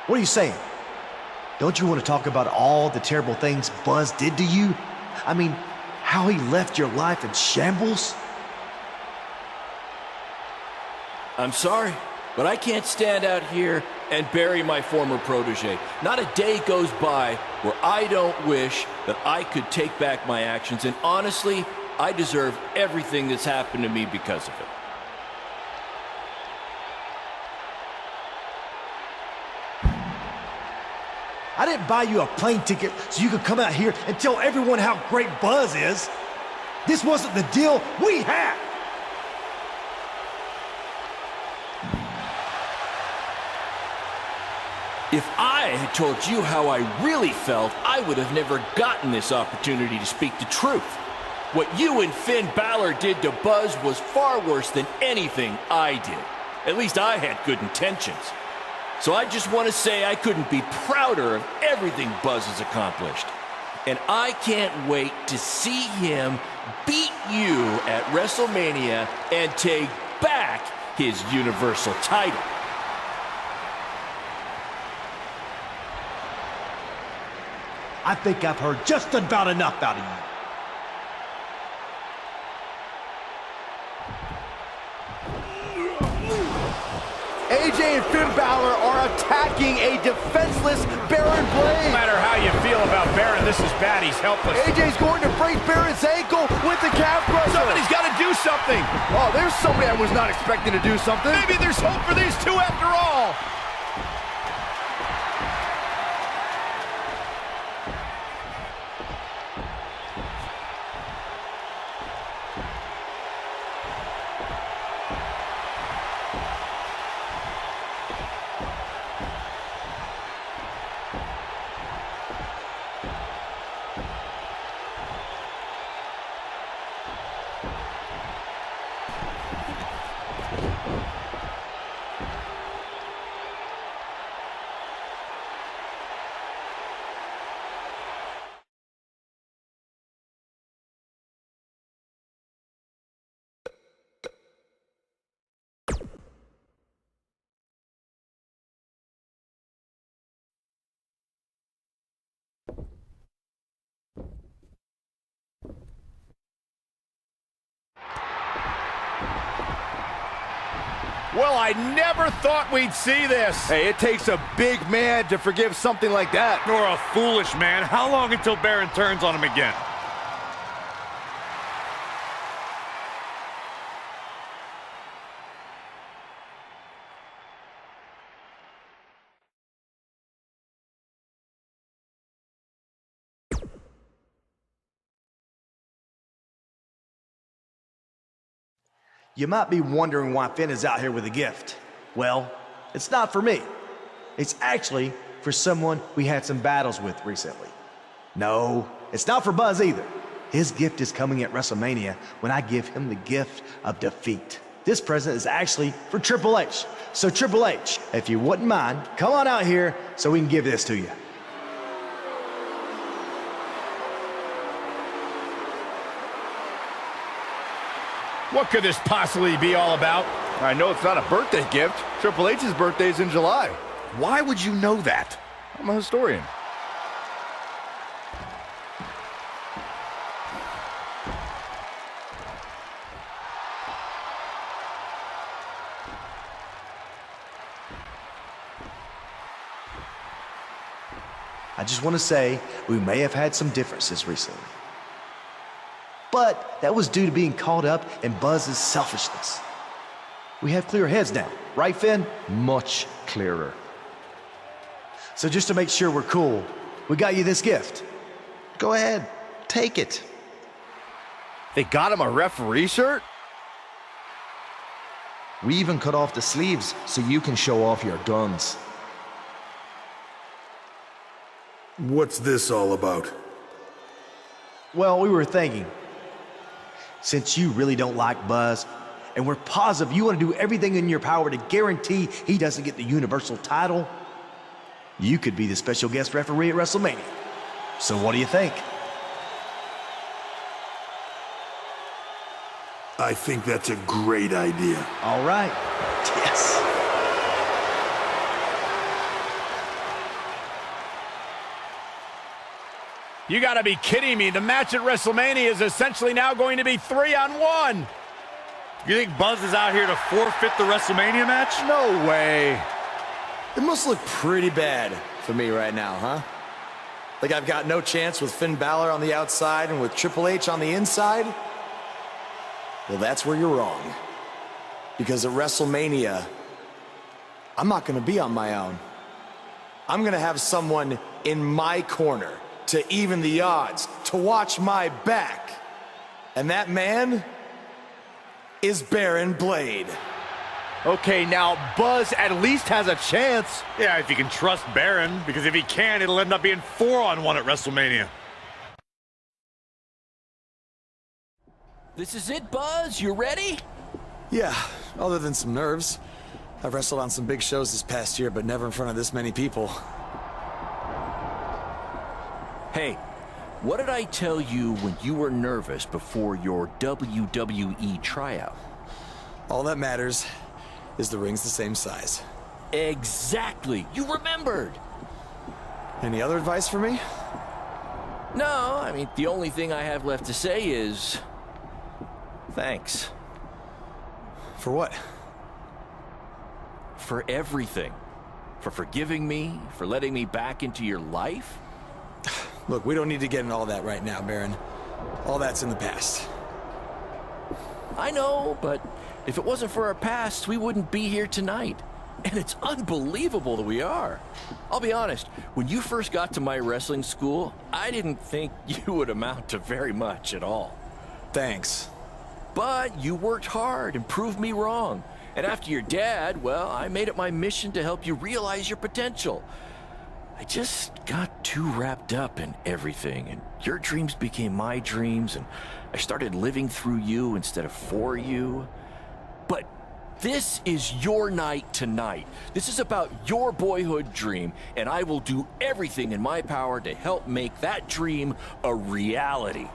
What are you saying? Don't you want to talk about all the terrible things Buzz did to you? I mean, how he left your life in shambles? I'm sorry, but I can't stand out here and bury my former protege. Not a day goes by where I don't wish that I could take back my actions, and honestly, I deserve everything that's happened to me because of it. I didn't buy you a plane ticket so you could come out here and tell everyone how great Buzz is. This wasn't the deal we had. If I had told you how I really felt, I would have never gotten this opportunity to speak the truth. What you and Finn Balor did to Buzz was far worse than anything I did. At least I had good intentions. So I just want to say I couldn't be prouder of everything Buzz has accomplished. And I can't wait to see him beat you at WrestleMania and take back his Universal title. I think I've heard just about enough out of you. AJ and Finn Balor are attacking a defenseless Baron Blade. No matter how you feel about Baron, this is bad. He's helpless. AJ's going to break Baron's ankle with the calf crusher. Somebody's got to do something. Oh, there's somebody I was not expecting to do something. Maybe there's hope for these two after all. Well, I never thought we'd see this. Hey, it takes a big man to forgive something like that. Nor a foolish man. How long until Baron turns on him again? You might be wondering why Finn is out here with a gift. Well, it's not for me. It's actually for someone we had some battles with recently. No, it's not for Buzz either. His gift is coming at WrestleMania when I give him the gift of defeat. This present is actually for Triple H. So Triple H, if you wouldn't mind, come on out here so we can give this to you. What could this possibly be all about? I know it's not a birthday gift. Triple H's birthday is in July. Why would you know that? I'm a historian. I just want to say we may have had some differences recently. But that was due to being caught up in Buzz's selfishness. We have clear heads now, right, Finn? Much clearer. So just to make sure we're cool, we got you this gift. Go ahead, take it. They got him a referee shirt? We even cut off the sleeves so you can show off your guns. What's this all about? Well, we were thinking, since you really don't like Buzz, and we're positive you want to do everything in your power to guarantee he doesn't get the Universal title, you could be the special guest referee at WrestleMania. So what do you think? I think that's a great idea. All right. Yes. You gotta be kidding me. The match at WrestleMania is essentially now going to be 3-on-1. You think Buzz is out here to forfeit the WrestleMania match? No way. It must look pretty bad for me right now, huh? Like I've got no chance with Finn Balor on the outside and with Triple H on the inside? Well, that's where you're wrong. Because at WrestleMania, I'm not gonna be on my own. I'm gonna have someone in my corner to even the odds, to watch my back. And that man is Baron Blade. Okay, now Buzz at least has a chance. Yeah, if you can trust Baron, because if he can, it'll end up being 4-on-1 at WrestleMania. This is it, Buzz. You ready? Yeah, other than some nerves. I've wrestled on some big shows this past year, but never in front of this many people. Hey, what did I tell you when you were nervous before your WWE tryout? All that matters is the ring's the same size. Exactly. You remembered. Any other advice for me? No, I mean, the only thing I have left to say is thanks. For what? For everything. For forgiving me, for letting me back into your life. Look, we don't need to get into all that right now, Baron. All that's in the past. I know, but if it wasn't for our past, we wouldn't be here tonight. And it's unbelievable that we are. I'll be honest, when you first got to my wrestling school, I didn't think you would amount to very much at all. Thanks. But you worked hard and proved me wrong. And after your dad, well, I made it my mission to help you realize your potential. I just got too wrapped up in everything, and your dreams became my dreams, and I started living through you instead of for you. But this is your night tonight. This is about your boyhood dream, and I will do everything in my power to help make that dream a reality.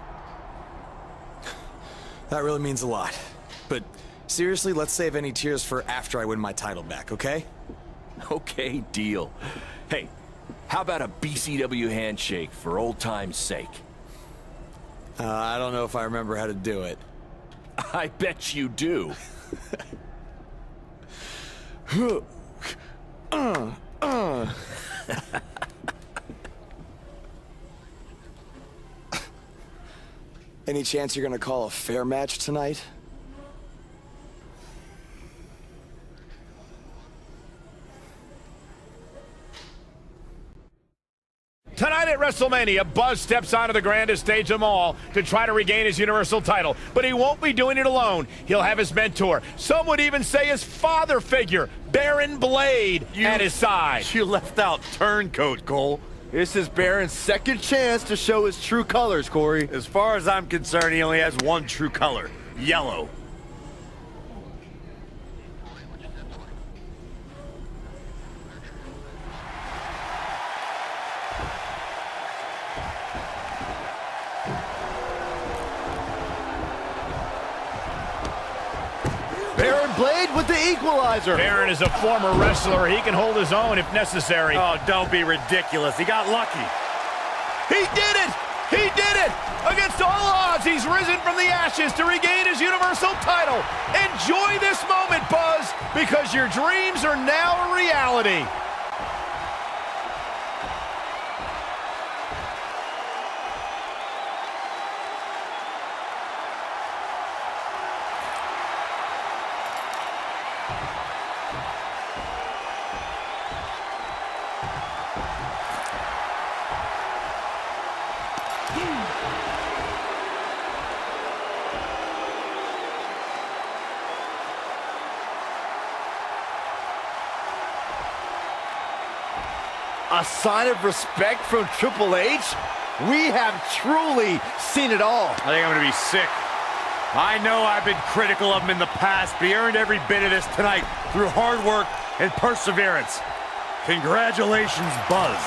That really means a lot. But seriously, let's save any tears for after I win my title back, okay? Okay, deal. Hey, how about a BCW handshake for old time's sake? I don't know if I remember how to do it. I bet you do. Any chance you're gonna call a fair match tonight? Tonight at WrestleMania, Buzz steps onto the grandest stage of them all to try to regain his Universal title. But he won't be doing it alone. He'll have his mentor, some would even say his father figure, Baron Blade, at his side. You left out Turncoat, Cole. This is Baron's second chance to show his true colors, Corey. As far as I'm concerned, he only has one true color, yellow. Baron Blade with the equalizer. Baron is a former wrestler. He can hold his own if necessary. Oh, don't be ridiculous. He got lucky. He did it! He did it! Against all odds, he's risen from the ashes to regain his Universal title. Enjoy this moment, Buzz, because your dreams are now a reality. A sign of respect from Triple H? We have truly seen it all. I think I'm going to be sick. I know I've been critical of him in the past, but he earned every bit of this tonight through hard work and perseverance. Congratulations, Buzz.